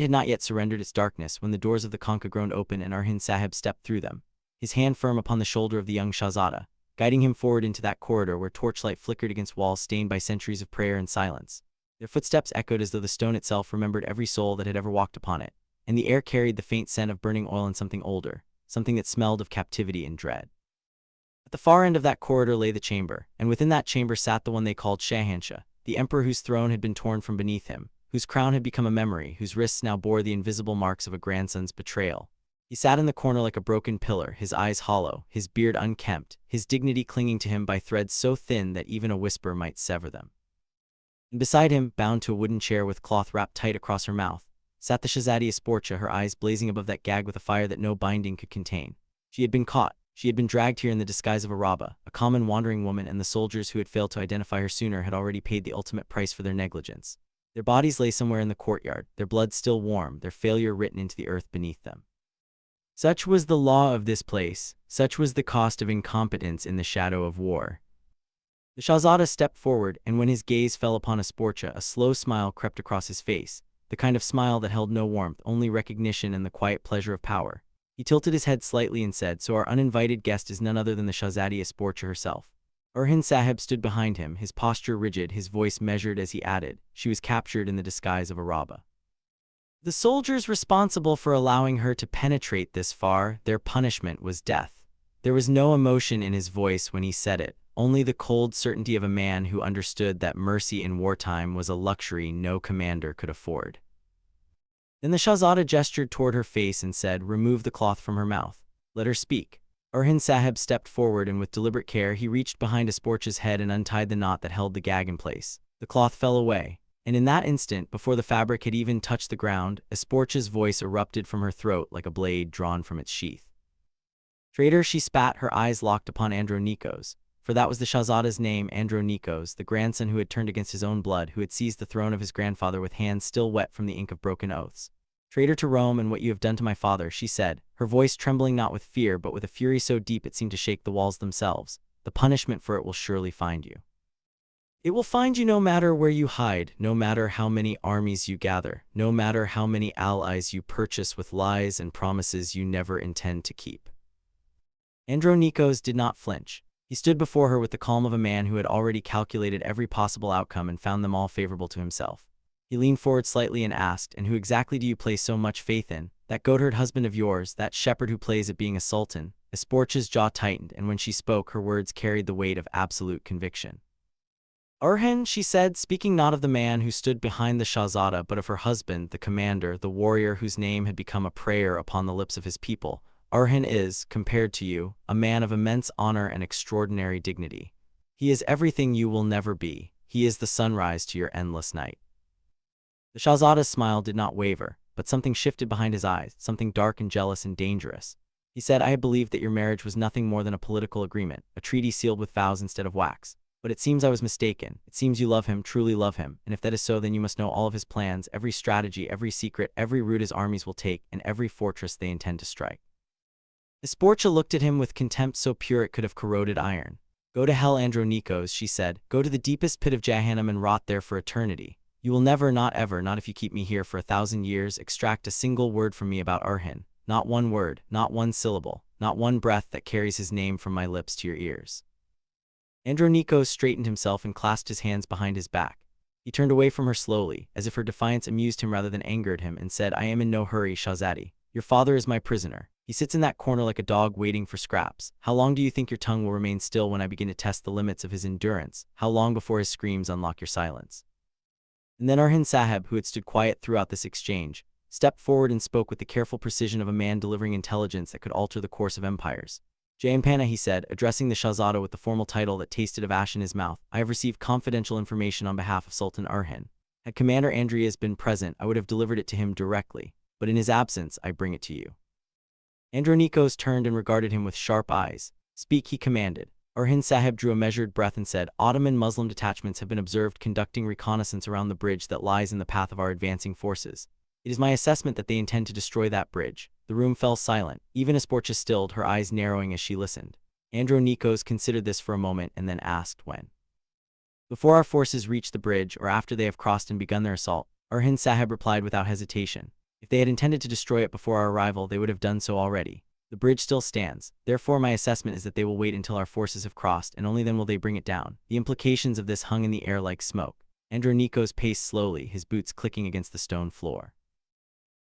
It had not yet surrendered its darkness when the doors of the Kanka groaned open and Orhan Sahib stepped through them, his hand firm upon the shoulder of the young Shahzada, guiding him forward into that corridor where torchlight flickered against walls stained by centuries of prayer and silence. Their footsteps echoed as though the stone itself remembered every soul that had ever walked upon it, and the air carried the faint scent of burning oil and something older, something that smelled of captivity and dread. At the far end of that corridor lay the chamber, and within that chamber sat the one they called Shahanshah, the emperor whose throne had been torn from beneath him, whose crown had become a memory, whose wrists now bore the invisible marks of a grandson's betrayal. He sat in the corner like a broken pillar, his eyes hollow, his beard unkempt, his dignity clinging to him by threads so thin that even a whisper might sever them. And beside him, bound to a wooden chair with cloth wrapped tight across her mouth, sat the Shahzadi Esportia, her eyes blazing above that gag with a fire that no binding could contain. She had been caught. She had been dragged here in the disguise of a Rabba, a common wandering woman, and the soldiers who had failed to identify her sooner had already paid the ultimate price for their negligence. Their bodies lay somewhere in the courtyard, their blood still warm, their failure written into the earth beneath them. Such was the law of this place, such was the cost of incompetence in the shadow of war. The Shahzada stepped forward, and when his gaze fell upon Esportia, a slow smile crept across his face, the kind of smile that held no warmth, only recognition and the quiet pleasure of power. He tilted his head slightly and said, "So our uninvited guest is none other than the Shahzadi Esportia herself." Orhan Sahib stood behind him, his posture rigid, his voice measured as he added, "She was captured in the disguise of a Rabba. The soldiers responsible for allowing her to penetrate this far, their punishment was death." There was no emotion in his voice when he said it, only the cold certainty of a man who understood that mercy in wartime was a luxury no commander could afford. Then the Shahzada gestured toward her face and said, "Remove the cloth from her mouth. Let her speak." Orhan Sahib stepped forward, and with deliberate care he reached behind Esportia's head and untied the knot that held the gag in place. The cloth fell away, and in that instant, before the fabric had even touched the ground, Esportia's voice erupted from her throat like a blade drawn from its sheath. "Traitor," she spat, her eyes locked upon Andronikos, for that was the Shahzada's name, Andronikos, the grandson who had turned against his own blood, who had seized the throne of his grandfather with hands still wet from the ink of broken oaths. "Traitor to Rome and what you have done to my father," she said, her voice trembling not with fear but with a fury so deep it seemed to shake the walls themselves. "The punishment for it will surely find you. It will find you no matter where you hide, no matter how many armies you gather, no matter how many allies you purchase with lies and promises you never intend to keep." Andronikos did not flinch. He stood before her with the calm of a man who had already calculated every possible outcome and found them all favorable to himself. He leaned forward slightly and asked, "And who exactly do you place so much faith in? That goatherd husband of yours, that shepherd who plays at being a sultan?" Esportia's jaw tightened, and when she spoke, her words carried the weight of absolute conviction. "Orhan," she said, speaking not of the man who stood behind the Shahzada, but of her husband, the commander, the warrior whose name had become a prayer upon the lips of his people. "Orhan is, compared to you, a man of immense honor and extraordinary dignity. He is everything you will never be. He is the sunrise to your endless night." The Shahzada's smile did not waver, but something shifted behind his eyes, something dark and jealous and dangerous. He said, "I had believed that your marriage was nothing more than a political agreement, a treaty sealed with vows instead of wax. But it seems I was mistaken. It seems you love him, truly love him, and if that is so, then you must know all of his plans, every strategy, every secret, every route his armies will take, and every fortress they intend to strike." Esportia looked at him with contempt so pure it could have corroded iron. "Go to hell, Andronikos," she said. "Go to the deepest pit of Jahannam and rot there for eternity. You will never, not ever, not if you keep me here for 1,000 years, extract a single word from me about Orhan. Not one word, not one syllable, not one breath that carries his name from my lips to your ears." Andronikos straightened himself and clasped his hands behind his back. He turned away from her slowly, as if her defiance amused him rather than angered him, and said, "I am in no hurry, Shahzadi. Your father is my prisoner. He sits in that corner like a dog waiting for scraps. How long do you think your tongue will remain still when I begin to test the limits of his endurance? How long before his screams unlock your silence?" And then Orhan Sahib, who had stood quiet throughout this exchange, stepped forward and spoke with the careful precision of a man delivering intelligence that could alter the course of empires. "Jayampana," he said, addressing the Shahzada with the formal title that tasted of ash in his mouth, "I have received confidential information on behalf of Sultan Orhan. Had Commander Andreas been present, I would have delivered it to him directly, but in his absence, I bring it to you." Andronikos turned and regarded him with sharp eyes. "Speak," he commanded. Orhan Sahib drew a measured breath and said, "Ottoman Muslim detachments have been observed conducting reconnaissance around the bridge that lies in the path of our advancing forces. It is my assessment that they intend to destroy that bridge." The room fell silent. Even Esportia stilled, her eyes narrowing as she listened. Andronikos considered this for a moment and then asked, "When?" "Before our forces reach the bridge, or after they have crossed and begun their assault," Orhan Sahib replied without hesitation. If they had intended to destroy it before our arrival, they would have done so already. The bridge still stands. Therefore, my assessment is that they will wait until our forces have crossed, and only then will they bring it down. The implications of this hung in the air like smoke. Andronikos paced slowly, his boots clicking against the stone floor.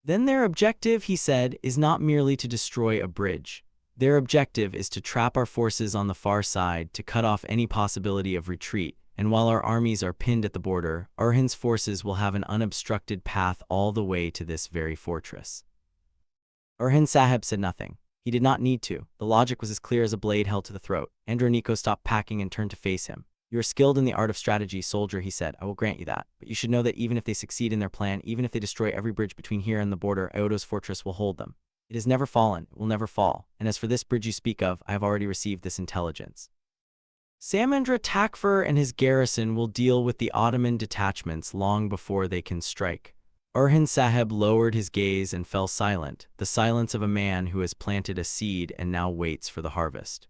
Then their objective, he said, is not merely to destroy a bridge. Their objective is to trap our forces on the far side, to cut off any possibility of retreat, and while our armies are pinned at the border, Orhan's forces will have an unobstructed path all the way to this very fortress. Orhan Sahib said nothing. He did not need to. The logic was as clear as a blade held to the throat. Andronikos stopped packing and turned to face him. "You are skilled in the art of strategy, soldier," he said. "I will grant you that. But you should know that even if they succeed in their plan, even if they destroy every bridge between here and the border, Iodo's fortress will hold them. It has never fallen, it will never fall. And as for this bridge you speak of, I have already received this intelligence. Samendra Takfur and his garrison will deal with the Ottoman detachments long before they can strike." Orhan Sahib lowered his gaze and fell silent, the silence of a man who has planted a seed and now waits for the harvest.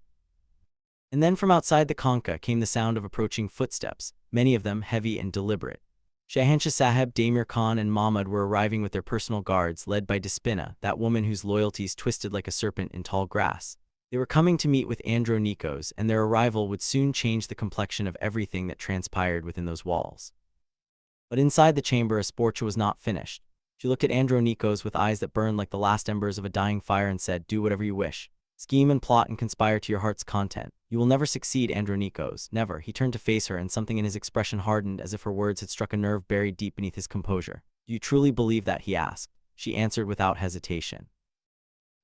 And then from outside the Kanka came the sound of approaching footsteps, many of them heavy and deliberate. Shahanshah Sahib, Damir Khan, and Mahmud were arriving with their personal guards, led by Despina, that woman whose loyalties twisted like a serpent in tall grass. They were coming to meet with Andronikos, and their arrival would soon change the complexion of everything that transpired within those walls. But inside the chamber, Asporcha was not finished. She looked at Andronikos with eyes that burned like the last embers of a dying fire and said, "Do whatever you wish. Scheme and plot and conspire to your heart's content. You will never succeed, Andronikos, never." He turned to face her, and something in his expression hardened as if her words had struck a nerve buried deep beneath his composure. "Do you truly believe that?" he asked. She answered without hesitation.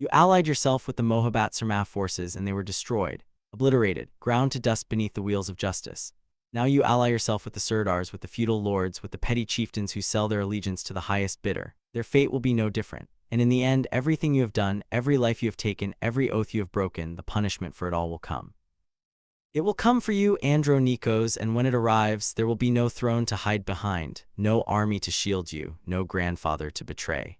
"You allied yourself with the Mohabbat Sarmaf forces and they were destroyed, obliterated, ground to dust beneath the wheels of justice. Now you ally yourself with the Sirdars, with the feudal lords, with the petty chieftains who sell their allegiance to the highest bidder. Their fate will be no different. And in the end, everything you have done, every life you have taken, every oath you have broken, the punishment for it all will come. It will come for you, Andronikos, and when it arrives, there will be no throne to hide behind, no army to shield you, no grandfather to betray."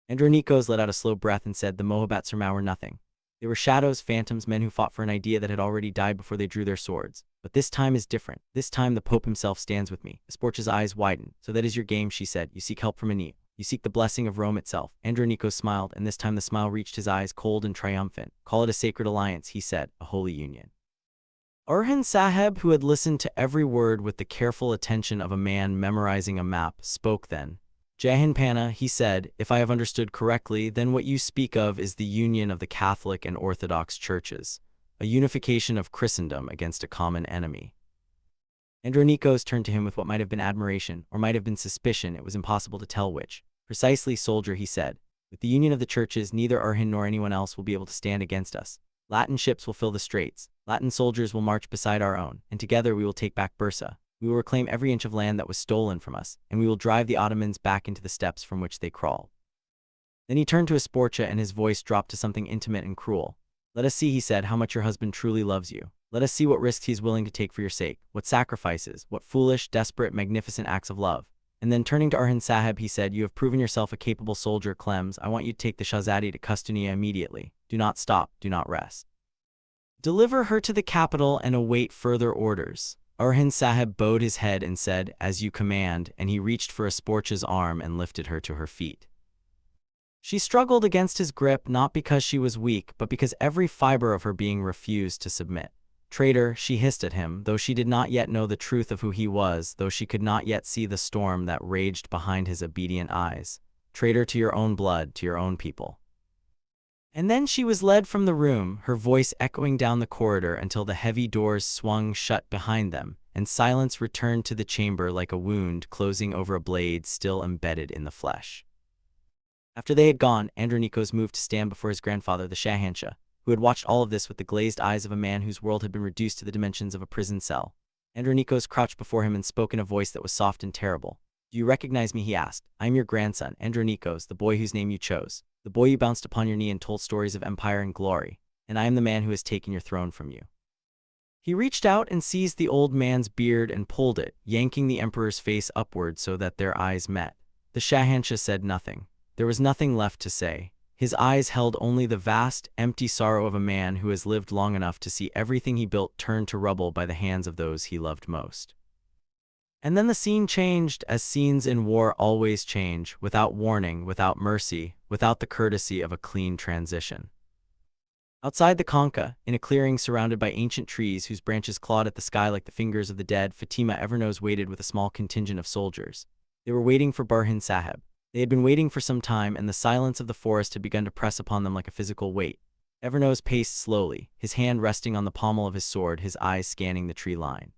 Andronikos let out a slow breath and said, "The Mohabbat Sarmaf were nothing. They were shadows, phantoms, men who fought for an idea that had already died before they drew their swords. But this time is different. This time the Pope himself stands with me." Asporcha's eyes widened. "So that is your game," she said. "You seek help from Anil. You seek the blessing of Rome itself." Andronikos smiled, and this time the smile reached his eyes, cold and triumphant. "Call it a sacred alliance," he said, "a holy union." Orhan Sahib, who had listened to every word with the careful attention of a man memorizing a map, spoke then. "Jahanpana," he said, "if I have understood correctly, then what you speak of is the union of the Catholic and Orthodox churches, a unification of Christendom against a common enemy." Andronikos turned to him with what might have been admiration, or might have been suspicion. It was impossible to tell which. "Precisely, soldier," he said. "With the union of the churches, neither Orhan nor anyone else will be able to stand against us. Latin ships will fill the straits. Latin soldiers will march beside our own, and together we will take back Bursa. We will reclaim every inch of land that was stolen from us, and we will drive the Ottomans back into the steppes from which they crawled." Then he turned to Asporcha, and his voice dropped to something intimate and cruel. "Let us see," he said, "how much your husband truly loves you. Let us see what risks he is willing to take for your sake, what sacrifices, what foolish, desperate, magnificent acts of love." And then turning to Orhan Sahib, he said, "You have proven yourself a capable soldier, Clems. I want you to take the Shahzadi to Kustunia immediately. Do not stop, do not rest. Deliver her to the capital and await further orders." Orhan Sahib bowed his head and said, "As you command," and he reached for Asporcha's arm and lifted her to her feet. She struggled against his grip, not because she was weak, but because every fiber of her being refused to submit. "Traitor," she hissed at him, though she did not yet know the truth of who he was, though she could not yet see the storm that raged behind his obedient eyes. "Traitor to your own blood, to your own people." And then she was led from the room, her voice echoing down the corridor until the heavy doors swung shut behind them, and silence returned to the chamber like a wound closing over a blade still embedded in the flesh. After they had gone, Andronikos moved to stand before his grandfather, the Shahanshah, who had watched all of this with the glazed eyes of a man whose world had been reduced to the dimensions of a prison cell. Andronikos crouched before him and spoke in a voice that was soft and terrible. "Do you recognize me?" he asked. "I am your grandson, Andronikos, the boy whose name you chose, the boy you bounced upon your knee and told stories of empire and glory, and I am the man who has taken your throne from you." He reached out and seized the old man's beard and pulled it, yanking the emperor's face upward so that their eyes met. The Shahanshah said nothing. There was nothing left to say. His eyes held only the vast, empty sorrow of a man who has lived long enough to see everything he built turned to rubble by the hands of those he loved most. And then the scene changed, as scenes in war always change, without warning, without mercy, without the courtesy of a clean transition. Outside the Conca, in a clearing surrounded by ancient trees whose branches clawed at the sky like the fingers of the dead, Fatima Evernose waited with a small contingent of soldiers. They were waiting for Burhan Sahib. They had been waiting for some time, and the silence of the forest had begun to press upon them like a physical weight. Evernose paced slowly, his hand resting on the pommel of his sword, his eyes scanning the tree line.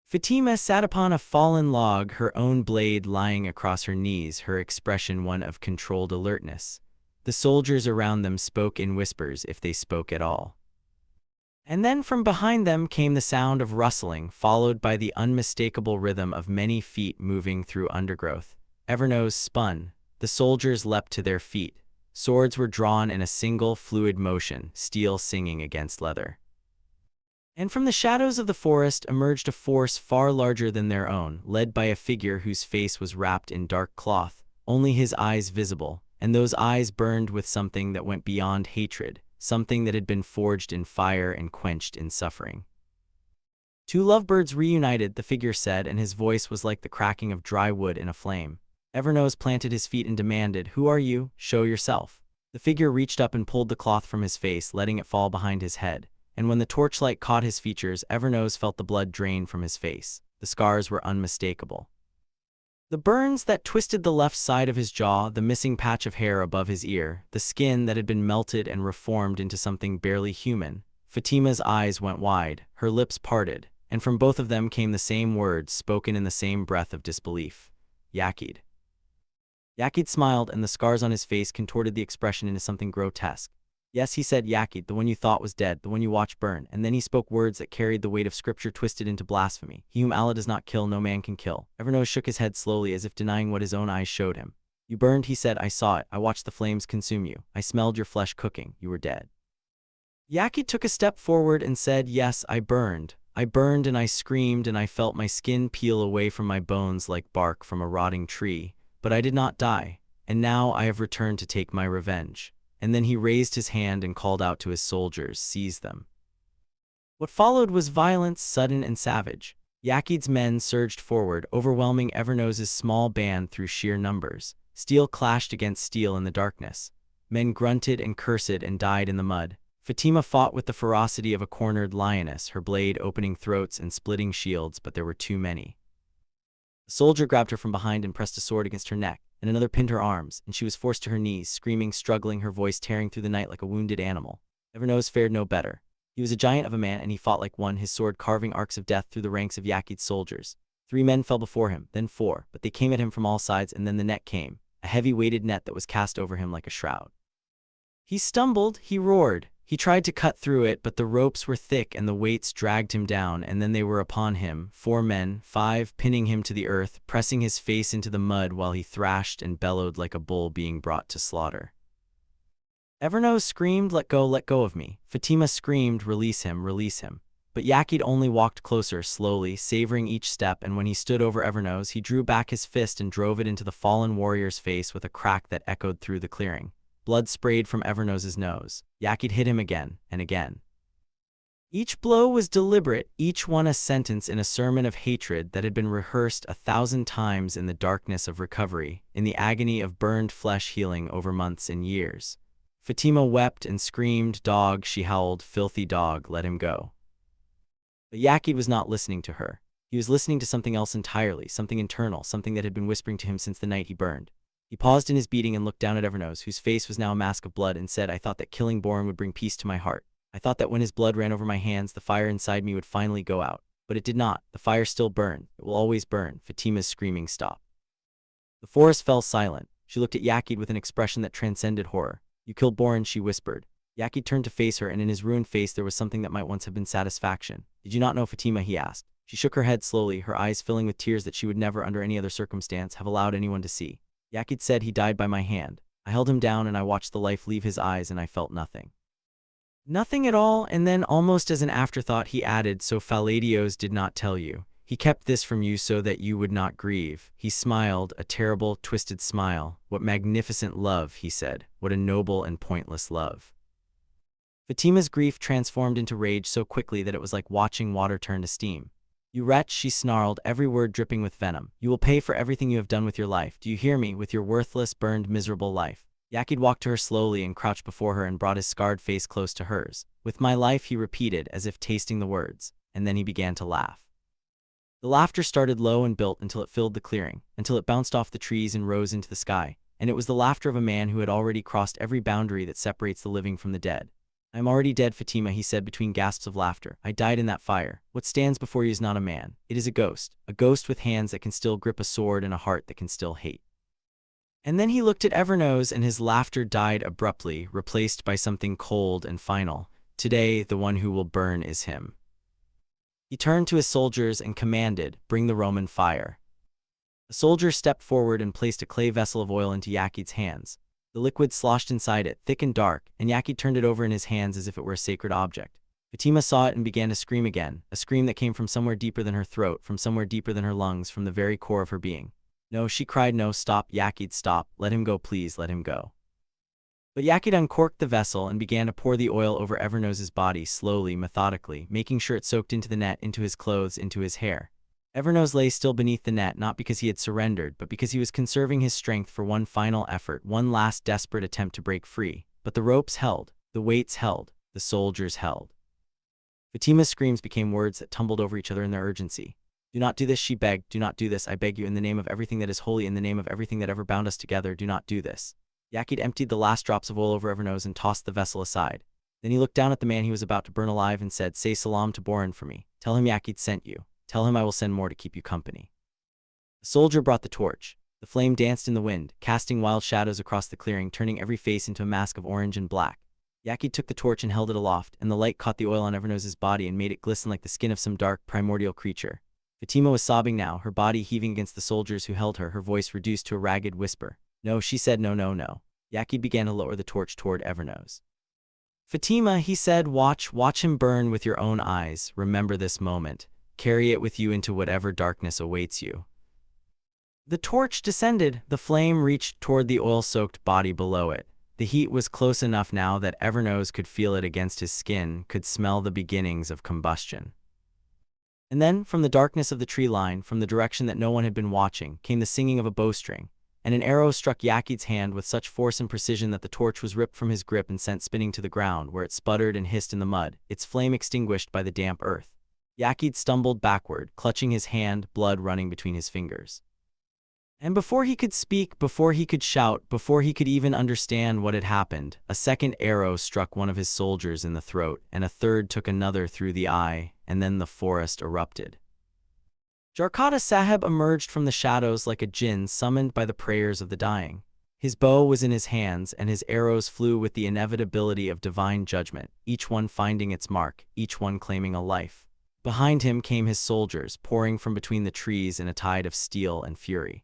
Fatima sat upon a fallen log, her own blade lying across her knees, her expression one of controlled alertness. The soldiers around them spoke in whispers, if they spoke at all. And then from behind them came the sound of rustling, followed by the unmistakable rhythm of many feet moving through undergrowth. Evernose spun. The soldiers leapt to their feet. Swords were drawn in a single, fluid motion, steel singing against leather. And from the shadows of the forest emerged a force far larger than their own, led by a figure whose face was wrapped in dark cloth, only his eyes visible, and those eyes burned with something that went beyond hatred, something that had been forged in fire and quenched in suffering. Two lovebirds reunited, the figure said, and his voice was like the cracking of dry wood in a flame. Evernose planted his feet and demanded, "Who are you? Show yourself." The figure reached up and pulled the cloth from his face, letting it fall behind his head. And when the torchlight caught his features, Evernose felt the blood drain from his face. The scars were unmistakable. The burns that twisted the left side of his jaw, the missing patch of hair above his ear, the skin that had been melted and reformed into something barely human. Fatima's eyes went wide, her lips parted, and from both of them came the same words, spoken in the same breath of disbelief. Yakid. Yakid smiled, and the scars on his face contorted the expression into something grotesque. Yes, he said, Yakid, the one you thought was dead, the one you watched burn. And then he spoke words that carried the weight of scripture twisted into blasphemy. He whom Allah does not kill, no man can kill. Evernose shook his head slowly, as if denying what his own eyes showed him. You burned, he said. I saw it. I watched the flames consume you. I smelled your flesh cooking. You were dead. Yakid took a step forward and said, yes, I burned. I burned, and I screamed, and I felt my skin peel away from my bones like bark from a rotting tree. But I did not die, and now I have returned to take my revenge. And then he raised his hand and called out to his soldiers, seize them. What followed was violence, sudden and savage. Yakid's men surged forward, overwhelming Evernose's small band through sheer numbers. Steel clashed against steel in the darkness. Men grunted and cursed and died in the mud. Fatima fought with the ferocity of a cornered lioness, her blade opening throats and splitting shields, but there were too many. A soldier grabbed her from behind and pressed a sword against her neck, and another pinned her arms, and she was forced to her knees, screaming, struggling, her voice tearing through the night like a wounded animal. Evernose fared no better. He was a giant of a man, and he fought like one, his sword carving arcs of death through the ranks of Yakid's soldiers. 3 men fell before him, then 4, but they came at him from all sides, and then the net came, a heavy weighted net that was cast over him like a shroud. He stumbled, he roared. He tried to cut through it, but the ropes were thick and the weights dragged him down, and then they were upon him, 4 men, 5, pinning him to the earth, pressing his face into the mud while he thrashed and bellowed like a bull being brought to slaughter. Evernose screamed, let go of me. Fatima screamed, release him, release him. But Yakid only walked closer, slowly, savoring each step, and when he stood over Evernose, he drew back his fist and drove it into the fallen warrior's face with a crack that echoed through the clearing. Blood sprayed from Evernose's nose. Yakid hit him again and again. Each blow was deliberate, each one a sentence in a sermon of hatred that had been rehearsed 1,000 times in the darkness of recovery, in the agony of burned flesh healing over months and years. Fatima wept and screamed, dog, she howled, filthy dog, let him go. But Yakid was not listening to her. He was listening to something else entirely, something internal, something that had been whispering to him since the night he burned. He paused in his beating and looked down at Evernose, whose face was now a mask of blood, and said, I thought that killing Boran would bring peace to my heart. I thought that when his blood ran over my hands, the fire inside me would finally go out. But it did not. The fire still burned. It will always burn. Fatima's screaming stopped. The forest fell silent. She looked at Yakid with an expression that transcended horror. You killed Boran, she whispered. Yakid turned to face her, and in his ruined face there was something that might once have been satisfaction. Did you not know Fatima? He asked. She shook her head slowly, her eyes filling with tears that she would never, under any other circumstance, have allowed anyone to see. Yakid said, he died by my hand. I held him down and I watched the life leave his eyes, and I felt nothing. Nothing at all, and then almost as an afterthought he added, so Faladios did not tell you. He kept this from you so that you would not grieve. He smiled, a terrible, twisted smile. What magnificent love, he said. What a noble and pointless love. Fatima's grief transformed into rage so quickly that it was like watching water turn to steam. "You wretch," she snarled, every word dripping with venom. "You will pay for everything you have done with your life. Do you hear me? With your worthless, burned, miserable life." Yakid walked to her slowly and crouched before her and brought his scarred face close to hers. "With my life," he repeated, as if tasting the words, and then he began to laugh. The laughter started low and built until it filled the clearing, until it bounced off the trees and rose into the sky, and it was the laughter of a man who had already crossed every boundary that separates the living from the dead. "I am already dead, Fatima," he said between gasps of laughter. "I died in that fire. What stands before you is not a man. It is a ghost with hands that can still grip a sword and a heart that can still hate." And then he looked at Evernose and his laughter died abruptly, replaced by something cold and final. "Today, the one who will burn is him." He turned to his soldiers and commanded, "Bring the Roman fire." A soldier stepped forward and placed a clay vessel of oil into Yakid's hands. The liquid sloshed inside it, thick and dark, and Yakid turned it over in his hands as if it were a sacred object. Fatima saw it and began to scream again, a scream that came from somewhere deeper than her throat, from somewhere deeper than her lungs, from the very core of her being. "No," she cried, "no, stop, Yakid, stop. Let him go, please, let him go." But Yakid uncorked the vessel and began to pour the oil over Evernose's body slowly, methodically, making sure it soaked into the net, into his clothes, into his hair. Evernose lay still beneath the net, not because he had surrendered, but because he was conserving his strength for one final effort, one last desperate attempt to break free. But the ropes held, the weights held, the soldiers held. Fatima's screams became words that tumbled over each other in their urgency. "Do not do this," she begged. "Do not do this, I beg you, in the name of everything that is holy, in the name of everything that ever bound us together, do not do this." Yakid emptied the last drops of oil over Evernose and tossed the vessel aside. Then he looked down at the man he was about to burn alive and said, "Say salam to Boran for me. Tell him Yakid sent you. Tell him I will send more to keep you company." The soldier brought the torch. The flame danced in the wind, casting wild shadows across the clearing, turning every face into a mask of orange and black. Yakid took the torch and held it aloft, and the light caught the oil on Evernose's body and made it glisten like the skin of some dark, primordial creature. Fatima was sobbing now, her body heaving against the soldiers who held her, her voice reduced to a ragged whisper. "No," she said, "no, no, no." Yakid began to lower the torch toward Evernose. "Fatima," he said, watch him burn with your own eyes. Remember this moment. Carry it with you into whatever darkness awaits you." The torch descended. The flame reached toward the oil-soaked body below it. The heat was close enough now that Evernose could feel it against his skin, could smell the beginnings of combustion. And then, from the darkness of the tree line, from the direction that no one had been watching, came the singing of a bowstring, and an arrow struck Yakid's hand with such force and precision that the torch was ripped from his grip and sent spinning to the ground, where it sputtered and hissed in the mud, its flame extinguished by the damp earth. Yakid stumbled backward, clutching his hand, blood running between his fingers. And before he could speak, before he could shout, before he could even understand what had happened, a second arrow struck one of his soldiers in the throat, and a third took another through the eye, and then the forest erupted. Jarkata Sahib emerged from the shadows like a jinn summoned by the prayers of the dying. His bow was in his hands, and his arrows flew with the inevitability of divine judgment, each one finding its mark, each one claiming a life. Behind him came his soldiers, pouring from between the trees in a tide of steel and fury.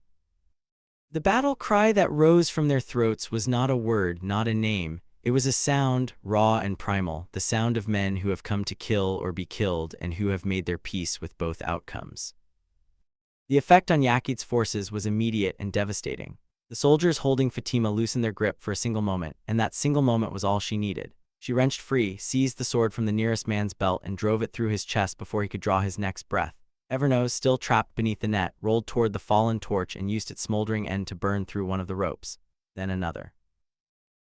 The battle cry that rose from their throats was not a word, not a name. It was a sound, raw and primal, the sound of men who have come to kill or be killed and who have made their peace with both outcomes. The effect on Yakid's forces was immediate and devastating. The soldiers holding Fatima loosened their grip for a single moment, and that single moment was all she needed. She wrenched free, seized the sword from the nearest man's belt, and drove it through his chest before he could draw his next breath. Evernose, still trapped beneath the net, rolled toward the fallen torch and used its smoldering end to burn through one of the ropes. Then another.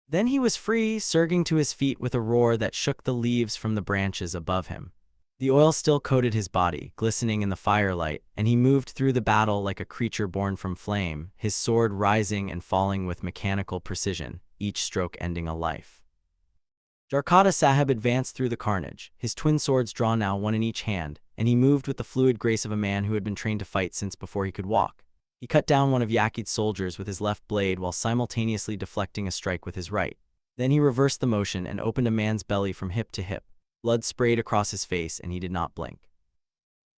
Then he was free, surging to his feet with a roar that shook the leaves from the branches above him. The oil still coated his body, glistening in the firelight, and he moved through the battle like a creature born from flame, his sword rising and falling with mechanical precision, each stroke ending a life. Jarkata Sahib advanced through the carnage, his twin swords drawn now one in each hand, and he moved with the fluid grace of a man who had been trained to fight since before he could walk. He cut down one of Yakid's soldiers with his left blade while simultaneously deflecting a strike with his right. Then he reversed the motion and opened a man's belly from hip to hip. Blood sprayed across his face, and he did not blink.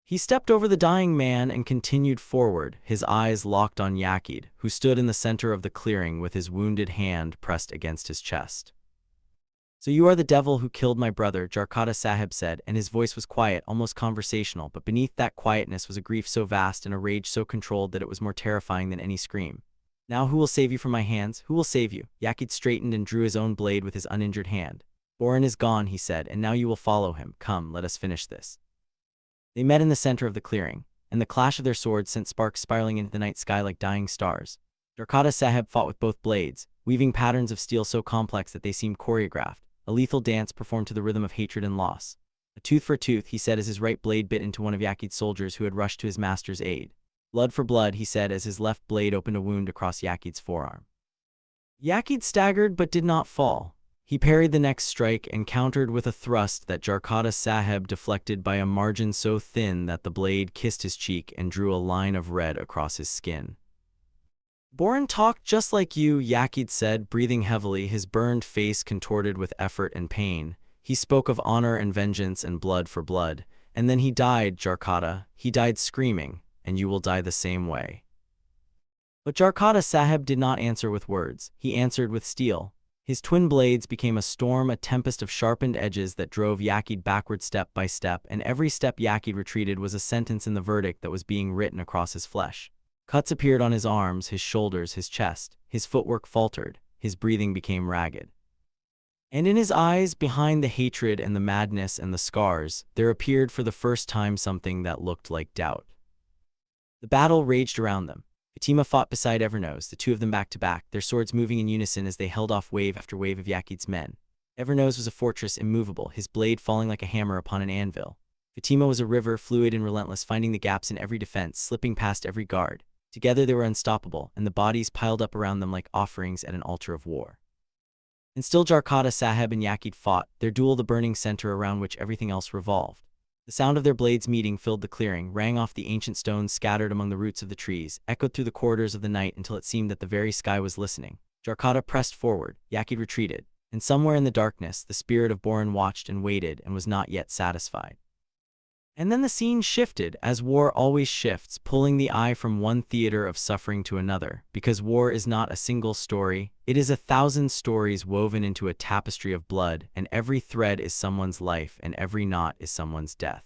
He stepped over the dying man and continued forward, his eyes locked on Yakid, who stood in the center of the clearing with his wounded hand pressed against his chest. "So you are the devil who killed my brother," Jarkata Sahib said, and his voice was quiet, almost conversational, but beneath that quietness was a grief so vast and a rage so controlled that it was more terrifying than any scream. "Now who will save you from my hands? Who will save you?" Yakid straightened and drew his own blade with his uninjured hand. "Boran is gone," he said, "and now you will follow him. Come, let us finish this." They met in the center of the clearing, and the clash of their swords sent sparks spiraling into the night sky like dying stars. Jarkata Sahib fought with both blades, weaving patterns of steel so complex that they seemed choreographed, a lethal dance performed to the rhythm of hatred and loss. A tooth for a tooth, he said as his right blade bit into one of Yakid's soldiers who had rushed to his master's aid. Blood for blood, he said as his left blade opened a wound across Yakid's forearm. Yakid staggered but did not fall. He parried the next strike and countered with a thrust that Jarkata Sahib deflected by a margin so thin that the blade kissed his cheek and drew a line of red across his skin. Boran talked just like you, Yakid said, breathing heavily, his burned face contorted with effort and pain. He spoke of honor and vengeance and blood for blood. And then he died, Jarkata. He died screaming, and you will die the same way. But Jarkata Sahib did not answer with words. He answered with steel. His twin blades became a storm, a tempest of sharpened edges that drove Yakid backward step by step, and every step Yakid retreated was a sentence in the verdict that was being written across his flesh. Cuts appeared on his arms, his shoulders, his chest. His footwork faltered. His breathing became ragged. And in his eyes, behind the hatred and the madness and the scars, there appeared for the first time something that looked like doubt. The battle raged around them. Fatima fought beside Evernose, the two of them back to back, their swords moving in unison as they held off wave after wave of Yakid's men. Evernose was a fortress, immovable, his blade falling like a hammer upon an anvil. Fatima was a river, fluid and relentless, finding the gaps in every defense, slipping past every guard. Together they were unstoppable, and the bodies piled up around them like offerings at an altar of war. And still Jarkata Sahib and Yakid fought, their duel the burning center around which everything else revolved. The sound of their blades meeting filled the clearing, rang off the ancient stones scattered among the roots of the trees, echoed through the corridors of the night until it seemed that the very sky was listening. Jarkata pressed forward, Yakid retreated, and somewhere in the darkness the spirit of Boran watched and waited and was not yet satisfied. And then the scene shifted, as war always shifts, pulling the eye from one theater of suffering to another, because war is not a single story, it is 1,000 stories woven into a tapestry of blood, and every thread is someone's life, and every knot is someone's death.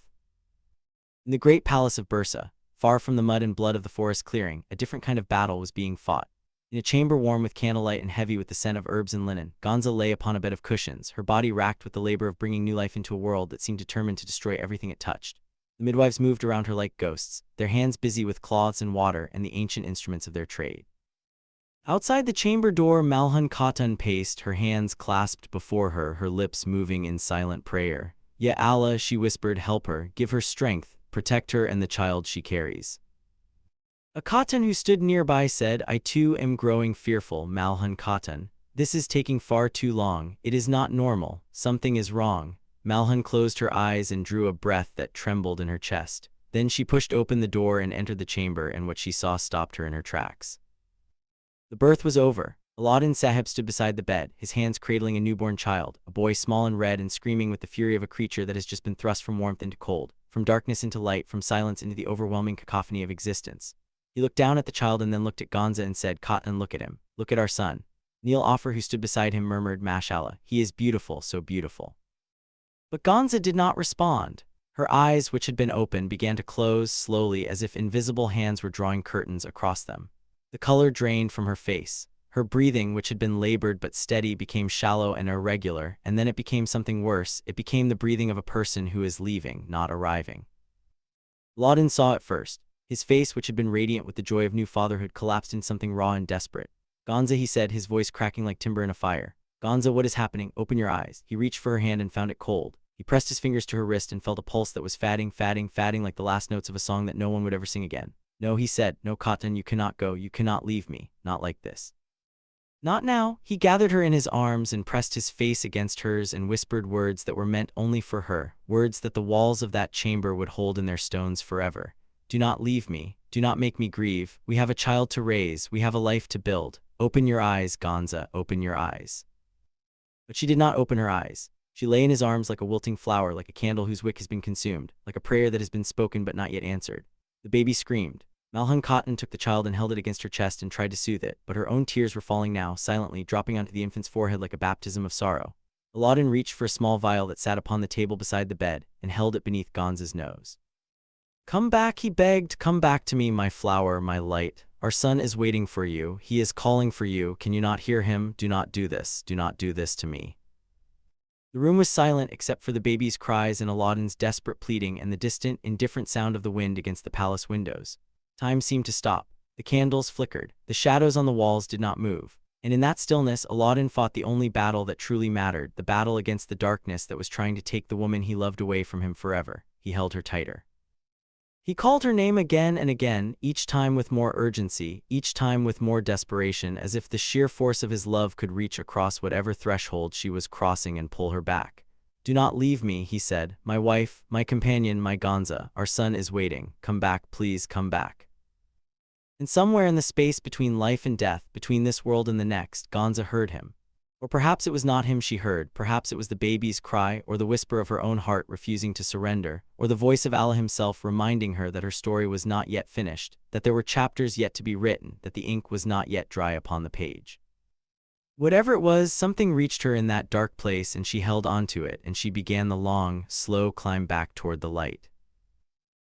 In the great palace of Bursa, far from the mud and blood of the forest clearing, a different kind of battle was being fought. In a chamber warm with candlelight and heavy with the scent of herbs and linen, Gonza lay upon a bed of cushions, her body racked with the labor of bringing new life into a world that seemed determined to destroy everything it touched. The midwives moved around her like ghosts, their hands busy with cloths and water and the ancient instruments of their trade. Outside the chamber door, Malhan Khatan paced, her hands clasped before her, her lips moving in silent prayer. Ya Allah, she whispered, help her, give her strength, protect her and the child she carries. A Khatan who stood nearby said, I too am growing fearful, Malhan Khatan. This is taking far too long, it is not normal, something is wrong. Malhan closed her eyes and drew a breath that trembled in her chest. Then she pushed open the door and entered the chamber, and what she saw stopped her in her tracks. The birth was over. Aladdin Sahib stood beside the bed, his hands cradling a newborn child, a boy small and red and screaming with the fury of a creature that has just been thrust from warmth into cold, from darkness into light, from silence into the overwhelming cacophony of existence. He looked down at the child and then looked at Gonza and said, Khatan, look at him. Look at our son. Neil Offer, who stood beside him, murmured, Mashallah, he is beautiful, so beautiful. But Gonza did not respond. Her eyes, which had been open, began to close slowly as if invisible hands were drawing curtains across them. The color drained from her face. Her breathing, which had been labored but steady, became shallow and irregular, and then it became something worse. It became the breathing of a person who is leaving, not arriving. Aladdin saw it first. His face, which had been radiant with the joy of new fatherhood, collapsed in something raw and desperate. Gonza, he said, his voice cracking like timber in a fire. Gonza, what is happening? Open your eyes. He reached for her hand and found it cold. He pressed his fingers to her wrist and felt a pulse that was fatting like the last notes of a song that no one would ever sing again. No, he said, no, Khatan, you cannot go, you cannot leave me, not like this. Not now. He gathered her in his arms and pressed his face against hers and whispered words that were meant only for her, words that the walls of that chamber would hold in their stones forever. Do not leave me, do not make me grieve, we have a child to raise, we have a life to build. Open your eyes, Gonza, open your eyes. But she did not open her eyes. She lay in his arms like a wilting flower, like a candle whose wick has been consumed, like a prayer that has been spoken but not yet answered. The baby screamed. Malhan Khatan took the child and held it against her chest and tried to soothe it, but her own tears were falling now, silently, dropping onto the infant's forehead like a baptism of sorrow. Aladdin reached for a small vial that sat upon the table beside the bed, and held it beneath Gonza's nose. Come back, he begged, come back to me, my flower, my light. Our son is waiting for you, he is calling for you, can you not hear him? Do not do this to me. The room was silent except for the baby's cries and Aladdin's desperate pleading and the distant, indifferent sound of the wind against the palace windows. Time seemed to stop. The candles flickered. The shadows on the walls did not move. And in that stillness, Aladdin fought the only battle that truly mattered, the battle against the darkness that was trying to take the woman he loved away from him forever. He held her tighter. He called her name again and again, each time with more urgency, each time with more desperation, as if the sheer force of his love could reach across whatever threshold she was crossing and pull her back. "Do not leave me," he said. "My wife, my companion, my Gonza, our son is waiting. Come back, please come back." And somewhere in the space between life and death, between this world and the next, Gonza heard him. Or perhaps it was not him she heard, perhaps it was the baby's cry, or the whisper of her own heart refusing to surrender, or the voice of Allah himself reminding her that her story was not yet finished, that there were chapters yet to be written, that the ink was not yet dry upon the page. Whatever it was, something reached her in that dark place and she held onto it, and she began the long, slow climb back toward the light.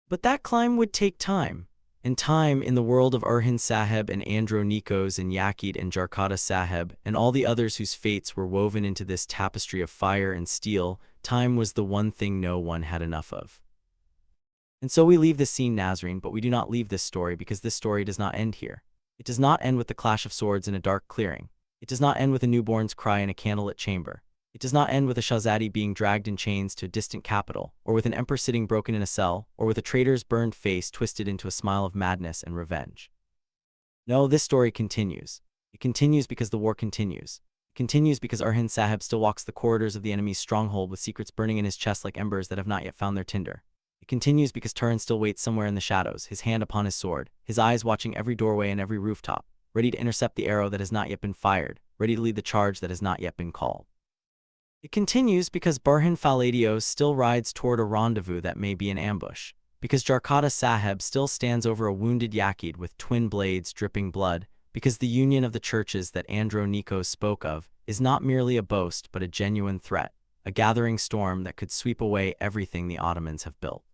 But that climb would take time. And time, in the world of Orhan Sahib and Andronikos and Yakid and Jarkata Sahib and all the others whose fates were woven into this tapestry of fire and steel, time was the one thing no one had enough of. And so we leave this scene, Nazreen, but we do not leave this story, because this story does not end here. It does not end with the clash of swords in a dark clearing. It does not end with a newborn's cry in a candlelit chamber. It does not end with a Shahzadi being dragged in chains to a distant capital, or with an emperor sitting broken in a cell, or with a traitor's burned face twisted into a smile of madness and revenge. No, this story continues. It continues because the war continues. It continues because Orhan Sahib still walks the corridors of the enemy's stronghold with secrets burning in his chest like embers that have not yet found their tinder. It continues because Turan still waits somewhere in the shadows, his hand upon his sword, his eyes watching every doorway and every rooftop, ready to intercept the arrow that has not yet been fired, ready to lead the charge that has not yet been called. It continues because Burhan Faladios still rides toward a rendezvous that may be an ambush, because Jarkata Sahib still stands over a wounded Yakid with twin blades dripping blood, because the union of the churches that Andronikos spoke of is not merely a boast but a genuine threat, a gathering storm that could sweep away everything the Ottomans have built.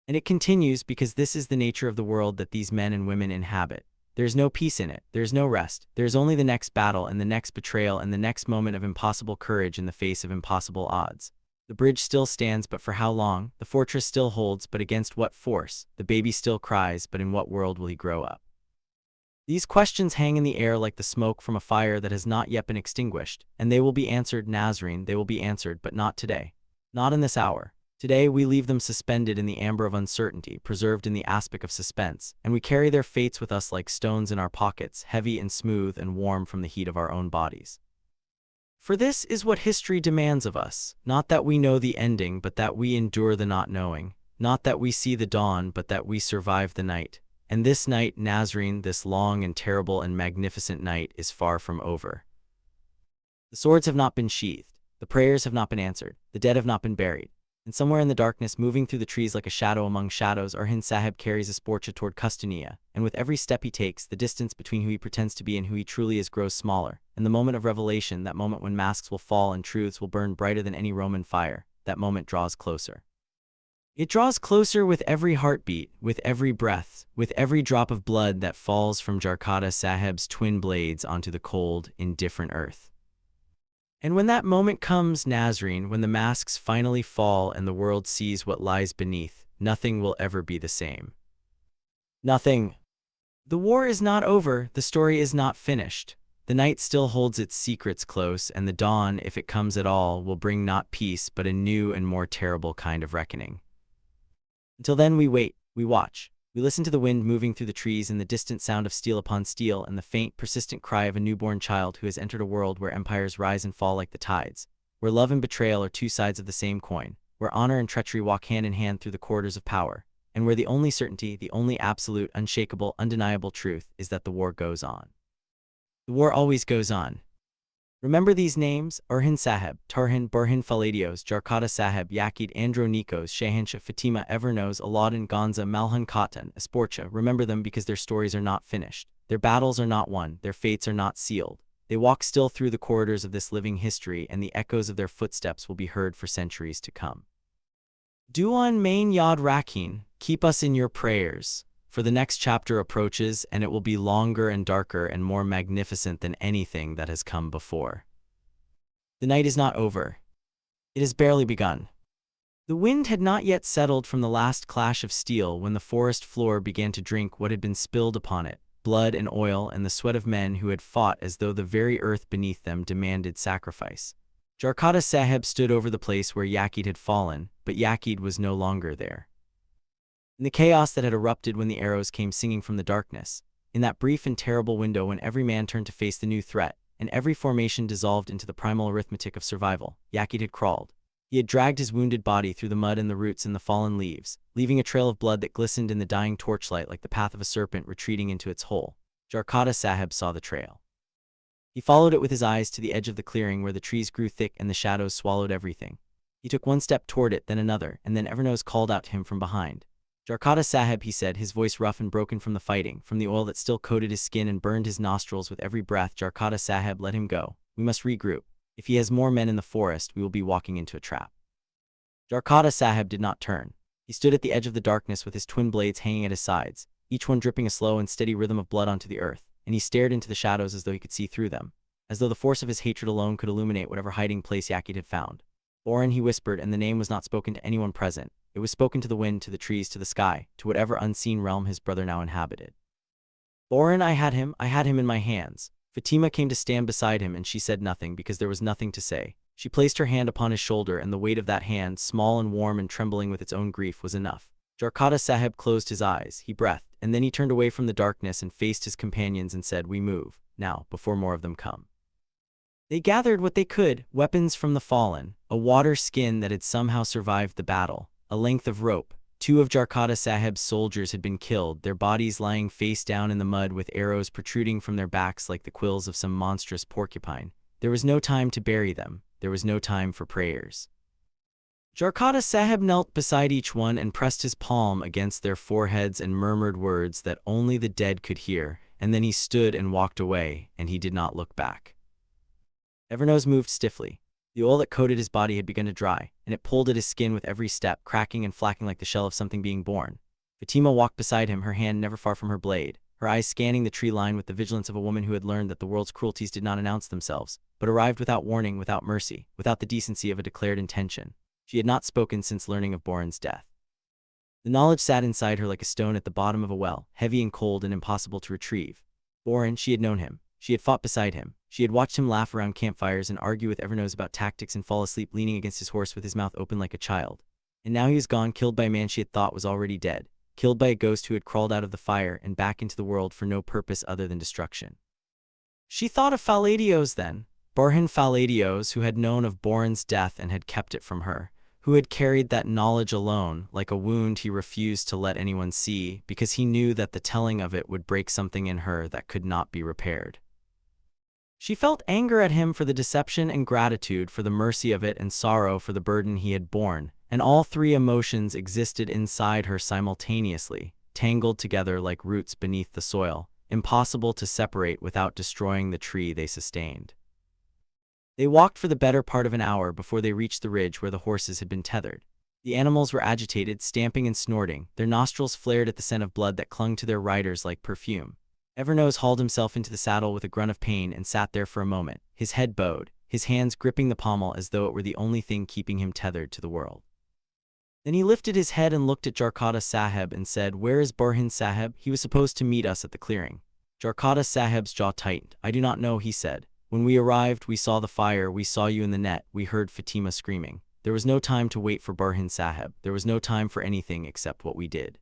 And it continues because this is the nature of the world that these men and women inhabit. There is no peace in it, there is no rest, there is only the next battle and the next betrayal and the next moment of impossible courage in the face of impossible odds. The bridge still stands, but for how long? The fortress still holds, but against what force? The baby still cries, but in what world will he grow up? These questions hang in the air like the smoke from a fire that has not yet been extinguished, and they will be answered, Nazreen, they will be answered, but not today. Not in this hour. Today we leave them suspended in the amber of uncertainty, preserved in the aspic of suspense, and we carry their fates with us like stones in our pockets, heavy and smooth and warm from the heat of our own bodies. For this is what history demands of us, not that we know the ending, but that we endure the not knowing, not that we see the dawn, but that we survive the night. And this night, Nazreen, this long and terrible and magnificent night, is far from over. The swords have not been sheathed, the prayers have not been answered, the dead have not been buried. And somewhere in the darkness, moving through the trees like a shadow among shadows, Orhan Sahib carries a sporcha toward Kustania, and with every step he takes, the distance between who he pretends to be and who he truly is grows smaller. And the moment of revelation, that moment when masks will fall and truths will burn brighter than any Roman fire, that moment draws closer. It draws closer with every heartbeat, with every breath, with every drop of blood that falls from Jarkata Sahib's twin blades onto the cold, indifferent earth. And when that moment comes, Nazreen, when the masks finally fall and the world sees what lies beneath, nothing will ever be the same. Nothing. The war is not over, the story is not finished. The night still holds its secrets close, and the dawn, if it comes at all, will bring not peace but a new and more terrible kind of reckoning. Until then we wait, we watch. We listen to the wind moving through the trees and the distant sound of steel upon steel and the faint, persistent cry of a newborn child who has entered a world where empires rise and fall like the tides, where love and betrayal are two sides of the same coin, where honor and treachery walk hand in hand through the corridors of power, and where the only certainty, the only absolute, unshakable, undeniable truth is that the war goes on. The war always goes on. Remember these names: Orhan Sahib, Tarhan, Burhan Faladios, Jarkata Sahib, Yakid, Andronikos, Shahansha, Fatima, Evernos, Aladdin, Gonza, Malhan Khatan, Asporcha. Remember them because their stories are not finished. Their battles are not won, their fates are not sealed. They walk still through the corridors of this living history, and the echoes of their footsteps will be heard for centuries to come. Duan Main Yad Rakin, keep us in your prayers, for the next chapter approaches, and it will be longer and darker and more magnificent than anything that has come before. The night is not over. It has barely begun. The wind had not yet settled from the last clash of steel when the forest floor began to drink what had been spilled upon it, blood and oil and the sweat of men who had fought as though the very earth beneath them demanded sacrifice. Jarkata Sahib stood over the place where Yakid had fallen, but Yakid was no longer there. In the chaos that had erupted when the arrows came singing from the darkness, in that brief and terrible window when every man turned to face the new threat, and every formation dissolved into the primal arithmetic of survival, Yakid had crawled. He had dragged his wounded body through the mud and the roots and the fallen leaves, leaving a trail of blood that glistened in the dying torchlight like the path of a serpent retreating into its hole. Jarkata Sahib saw the trail. He followed it with his eyes to the edge of the clearing where the trees grew thick and the shadows swallowed everything. He took one step toward it, then another, and then Evernose called out to him from behind. Jarkata Sahib, he said, his voice rough and broken from the fighting, from the oil that still coated his skin and burned his nostrils with every breath. Jarkata Sahib, let him go. We must regroup. If he has more men in the forest, we will be walking into a trap. Jarkata Sahib did not turn. He stood at the edge of the darkness with his twin blades hanging at his sides, each one dripping a slow and steady rhythm of blood onto the earth, and he stared into the shadows as though he could see through them, as though the force of his hatred alone could illuminate whatever hiding place Yakid had found. Boran, he whispered, and the name was not spoken to anyone present. It was spoken to the wind, to the trees, to the sky, to whatever unseen realm his brother now inhabited. Boran, I had him in my hands. Fatima came to stand beside him, and she said nothing because there was nothing to say. She placed her hand upon his shoulder, and the weight of that hand, small and warm and trembling with its own grief, was enough. Jarkata Sahib closed his eyes, he breathed, and then he turned away from the darkness and faced his companions and said, "We move, now, before more of them come." They gathered what they could, weapons from the fallen, a water skin that had somehow survived the battle, a length of rope. 2 of Jarkata Sahib's soldiers had been killed, their bodies lying face down in the mud with arrows protruding from their backs like the quills of some monstrous porcupine. There was no time to bury them. There was no time for prayers. Jarkata Sahib knelt beside each one and pressed his palm against their foreheads and murmured words that only the dead could hear, and then he stood and walked away, and he did not look back. Evernose moved stiffly. The oil that coated his body had begun to dry, and it pulled at his skin with every step, cracking and flacking like the shell of something being born. Fatima walked beside him, her hand never far from her blade, her eyes scanning the tree line with the vigilance of a woman who had learned that the world's cruelties did not announce themselves, but arrived without warning, without mercy, without the decency of a declared intention. She had not spoken since learning of Boran's death. The knowledge sat inside her like a stone at the bottom of a well, heavy and cold and impossible to retrieve. Boran, she had known him. She had fought beside him. She had watched him laugh around campfires and argue with Evernose about tactics and fall asleep leaning against his horse with his mouth open like a child. And now he was gone, killed by a man she had thought was already dead, killed by a ghost who had crawled out of the fire and back into the world for no purpose other than destruction. She thought of Faladios then, Burhan Faladios, who had known of Boran's death and had kept it from her, who had carried that knowledge alone, like a wound he refused to let anyone see, because he knew that the telling of it would break something in her that could not be repaired. She felt anger at him for the deception and gratitude for the mercy of it and sorrow for the burden he had borne, and all 3 emotions existed inside her simultaneously, tangled together like roots beneath the soil, impossible to separate without destroying the tree they sustained. They walked for the better part of an hour before they reached the ridge where the horses had been tethered. The animals were agitated, stamping and snorting, their nostrils flared at the scent of blood that clung to their riders like perfume. Evernose hauled himself into the saddle with a grunt of pain and sat there for a moment, his head bowed, his hands gripping the pommel as though it were the only thing keeping him tethered to the world. Then he lifted his head and looked at Jarkata Sahib and said, "Where is Burhan Sahib? He was supposed to meet us at the clearing." Jarkata Sahib's jaw tightened. "I do not know," he said. "When we arrived, we saw the fire, we saw you in the net, we heard Fatima screaming. There was no time to wait for Burhan Sahib. There was no time for anything except what we did."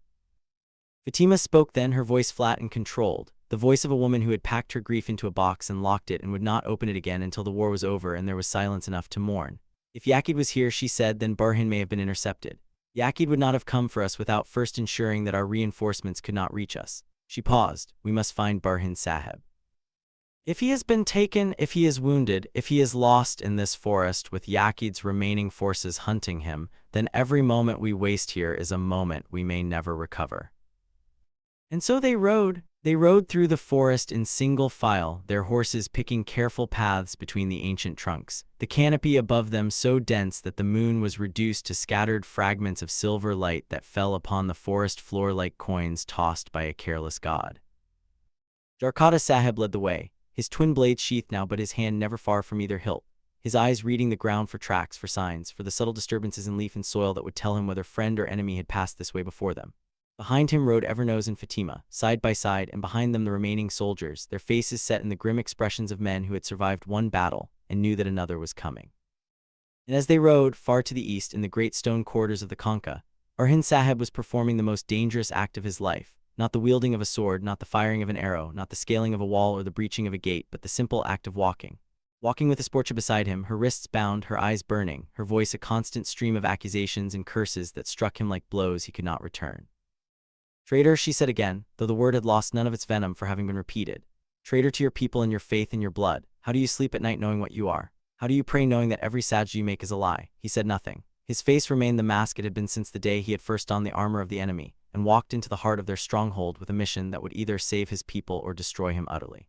Fatima spoke then, her voice flat and controlled, the voice of a woman who had packed her grief into a box and locked it and would not open it again until the war was over and there was silence enough to mourn. "If Yakid was here," she said, "then Burhan may have been intercepted. Yakid would not have come for us without first ensuring that our reinforcements could not reach us." She paused. "We must find Burhan Sahib. If he has been taken, if he is wounded, if he is lost in this forest with Yakid's remaining forces hunting him, then every moment we waste here is a moment we may never recover." And so they rode. They rode through the forest in single file, their horses picking careful paths between the ancient trunks, the canopy above them so dense that the moon was reduced to scattered fragments of silver light that fell upon the forest floor like coins tossed by a careless god. Jarkata Sahib led the way, his twin blades sheathed now but his hand never far from either hilt. his eyes reading the ground for tracks, for signs, for the subtle disturbances in leaf and soil that would tell him whether friend or enemy had passed this way before them. Behind him rode Evernose and Fatima, side by side, and behind them the remaining soldiers, their faces set in the grim expressions of men who had survived one battle and knew that another was coming. And as they rode, far to the east in the great stone corridors of the Kanka, Orhan Sahib was performing the most dangerous act of his life, not the wielding of a sword, not the firing of an arrow, not the scaling of a wall or the breaching of a gate, but the simple act of walking. Walking with Esportia beside him, her wrists bound, her eyes burning, her voice a constant stream of accusations and curses that struck him like blows he could not return. "Traitor," she said again, though the word had lost none of its venom for having been repeated. "Traitor to your people and your faith and your blood. How do you sleep at night knowing what you are? How do you pray knowing that every sajda you make is a lie?" He said nothing. His face remained the mask it had been since the day he had first donned the armor of the enemy, and walked into the heart of their stronghold with a mission that would either save his people or destroy him utterly.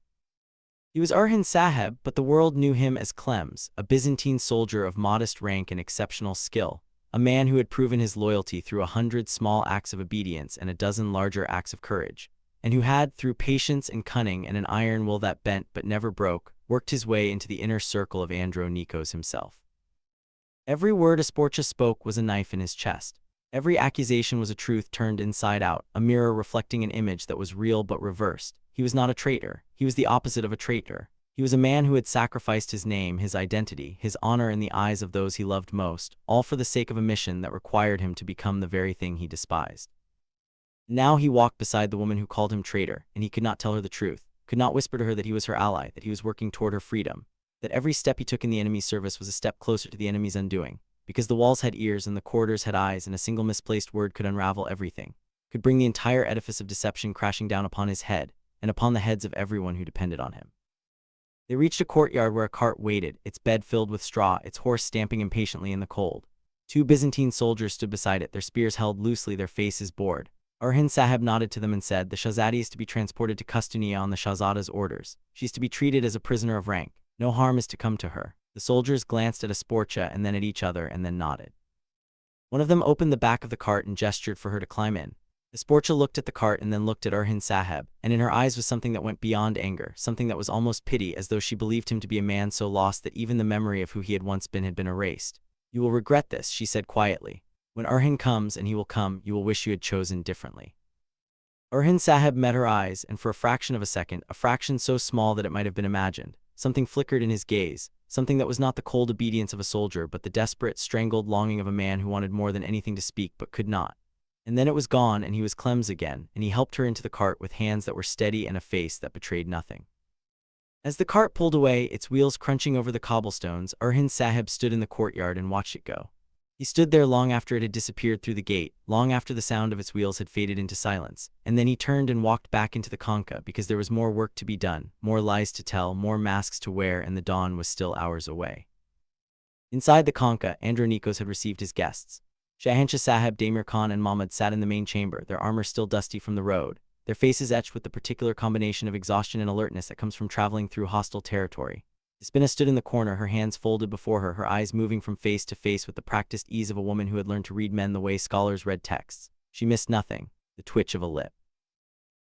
He was Orhan Sahib, but the world knew him as Clems, a Byzantine soldier of modest rank and exceptional skill, a man who had proven his loyalty through 100 small acts of obedience and a dozen larger acts of courage, and who had, through patience and cunning and an iron will that bent but never broke, worked his way into the inner circle of Andronikos himself. Every word Esportia spoke was a knife in his chest. Every accusation was a truth turned inside out, a mirror reflecting an image that was real but reversed. He was not a traitor. He was the opposite of a traitor. He was a man who had sacrificed his name, his identity, his honor in the eyes of those he loved most, all for the sake of a mission that required him to become the very thing he despised. Now he walked beside the woman who called him traitor, and he could not tell her the truth, could not whisper to her that he was her ally, that he was working toward her freedom, that every step he took in the enemy's service was a step closer to the enemy's undoing, because the walls had ears and the corridors had eyes, and a single misplaced word could unravel everything, could bring the entire edifice of deception crashing down upon his head, and upon the heads of everyone who depended on him. They reached a courtyard where a cart waited, its bed filled with straw, its horse stamping impatiently in the cold. 2 Byzantine soldiers stood beside it, their spears held loosely, their faces bored. Orhan Sahib nodded to them and said, "The Shahzadi is to be transported to Kustunia on the Shahzada's orders. She is to be treated as a prisoner of rank. No harm is to come to her." The soldiers glanced at Esportia and then at each other and then nodded. One of them opened the back of the cart and gestured for her to climb in. Esportia looked at the cart and then looked at Orhan Sahib, and in her eyes was something that went beyond anger, something that was almost pity, as though she believed him to be a man so lost that even the memory of who he had once been had been erased. "You will regret this," she said quietly. "When Orhan comes, and he will come, you will wish you had chosen differently." Orhan Sahib met her eyes, and for a fraction of a second, a fraction so small that it might have been imagined, something flickered in his gaze, something that was not the cold obedience of a soldier but the desperate, strangled longing of a man who wanted more than anything to speak but could not. And then it was gone, and he was Clems again, and he helped her into the cart with hands that were steady and a face that betrayed nothing. As the cart pulled away, its wheels crunching over the cobblestones, Orhan Sahib stood in the courtyard and watched it go. He stood there long after it had disappeared through the gate, long after the sound of its wheels had faded into silence, and then he turned and walked back into the Kanka because there was more work to be done, more lies to tell, more masks to wear, and the dawn was still hours away. Inside the Kanka, Andronikos had received his guests. Shahanshah Sahib, Damir Khan, and Mahmud sat in the main chamber, their armor still dusty from the road, their faces etched with the particular combination of exhaustion and alertness that comes from traveling through hostile territory. Despina stood in the corner, her hands folded before her, her eyes moving from face to face with the practiced ease of a woman who had learned to read men the way scholars read texts. She missed nothing, the twitch of a lip,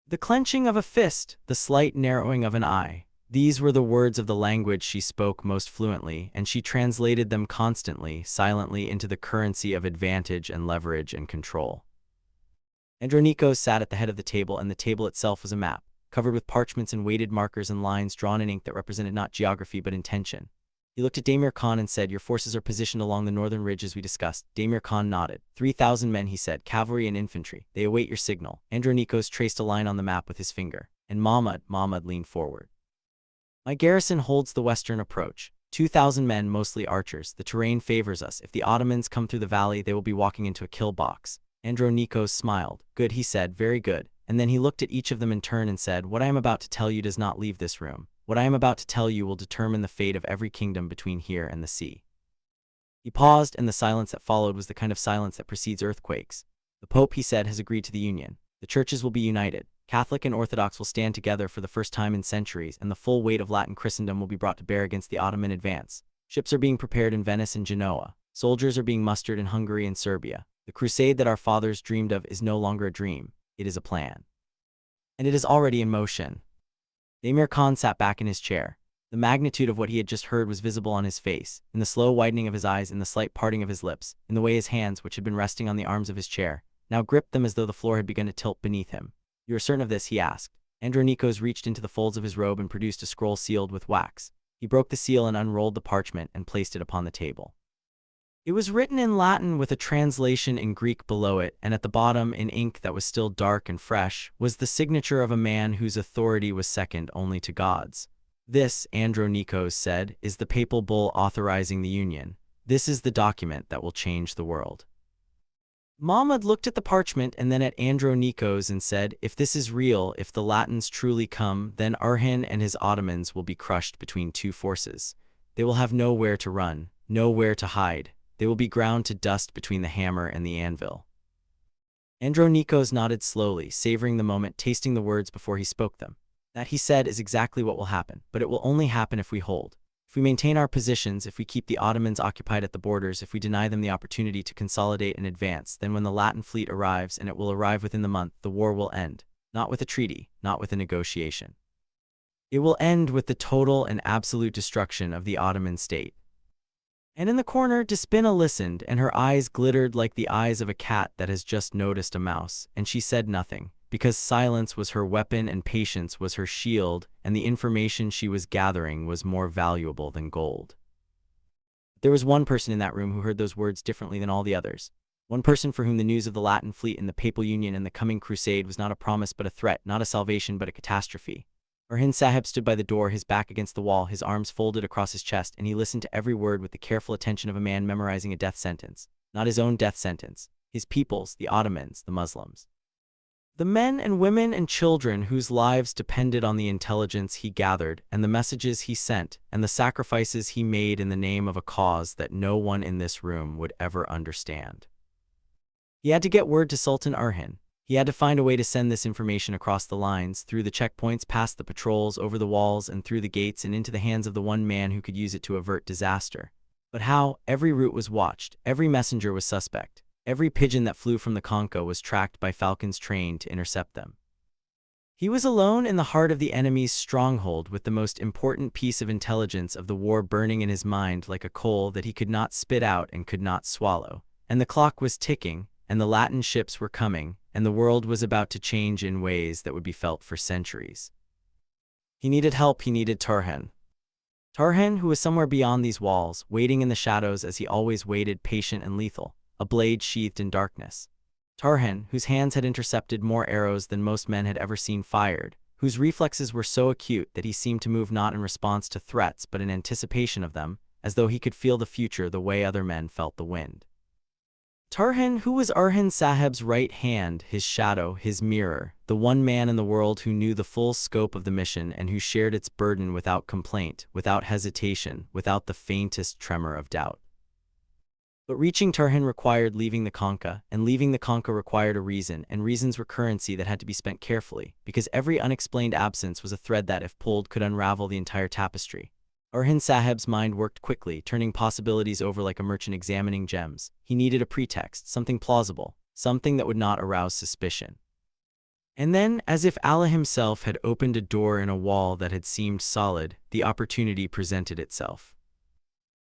the clenching of a fist, the slight narrowing of an eye. These were the words of the language she spoke most fluently, and she translated them constantly, silently, into the currency of advantage and leverage and control. Andronikos sat at the head of the table, and the table itself was a map, covered with parchments and weighted markers and lines drawn in ink that represented not geography but intention. He looked at Damir Khan and said, "Your forces are positioned along the northern ridge as we discussed." Damir Khan nodded. 3,000 men, he said, cavalry and infantry. They await your signal. Andronikos traced a line on the map with his finger. And Mahmud leaned forward. "My garrison holds the western approach. 2,000 men, mostly archers. The terrain favors us. If the Ottomans come through the valley, they will be walking into a kill box." Andronikos smiled. "Good," he said, "very good." And then he looked at each of them in turn and said, "What I am about to tell you does not leave this room. What I am about to tell you will determine the fate of every kingdom between here and the sea." He paused, and the silence that followed was the kind of silence that precedes earthquakes. "The Pope," he said, "has agreed to the union. The churches will be united. Catholic and Orthodox will stand together for the first time in centuries, and the full weight of Latin Christendom will be brought to bear against the Ottoman advance. Ships are being prepared in Venice and Genoa. Soldiers are being mustered in Hungary and Serbia. The crusade that our fathers dreamed of is no longer a dream. It is a plan. And it is already in motion." Damir Khan sat back in his chair. The magnitude of what he had just heard was visible on his face, in the slow widening of his eyes, in the slight parting of his lips, in the way his hands, which had been resting on the arms of his chair, now gripped them as though the floor had begun to tilt beneath him. "You are certain of this?" he asked. Andronikos reached into the folds of his robe and produced a scroll sealed with wax. He broke the seal and unrolled the parchment and placed it upon the table. It was written in Latin with a translation in Greek below it, and at the bottom, in ink that was still dark and fresh, was the signature of a man whose authority was second only to God's. "This," Andronikos said, "is the papal bull authorizing the union. This is the document that will change the world." Mahmud looked at the parchment and then at Andronikos and said, "If this is real, if the Latins truly come, then Orhan and his Ottomans will be crushed between two forces. They will have nowhere to run, nowhere to hide. They will be ground to dust between the hammer and the anvil." Andronikos nodded slowly, savoring the moment, tasting the words before he spoke them. "That," he said, "is exactly what will happen, but it will only happen if we hold. If we maintain our positions, if we keep the Ottomans occupied at the borders, if we deny them the opportunity to consolidate and advance, then when the Latin fleet arrives, and it will arrive within the month, the war will end. Not with a treaty, not with a negotiation. It will end with the total and absolute destruction of the Ottoman state." And in the corner, Despina listened, and her eyes glittered like the eyes of a cat that has just noticed a mouse, and she said nothing, because silence was her weapon and patience was her shield, and the information she was gathering was more valuable than gold. There was one person in that room who heard those words differently than all the others. One person for whom the news of the Latin fleet and the Papal Union and the coming crusade was not a promise but a threat, not a salvation but a catastrophe. Orhan Sahib stood by the door, his back against the wall, his arms folded across his chest, and he listened to every word with the careful attention of a man memorizing a death sentence. Not his own death sentence, his people's, the Ottomans, the Muslims. The men and women and children whose lives depended on the intelligence he gathered, and the messages he sent, and the sacrifices he made in the name of a cause that no one in this room would ever understand. He had to get word to Sultan Orhan. He had to find a way to send this information across the lines, through the checkpoints, past the patrols, over the walls, and through the gates, and into the hands of the one man who could use it to avert disaster. But how? Every route was watched, every messenger was suspect. Every pigeon that flew from the Conca was tracked by falcons trained to intercept them. He was alone in the heart of the enemy's stronghold, with the most important piece of intelligence of the war burning in his mind like a coal that he could not spit out and could not swallow. And the clock was ticking, and the Latin ships were coming, and the world was about to change in ways that would be felt for centuries. He needed help, he needed Tarhan. Tarhan, who was somewhere beyond these walls, waiting in the shadows as he always waited, patient and lethal, a blade sheathed in darkness. Tarhan, whose hands had intercepted more arrows than most men had ever seen fired, whose reflexes were so acute that he seemed to move not in response to threats but in anticipation of them, as though he could feel the future the way other men felt the wind. Tarhan, who was Orhan Sahib's right hand, his shadow, his mirror, the one man in the world who knew the full scope of the mission and who shared its burden without complaint, without hesitation, without the faintest tremor of doubt. But reaching Tarhan required leaving the Conca, and leaving the Conca required a reason, and reasons were currency that had to be spent carefully, because every unexplained absence was a thread that, if pulled, could unravel the entire tapestry. Orhan Sahib's mind worked quickly, turning possibilities over like a merchant examining gems. He needed a pretext, something plausible, something that would not arouse suspicion. And then, as if Allah himself had opened a door in a wall that had seemed solid, the opportunity presented itself.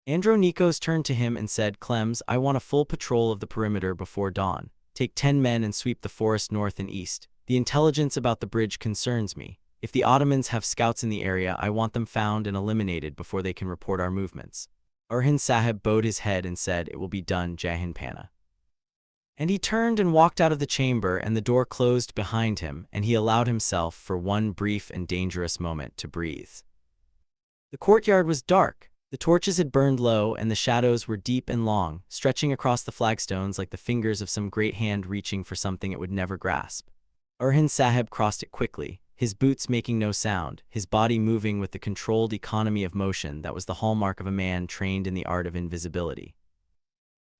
Andronikos turned to him and said, "Clems, I want a full patrol of the perimeter before dawn. Take 10 men and sweep the forest north and east. The intelligence about the bridge concerns me. If the Ottomans have scouts in the area, I want them found and eliminated before they can report our movements." Orhan Sahib bowed his head and said, "It will be done, Jahan Pana." And he turned and walked out of the chamber, and the door closed behind him, and he allowed himself, for one brief and dangerous moment, to breathe. The courtyard was dark. The torches had burned low, and the shadows were deep and long, stretching across the flagstones like the fingers of some great hand reaching for something it would never grasp. Orhan Sahib crossed it quickly, his boots making no sound, his body moving with the controlled economy of motion that was the hallmark of a man trained in the art of invisibility.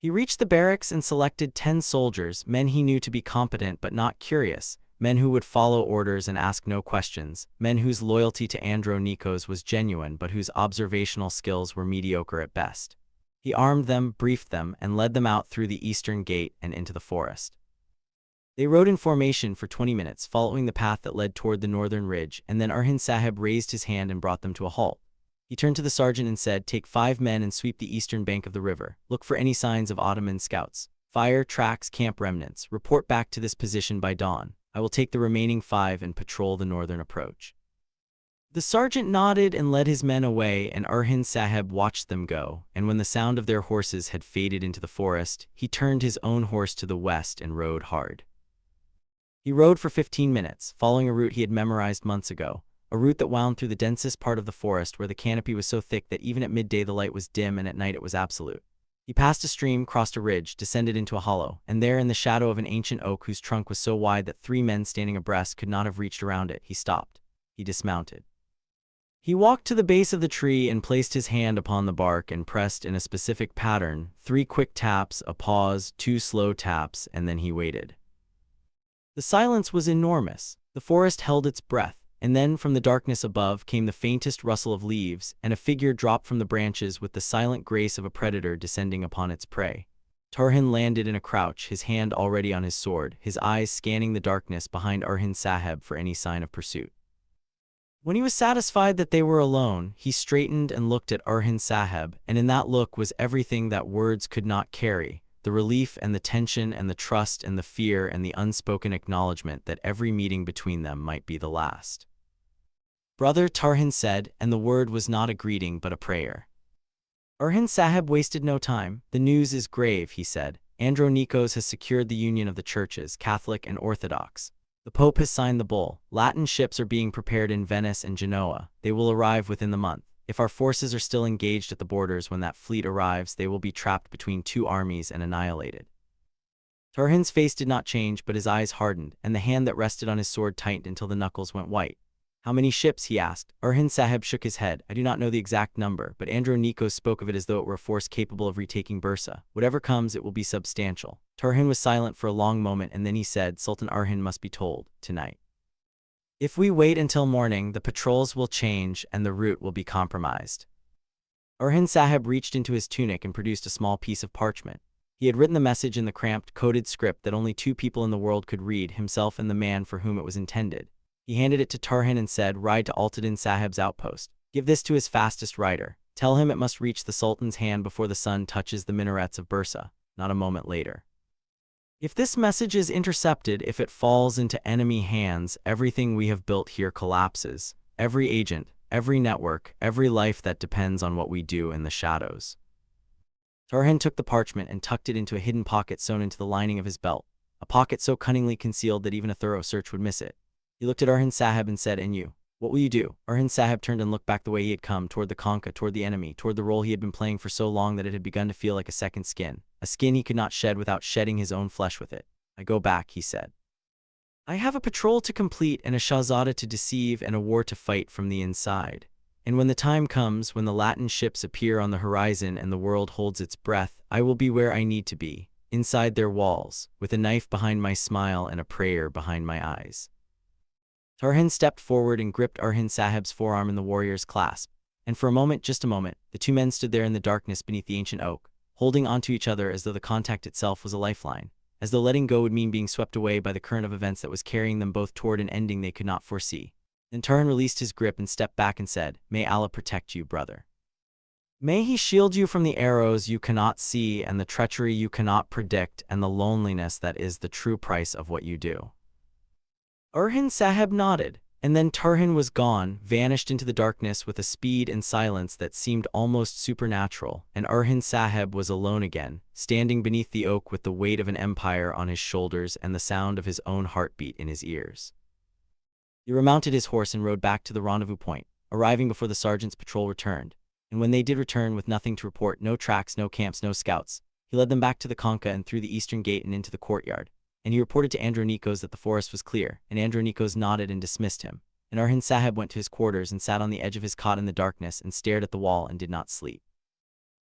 He reached the barracks and selected 10 soldiers, men he knew to be competent but not curious, men who would follow orders and ask no questions, men whose loyalty to Andronikos was genuine but whose observational skills were mediocre at best. He armed them, briefed them, and led them out through the eastern gate and into the forest. They rode in formation for 20 minutes, following the path that led toward the northern ridge, and then Orhan Sahib raised his hand and brought them to a halt. He turned to the sergeant and said, "Take 5 men and sweep the eastern bank of the river. Look for any signs of Ottoman scouts. Fire, tracks, camp remnants. Report back to this position by dawn. I will take the remaining 5 and patrol the northern approach." The sergeant nodded and led his men away, and Orhan Sahib watched them go, and when the sound of their horses had faded into the forest, he turned his own horse to the west and rode hard. He rode for 15 minutes, following a route he had memorized months ago, a route that wound through the densest part of the forest where the canopy was so thick that even at midday the light was dim and at night it was absolute. He passed a stream, crossed a ridge, descended into a hollow, and there in the shadow of an ancient oak whose trunk was so wide that 3 men standing abreast could not have reached around it, he stopped. He dismounted. He walked to the base of the tree and placed his hand upon the bark and pressed in a specific pattern, 3 quick taps, a pause, 2 slow taps, and then he waited. The silence was enormous. The forest held its breath, and then from the darkness above came the faintest rustle of leaves, and a figure dropped from the branches with the silent grace of a predator descending upon its prey. Orhan landed in a crouch, his hand already on his sword, his eyes scanning the darkness behind Orhan Sahib for any sign of pursuit. When he was satisfied that they were alone, he straightened and looked at Orhan Sahib, and in that look was everything that words could not carry, the relief and the tension and the trust and the fear and the unspoken acknowledgement that every meeting between them might be the last. "Brother," Orhan said, and the word was not a greeting but a prayer. Orhan Sahib wasted no time. "The news is grave," he said. "Andronikos has secured the union of the churches, Catholic and Orthodox. The Pope has signed the bull. Latin ships are being prepared in Venice and Genoa. They will arrive within the month. If our forces are still engaged at the borders when that fleet arrives, they will be trapped between 2 armies and annihilated." Orhan's face did not change, but his eyes hardened, and the hand that rested on his sword tightened until the knuckles went white. "How many ships?" he asked. Orhan Sahib shook his head. "I do not know the exact number, but Andronikos spoke of it as though it were a force capable of retaking Bursa. Whatever comes, it will be substantial." Orhan was silent for a long moment, and then he said, "Sultan Orhan must be told, tonight. If we wait until morning, the patrols will change and the route will be compromised." Orhan Sahib reached into his tunic and produced a small piece of parchment. He had written the message in the cramped, coded script that only 2 people in the world could read, himself and the man for whom it was intended. He handed it to Orhan and said, "Ride to Alauddin Sahib's outpost. Give this to his fastest rider. Tell him it must reach the Sultan's hand before the sun touches the minarets of Bursa, not a moment later. If this message is intercepted, if it falls into enemy hands, everything we have built here collapses. Every agent, every network, every life that depends on what we do in the shadows." Orhan took the parchment and tucked it into a hidden pocket sewn into the lining of his belt, a pocket so cunningly concealed that even a thorough search would miss it. He looked at Orhan Sahib and said, "And you? What will you do?" Orhan Sahib turned and looked back the way he had come, toward the Conca, toward the enemy, toward the role he had been playing for so long that it had begun to feel like a second skin, a skin he could not shed without shedding his own flesh with it. "I go back," he said. "I have a patrol to complete and a Shahzada to deceive and a war to fight from the inside. And when the time comes, when the Latin ships appear on the horizon and the world holds its breath, I will be where I need to be, inside their walls, with a knife behind my smile and a prayer behind my eyes." Orhan stepped forward and gripped Orhan Sahib's forearm in the warrior's clasp, and for a moment, just a moment, the 2 men stood there in the darkness beneath the ancient oak, holding onto each other as though the contact itself was a lifeline, as though letting go would mean being swept away by the current of events that was carrying them both toward an ending they could not foresee. Then Orhan released his grip and stepped back and said, "May Allah protect you, brother. May He shield you from the arrows you cannot see and the treachery you cannot predict and the loneliness that is the true price of what you do." Orhan Sahib nodded, and then Orhan was gone, vanished into the darkness with a speed and silence that seemed almost supernatural, and Orhan Sahib was alone again, standing beneath the oak with the weight of an empire on his shoulders and the sound of his own heartbeat in his ears. He remounted his horse and rode back to the rendezvous point, arriving before the sergeant's patrol returned, and when they did return with nothing to report, no tracks, no camps, no scouts, he led them back to the Conca and through the eastern gate and into the courtyard. And he reported to Andronikos that the forest was clear, and Andronikos nodded and dismissed him. And Orhan Sahib went to his quarters and sat on the edge of his cot in the darkness and stared at the wall and did not sleep.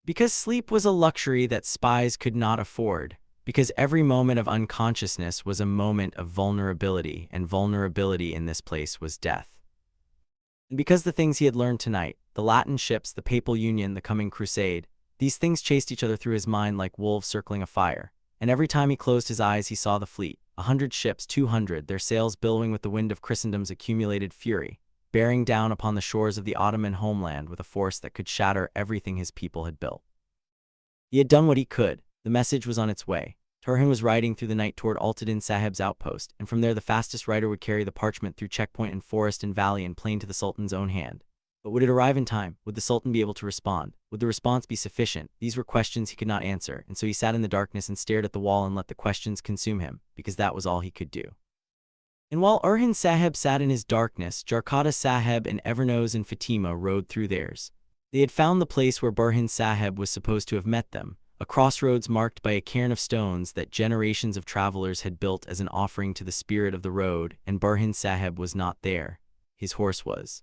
Because sleep was a luxury that spies could not afford, because every moment of unconsciousness was a moment of vulnerability, and vulnerability in this place was death. And because the things he had learned tonight, the Latin ships, the Papal Union, the coming crusade, these things chased each other through his mind like wolves circling a fire. And every time he closed his eyes he saw the fleet, 100 ships, 200, their sails billowing with the wind of Christendom's accumulated fury, bearing down upon the shores of the Ottoman homeland with a force that could shatter everything his people had built. He had done what he could. The message was on its way. Turhan was riding through the night toward Alauddin Sahib's outpost, and from there the fastest rider would carry the parchment through checkpoint and forest and valley and plain to the Sultan's own hand. But would it arrive in time? Would the Sultan be able to respond? Would the response be sufficient? These were questions he could not answer, and so he sat in the darkness and stared at the wall and let the questions consume him, because that was all he could do. And while Orhan Sahib sat in his darkness, Jarkata Sahib and Evernoz and Fatima rode through theirs. They had found the place where Burhan Sahib was supposed to have met them, a crossroads marked by a cairn of stones that generations of travelers had built as an offering to the spirit of the road, and Burhan Sahib was not there. His horse was.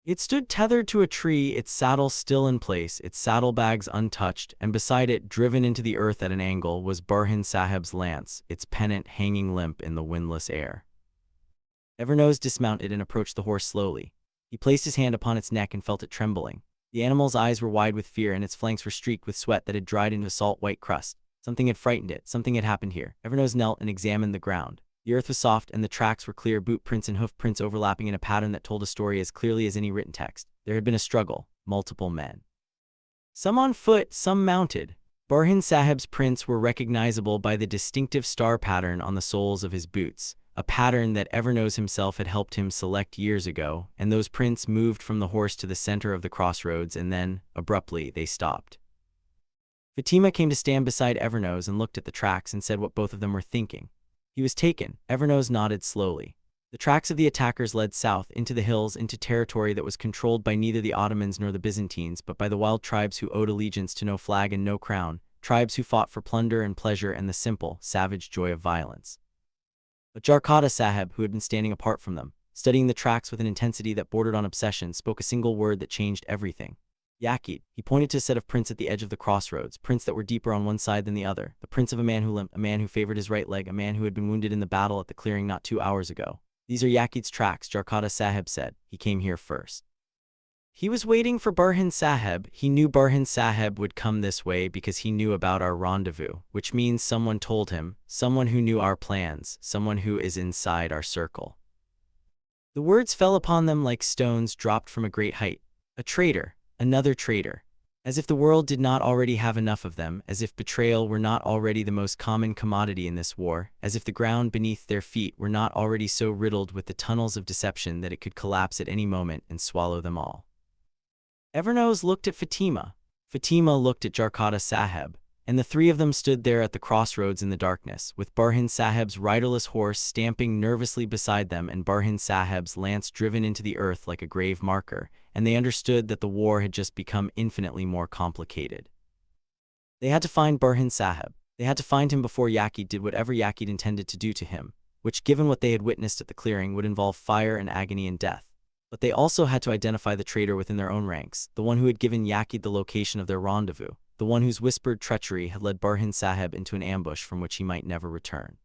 It stood tethered to a tree, its saddle still in place, its saddlebags untouched, and beside it, driven into the earth at an angle, was Burhan Sahib's lance, its pennant hanging limp in the windless air. Evernoz dismounted and approached the horse slowly. He placed his hand upon its neck and felt it trembling. The animal's eyes were wide with fear, and its flanks were streaked with sweat that had dried into a salt-white crust. Something had frightened it. Something had happened here. Evernoz knelt and examined the ground. The earth was soft, and the tracks were clear, boot prints and hoof prints overlapping in a pattern that told a story as clearly as any written text. There had been a struggle. Multiple men. Some on foot, some mounted. Burhan Sahib's prints were recognizable by the distinctive star pattern on the soles of his boots, a pattern that Evernoz himself had helped him select years ago, and those prints moved from the horse to the center of the crossroads, and then, abruptly, they stopped. Fatima came to stand beside Evernoz and looked at the tracks and said what both of them were thinking. He was taken. Evernoz nodded slowly. The tracks of the attackers led south, into the hills, into territory that was controlled by neither the Ottomans nor the Byzantines, but by the wild tribes who owed allegiance to no flag and no crown, tribes who fought for plunder and pleasure and the simple, savage joy of violence. But Jarkata Sahib, who had been standing apart from them, studying the tracks with an intensity that bordered on obsession, spoke a single word that changed everything. Yakid. He pointed to a set of prints at the edge of the crossroads, prints that were deeper on one side than the other, the prints of a man who limped, a man who favored his right leg, a man who had been wounded in the battle at the clearing not 2 hours ago. These are Yakid's tracks, Jarkata Sahib said. He came here first. He was waiting for Burhan Sahib. He knew Burhan Sahib would come this way because he knew about our rendezvous, which means someone told him, someone who knew our plans, someone who is inside our circle. The words fell upon them like stones dropped from a great height. A traitor. Another traitor. As if the world did not already have enough of them, as if betrayal were not already the most common commodity in this war, as if the ground beneath their feet were not already so riddled with the tunnels of deception that it could collapse at any moment and swallow them all. Evernoz looked at Fatima. Fatima looked at Jarkata Sahib, and the three of them stood there at the crossroads in the darkness, with Burhan Sahib's riderless horse stamping nervously beside them and Burhan Sahib's lance driven into the earth like a grave marker, and they understood that the war had just become infinitely more complicated. They had to find Burhan Sahib. They had to find him before Yakid did whatever Yakid intended to do to him, which, given what they had witnessed at the clearing, would involve fire and agony and death. But they also had to identify the traitor within their own ranks, the one who had given Yakid the location of their rendezvous, the one whose whispered treachery had led Burhan Sahib into an ambush from which he might never return.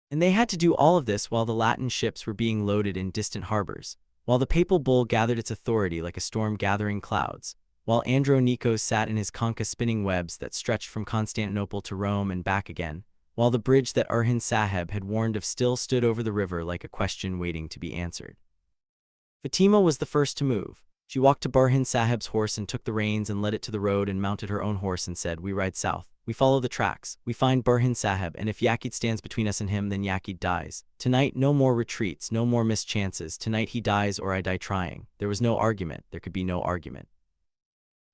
And they had to do all of this while the Latin ships were being loaded in distant harbors, while the papal bull gathered its authority like a storm gathering clouds, while Andronikos sat in his concha spinning webs that stretched from Constantinople to Rome and back again, while the bridge that Burhan Sahib had warned of still stood over the river like a question waiting to be answered. Fatima was the first to move. She walked to Burhan Sahib's horse and took the reins and led it to the road and mounted her own horse and said, "We ride south. We follow the tracks. We find Burhan Sahib, and if Yakid stands between us and him, then Yakid dies. Tonight, no more retreats, no more missed chances. Tonight he dies or I die trying." There was no argument. There could be no argument.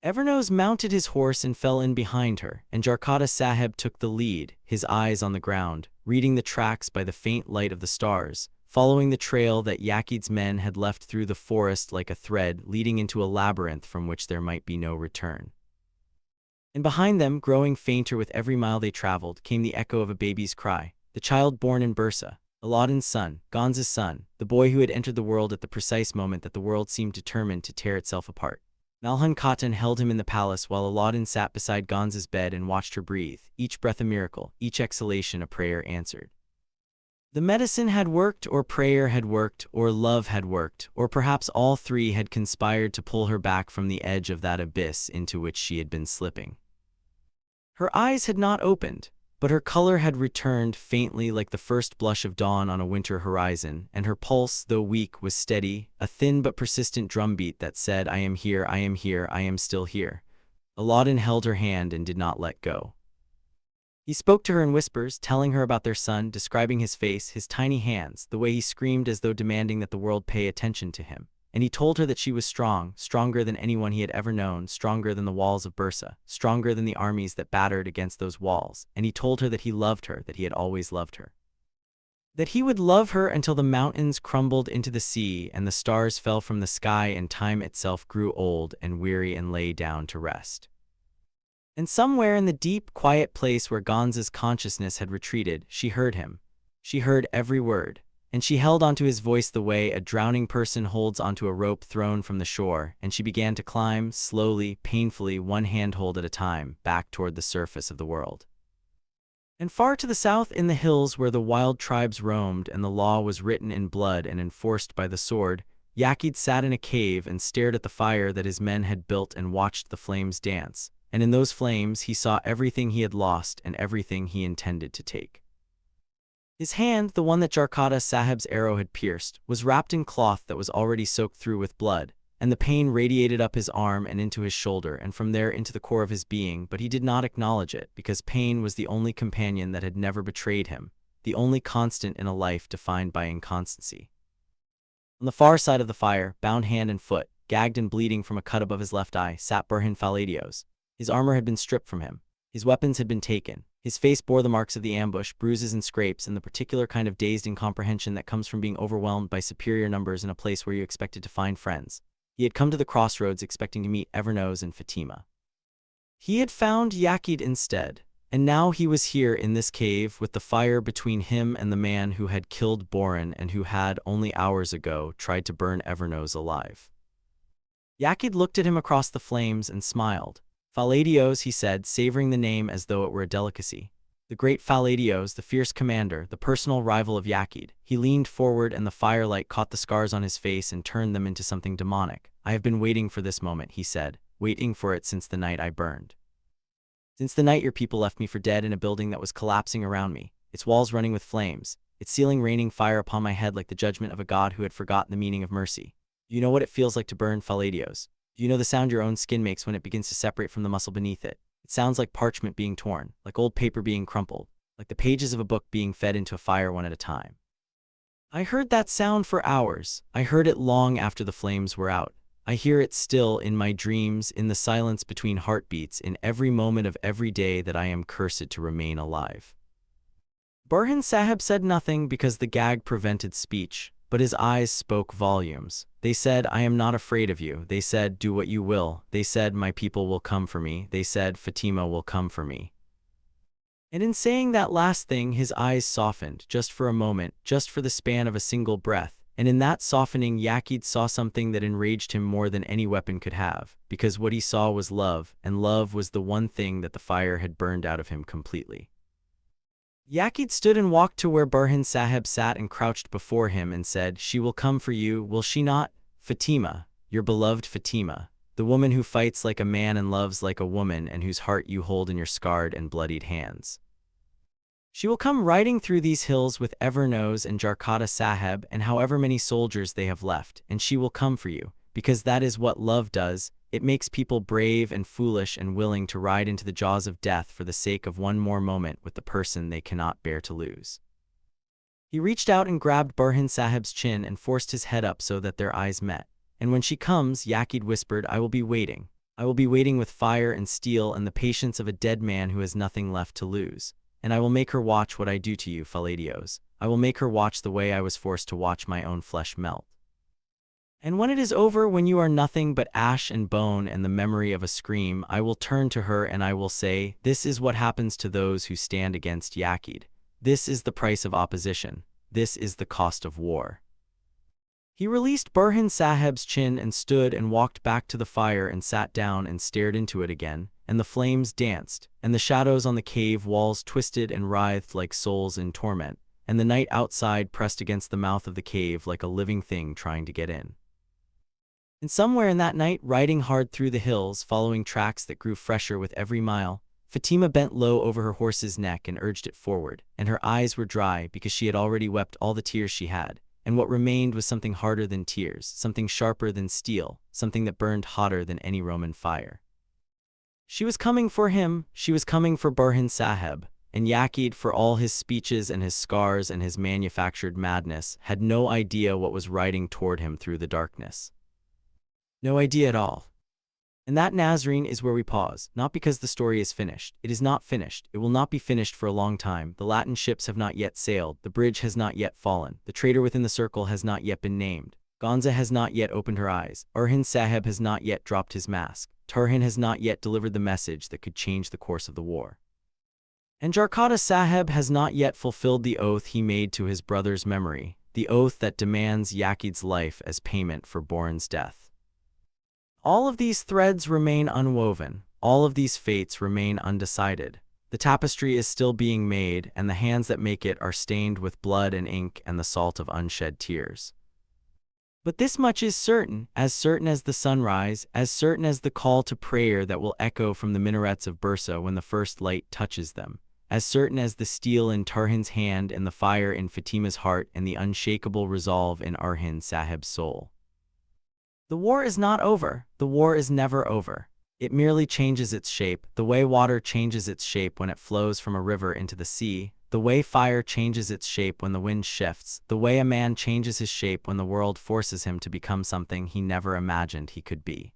Evernoz mounted his horse and fell in behind her, and Jarkata Sahib took the lead, his eyes on the ground, reading the tracks by the faint light of the stars, following the trail that Yakid's men had left through the forest like a thread leading into a labyrinth from which there might be no return. And behind them, growing fainter with every mile they traveled, came the echo of a baby's cry, the child born in Bursa, Aladdin's son, Gonza's son, the boy who had entered the world at the precise moment that the world seemed determined to tear itself apart. Malhan Khatun held him in the palace while Aladdin sat beside Gonza's bed and watched her breathe, each breath a miracle, each exhalation a prayer answered. The medicine had worked, or prayer had worked, or love had worked, or perhaps all three had conspired to pull her back from the edge of that abyss into which she had been slipping. Her eyes had not opened. But her color had returned faintly like the first blush of dawn on a winter horizon, and her pulse, though weak, was steady, a thin but persistent drumbeat that said, I am here, I am here, I am still here. Aladdin held her hand and did not let go. He spoke to her in whispers, telling her about their son, describing his face, his tiny hands, the way he screamed as though demanding that the world pay attention to him. And he told her that she was strong, stronger than anyone he had ever known, stronger than the walls of Bursa, stronger than the armies that battered against those walls. And he told her that he loved her, that he had always loved her. That he would love her until the mountains crumbled into the sea and the stars fell from the sky and time itself grew old and weary and lay down to rest. And somewhere in the deep, quiet place where Gonza's consciousness had retreated, she heard him. She heard every word. And she held onto his voice the way a drowning person holds onto a rope thrown from the shore, and she began to climb, slowly, painfully, one handhold at a time, back toward the surface of the world. And far to the south in the hills where the wild tribes roamed and the law was written in blood and enforced by the sword, Yakid sat in a cave and stared at the fire that his men had built and watched the flames dance, and in those flames he saw everything he had lost and everything he intended to take. His hand, the one that Jarkata Sahib's arrow had pierced, was wrapped in cloth that was already soaked through with blood, and the pain radiated up his arm and into his shoulder and from there into the core of his being, but he did not acknowledge it, because pain was the only companion that had never betrayed him, the only constant in a life defined by inconstancy. On the far side of the fire, bound hand and foot, gagged and bleeding from a cut above his left eye, sat Burhan Faladios. His armor had been stripped from him. His weapons had been taken. His face bore the marks of the ambush, bruises and scrapes, and the particular kind of dazed incomprehension that comes from being overwhelmed by superior numbers in a place where you expected to find friends. He had come to the crossroads expecting to meet Evernose and Fatima. He had found Yakid instead, and now he was here in this cave with the fire between him and the man who had killed Boran and who had, only hours ago, tried to burn Evernose alive. Yakid looked at him across the flames and smiled. Faladios, he said, savoring the name as though it were a delicacy. The great Faladios, the fierce commander, the personal rival of Yakid. He leaned forward and the firelight caught the scars on his face and turned them into something demonic. I have been waiting for this moment, he said, waiting for it since the night I burned. Since the night your people left me for dead in a building that was collapsing around me, its walls running with flames, its ceiling raining fire upon my head like the judgment of a god who had forgotten the meaning of mercy. Do you know what it feels like to burn, Faladios? Do you know the sound your own skin makes when it begins to separate from the muscle beneath it? It sounds like parchment being torn, like old paper being crumpled, like the pages of a book being fed into a fire one at a time. I heard that sound for hours. I heard it long after the flames were out. I hear it still in my dreams, in the silence between heartbeats, in every moment of every day that I am cursed to remain alive. Burhan Sahib said nothing because the gag prevented speech, but his eyes spoke volumes. They said, I am not afraid of you. They said, do what you will. They said, my people will come for me. They said, Fatima will come for me. And in saying that last thing, his eyes softened, just for a moment, just for the span of a single breath. And in that softening, Yakid saw something that enraged him more than any weapon could have, because what he saw was love, and love was the one thing that the fire had burned out of him completely. Yakid stood and walked to where Burhan Sahib sat and crouched before him and said, she will come for you, will she not? Fatima, your beloved Fatima, the woman who fights like a man and loves like a woman and whose heart you hold in your scarred and bloodied hands. She will come riding through these hills with Evernose and Jarkata Sahib and however many soldiers they have left, and she will come for you, because that is what love does. It makes people brave and foolish and willing to ride into the jaws of death for the sake of one more moment with the person they cannot bear to lose. He reached out and grabbed Burhan Sahib's chin and forced his head up so that their eyes met. And when she comes, Yakid whispered, I will be waiting. I will be waiting with fire and steel and the patience of a dead man who has nothing left to lose. And I will make her watch what I do to you, Faladios. I will make her watch the way I was forced to watch my own flesh melt. And when it is over, when you are nothing but ash and bone and the memory of a scream, I will turn to her and I will say, this is what happens to those who stand against Yakid. This is the price of opposition. This is the cost of war. He released Burhan Sahib's chin and stood and walked back to the fire and sat down and stared into it again, and the flames danced, and the shadows on the cave walls twisted and writhed like souls in torment, and the night outside pressed against the mouth of the cave like a living thing trying to get in. And somewhere in that night, riding hard through the hills, following tracks that grew fresher with every mile, Fatima bent low over her horse's neck and urged it forward, and her eyes were dry because she had already wept all the tears she had, and what remained was something harder than tears, something sharper than steel, something that burned hotter than any Roman fire. She was coming for him, she was coming for Burhan Sahib, and Yaqub, for all his speeches and his scars and his manufactured madness, had no idea what was riding toward him through the darkness. No idea at all. And that Nazarene is where we pause, not because the story is finished. It is not finished. It will not be finished for a long time. The Latin ships have not yet sailed. The bridge has not yet fallen. The traitor within the circle has not yet been named. Gonza has not yet opened her eyes. Orhan Sahib has not yet dropped his mask. Tarhan has not yet delivered the message that could change the course of the war. And Jarkata Sahib has not yet fulfilled the oath he made to his brother's memory, the oath that demands Yaqub's life as payment for Boran's death. All of these threads remain unwoven. All of these fates remain undecided. The tapestry is still being made, and the hands that make it are stained with blood and ink and the salt of unshed tears. But this much is certain as the sunrise, as certain as the call to prayer that will echo from the minarets of Bursa when the first light touches them, as certain as the steel in Tarhan's hand and the fire in Fatima's heart and the unshakable resolve in Orhan Sahib's soul. The war is not over. The war is never over. It merely changes its shape, the way water changes its shape when it flows from a river into the sea, the way fire changes its shape when the wind shifts, the way a man changes his shape when the world forces him to become something he never imagined he could be.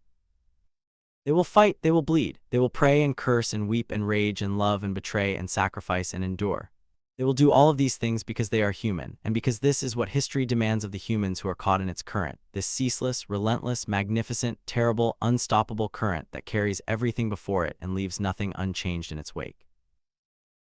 They will fight, they will bleed, they will pray and curse and weep and rage and love and betray and sacrifice and endure. They will do all of these things because they are human, and because this is what history demands of the humans who are caught in its current, this ceaseless, relentless, magnificent, terrible, unstoppable current that carries everything before it and leaves nothing unchanged in its wake.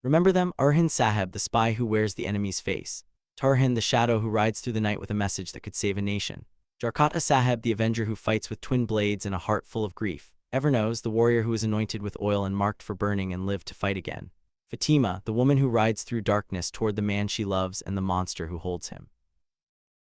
Remember them, Orhan Sahib, the spy who wears the enemy's face, Tarhan, the shadow who rides through the night with a message that could save a nation, Jarkata Sahib, the avenger who fights with twin blades and a heart full of grief, Evernos, the warrior who is anointed with oil and marked for burning and lived to fight again, Fatima, the woman who rides through darkness toward the man she loves and the monster who holds him.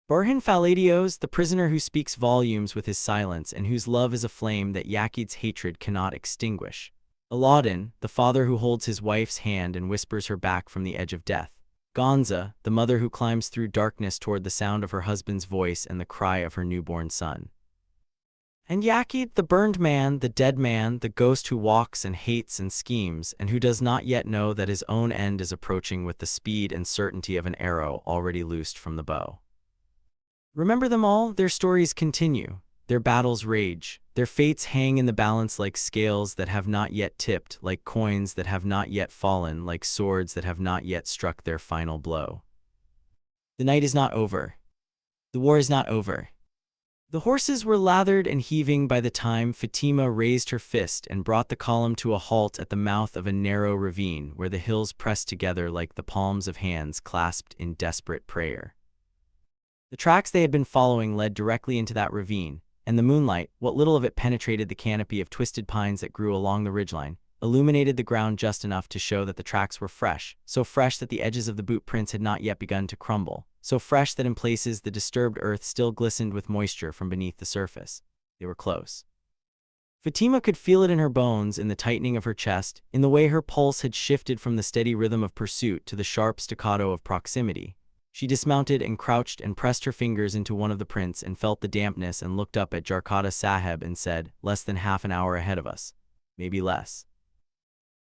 Burhan Faladios, the prisoner who speaks volumes with his silence and whose love is a flame that Yaqub's hatred cannot extinguish. Aladdin, the father who holds his wife's hand and whispers her back from the edge of death. Gonza, the mother who climbs through darkness toward the sound of her husband's voice and the cry of her newborn son. And Yaqub, the burned man, the dead man, the ghost who walks and hates and schemes, and who does not yet know that his own end is approaching with the speed and certainty of an arrow already loosed from the bow. Remember them all, their stories continue, their battles rage, their fates hang in the balance like scales that have not yet tipped, like coins that have not yet fallen, like swords that have not yet struck their final blow. The night is not over. The war is not over. The horses were lathered and heaving by the time Fatima raised her fist and brought the column to a halt at the mouth of a narrow ravine where the hills pressed together like the palms of hands clasped in desperate prayer. The tracks they had been following led directly into that ravine, and the moonlight, what little of it penetrated the canopy of twisted pines that grew along the ridgeline, illuminated the ground just enough to show that the tracks were fresh, so fresh that the edges of the boot prints had not yet begun to crumble, so fresh that in places the disturbed earth still glistened with moisture from beneath the surface. They were close. Fatima could feel it in her bones, in the tightening of her chest, in the way her pulse had shifted from the steady rhythm of pursuit to the sharp staccato of proximity. She dismounted and crouched and pressed her fingers into one of the prints and felt the dampness and looked up at Jarkata Sahib and said, "Less than half an hour ahead of us. Maybe less."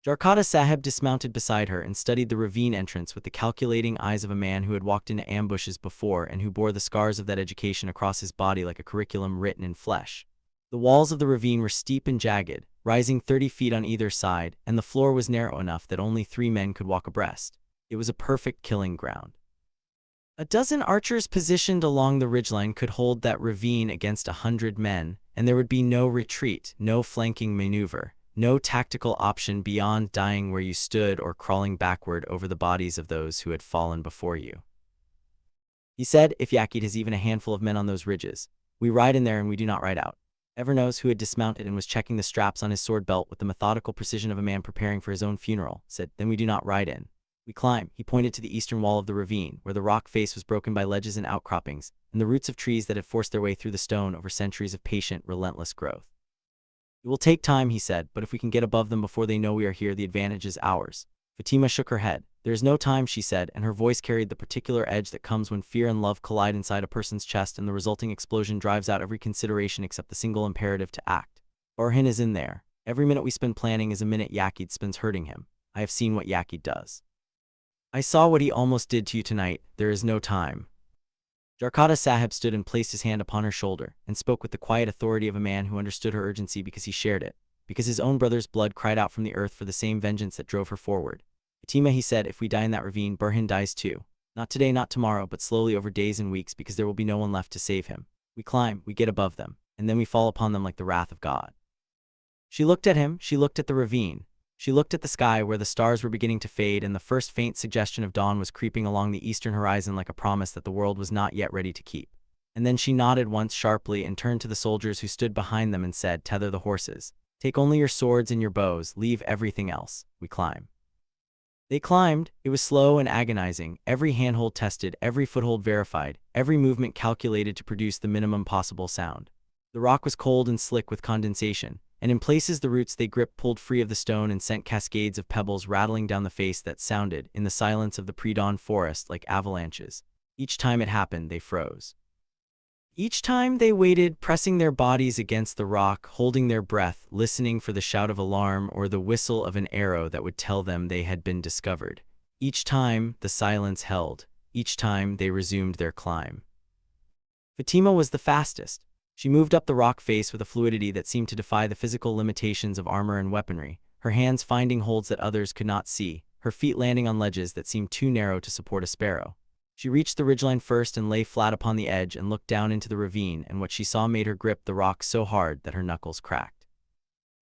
Jarkata Sahib dismounted beside her and studied the ravine entrance with the calculating eyes of a man who had walked into ambushes before and who bore the scars of that education across his body like a curriculum written in flesh. The walls of the ravine were steep and jagged, rising 30 feet on either side, and the floor was narrow enough that only 3 men could walk abreast. It was a perfect killing ground. A dozen archers positioned along the ridgeline could hold that ravine against 100 men, and there would be no retreat, no flanking maneuver, no tactical option beyond dying where you stood or crawling backward over the bodies of those who had fallen before you. He said, "If Yaqub has even a handful of men on those ridges, we ride in there and we do not ride out." Evernos, who had dismounted and was checking the straps on his sword belt with the methodical precision of a man preparing for his own funeral, said, "Then we do not ride in. We climb." He pointed to the eastern wall of the ravine, where the rock face was broken by ledges and outcroppings, and the roots of trees that had forced their way through the stone over centuries of patient, relentless growth. "It will take time," he said, "but if we can get above them before they know we are here, the advantage is ours." Fatima shook her head. "There is no time," she said, and her voice carried the particular edge that comes when fear and love collide inside a person's chest and the resulting explosion drives out every consideration except the single imperative to act. Orhan is in there. Every minute we spend planning is a minute Yakid spends hurting him. I have seen what Yakid does. I saw what he almost did to you tonight. There is no time." Jarkata Sahib stood and placed his hand upon her shoulder, and spoke with the quiet authority of a man who understood her urgency because he shared it, because his own brother's blood cried out from the earth for the same vengeance that drove her forward. "Fatima," he said, "if we die in that ravine, Burhan dies too. Not today, not tomorrow, but slowly over days and weeks, because there will be no one left to save him. We climb, we get above them, and then we fall upon them like the wrath of God." She looked at him, she looked at the ravine. She looked at the sky where the stars were beginning to fade and the first faint suggestion of dawn was creeping along the eastern horizon like a promise that the world was not yet ready to keep. And then she nodded once sharply and turned to the soldiers who stood behind them and said, "Tether the horses. Take only your swords and your bows, leave everything else. We climb." They climbed. It was slow and agonizing, every handhold tested, every foothold verified, every movement calculated to produce the minimum possible sound. The rock was cold and slick with condensation, and in places the roots they gripped pulled free of the stone and sent cascades of pebbles rattling down the face that sounded, in the silence of the pre-dawn forest, like avalanches. Each time it happened, they froze. Each time they waited, pressing their bodies against the rock, holding their breath, listening for the shout of alarm or the whistle of an arrow that would tell them they had been discovered. Each time the silence held. Each time they resumed their climb. Fatima was the fastest. She moved up the rock face with a fluidity that seemed to defy the physical limitations of armor and weaponry, her hands finding holds that others could not see, her feet landing on ledges that seemed too narrow to support a sparrow. She reached the ridgeline first and lay flat upon the edge and looked down into the ravine, and what she saw made her grip the rock so hard that her knuckles cracked.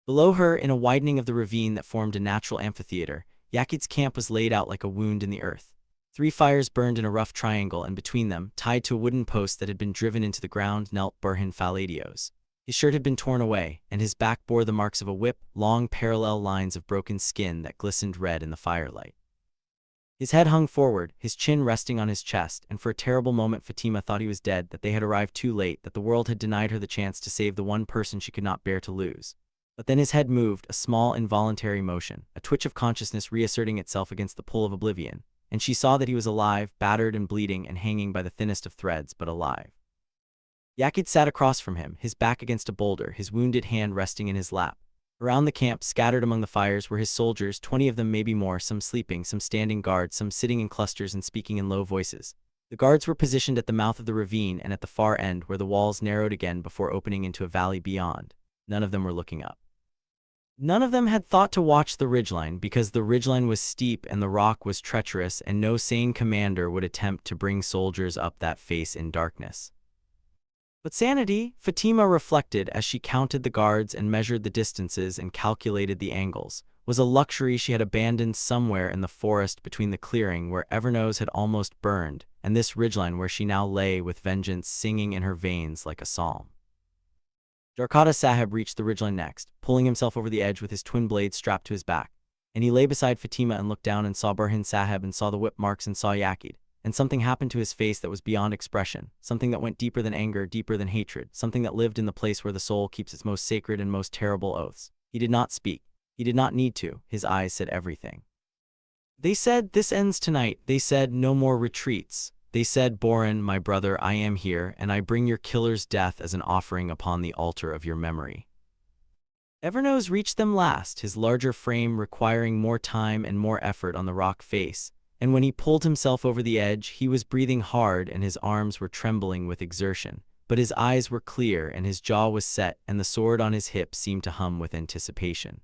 Below her, in a widening of the ravine that formed a natural amphitheater, Yakid's camp was laid out like a wound in the earth. 3 fires burned in a rough triangle, and between them, tied to a wooden post that had been driven into the ground, knelt Burhan Faladios. His shirt had been torn away, and his back bore the marks of a whip, long parallel lines of broken skin that glistened red in the firelight. His head hung forward, his chin resting on his chest, and for a terrible moment Fatima thought he was dead, that they had arrived too late, that the world had denied her the chance to save the one person she could not bear to lose. But then his head moved, a small involuntary motion, a twitch of consciousness reasserting itself against the pull of oblivion, and she saw that he was alive, battered and bleeding and hanging by the thinnest of threads, but alive. Yakid sat across from him, his back against a boulder, his wounded hand resting in his lap. Around the camp, scattered among the fires, were his soldiers, 20 of them, maybe more, some sleeping, some standing guard, some sitting in clusters and speaking in low voices. The guards were positioned at the mouth of the ravine and at the far end where the walls narrowed again before opening into a valley beyond. None of them were looking up. None of them had thought to watch the ridgeline, because the ridgeline was steep and the rock was treacherous, and no sane commander would attempt to bring soldiers up that face in darkness. But sanity, Fatima reflected as she counted the guards and measured the distances and calculated the angles, was a luxury she had abandoned somewhere in the forest between the clearing where Evernose had almost burned, and this ridgeline where she now lay with vengeance singing in her veins like a psalm. Jarkata Sahib reached the ridgeline next, pulling himself over the edge with his twin blades strapped to his back, and he lay beside Fatima and looked down and saw Burhan Sahib and saw the whip marks and saw Yakid, and something happened to his face that was beyond expression, something that went deeper than anger, deeper than hatred, something that lived in the place where the soul keeps its most sacred and most terrible oaths. He did not speak. He did not need to. His eyes said everything. They said, "This ends tonight." They said, "No more retreats." They said, "Boran, my brother, I am here, and I bring your killer's death as an offering upon the altar of your memory." Evernose reached them last, his larger frame requiring more time and more effort on the rock face, and when he pulled himself over the edge, he was breathing hard and his arms were trembling with exertion, but his eyes were clear and his jaw was set, and the sword on his hip seemed to hum with anticipation.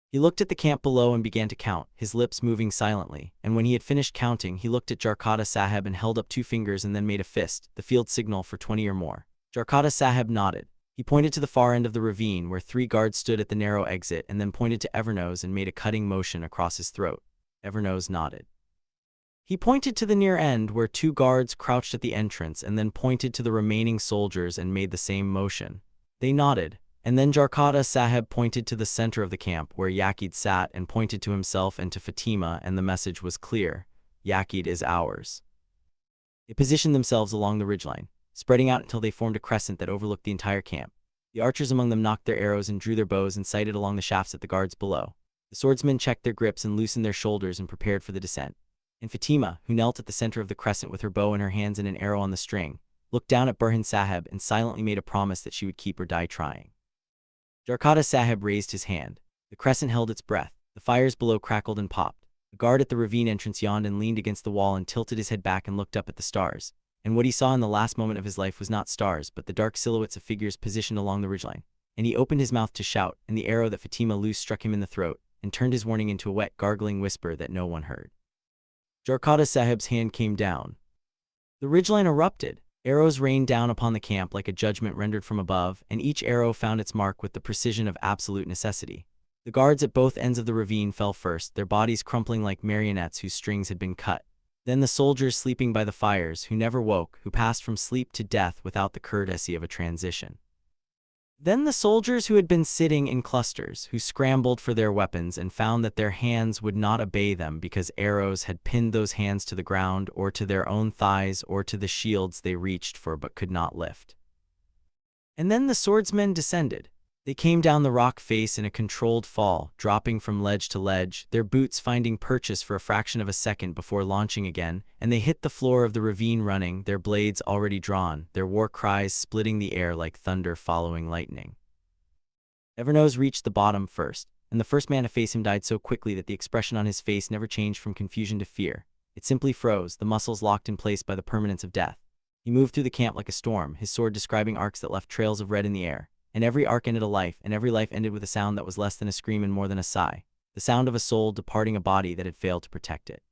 He looked at the camp below and began to count, his lips moving silently, and when he had finished counting, he looked at Jarkata Sahib and held up 2 fingers and then made a fist, the field signal for 20 or more. Jarkata Sahib nodded. He pointed to the far end of the ravine where 3 guards stood at the narrow exit and then pointed to Evernose and made a cutting motion across his throat. Evernose nodded. He pointed to the near end where 2 guards crouched at the entrance and then pointed to the remaining soldiers and made the same motion. They nodded. And then Jarkata Sahib pointed to the center of the camp where Yakid sat and pointed to himself and to Fatima, and the message was clear: Yakid is ours. They positioned themselves along the ridgeline, spreading out until they formed a crescent that overlooked the entire camp. The archers among them knocked their arrows and drew their bows and sighted along the shafts at the guards below. The swordsmen checked their grips and loosened their shoulders and prepared for the descent. And Fatima, who knelt at the center of the crescent with her bow in her hands and an arrow on the string, looked down at Burhan Sahib and silently made a promise that she would keep or die trying. Jarkata Sahib raised his hand. The crescent held its breath. The fires below crackled and popped. The guard at the ravine entrance yawned and leaned against the wall and tilted his head back and looked up at the stars. And what he saw in the last moment of his life was not stars but the dark silhouettes of figures positioned along the ridgeline. And he opened his mouth to shout, and the arrow that Fatima loosed struck him in the throat and turned his warning into a wet, gargling whisper that no one heard. Jarkata Sahib's hand came down. The ridgeline erupted. Arrows rained down upon the camp like a judgment rendered from above, and each arrow found its mark with the precision of absolute necessity. The guards at both ends of the ravine fell first, their bodies crumpling like marionettes whose strings had been cut. Then the soldiers sleeping by the fires, who never woke, who passed from sleep to death without the courtesy of a transition. Then the soldiers who had been sitting in clusters, who scrambled for their weapons and found that their hands would not obey them because arrows had pinned those hands to the ground or to their own thighs or to the shields they reached for but could not lift. And then the swordsmen descended. They came down the rock face in a controlled fall, dropping from ledge to ledge, their boots finding purchase for a fraction of a second before launching again, and they hit the floor of the ravine running, their blades already drawn, their war cries splitting the air like thunder following lightning. Evernos reached the bottom first, and the first man to face him died so quickly that the expression on his face never changed from confusion to fear. It simply froze, the muscles locked in place by the permanence of death. He moved through the camp like a storm, his sword describing arcs that left trails of red in the air. And every arc ended a life, and every life ended with a sound that was less than a scream and more than a sigh, the sound of a soul departing a body that had failed to protect it.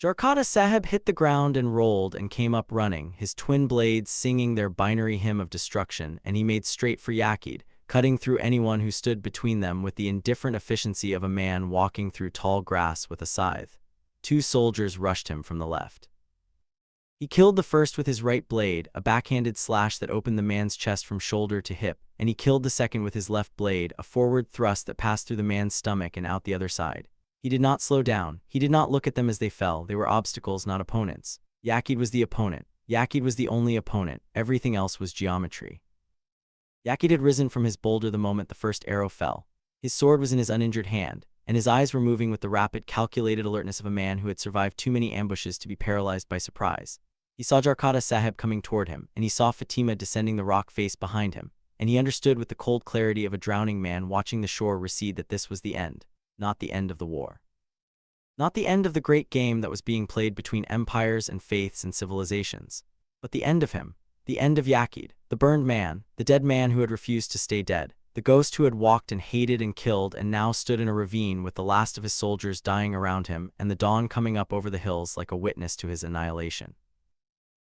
Jarkata Sahib hit the ground and rolled and came up running, his twin blades singing their binary hymn of destruction, and he made straight for Yaqid, cutting through anyone who stood between them with the indifferent efficiency of a man walking through tall grass with a scythe. 2 soldiers rushed him from the left. He killed the first with his right blade, a backhanded slash that opened the man's chest from shoulder to hip, and he killed the second with his left blade, a forward thrust that passed through the man's stomach and out the other side. He did not slow down. He did not look at them as they fell. They were obstacles, not opponents. Yaqid was the opponent. Yaqid was the only opponent. Everything else was geometry. Yaqid had risen from his boulder the moment the first arrow fell. His sword was in his uninjured hand, and his eyes were moving with the rapid, calculated alertness of a man who had survived too many ambushes to be paralyzed by surprise. He saw Jarkata Sahib coming toward him, and he saw Fatima descending the rock face behind him, and he understood with the cold clarity of a drowning man watching the shore recede that this was the end, not the end of the war. Not the end of the great game that was being played between empires and faiths and civilizations, but the end of him, the end of Yaqid, the burned man, the dead man who had refused to stay dead, the ghost who had walked and hated and killed and now stood in a ravine with the last of his soldiers dying around him and the dawn coming up over the hills like a witness to his annihilation.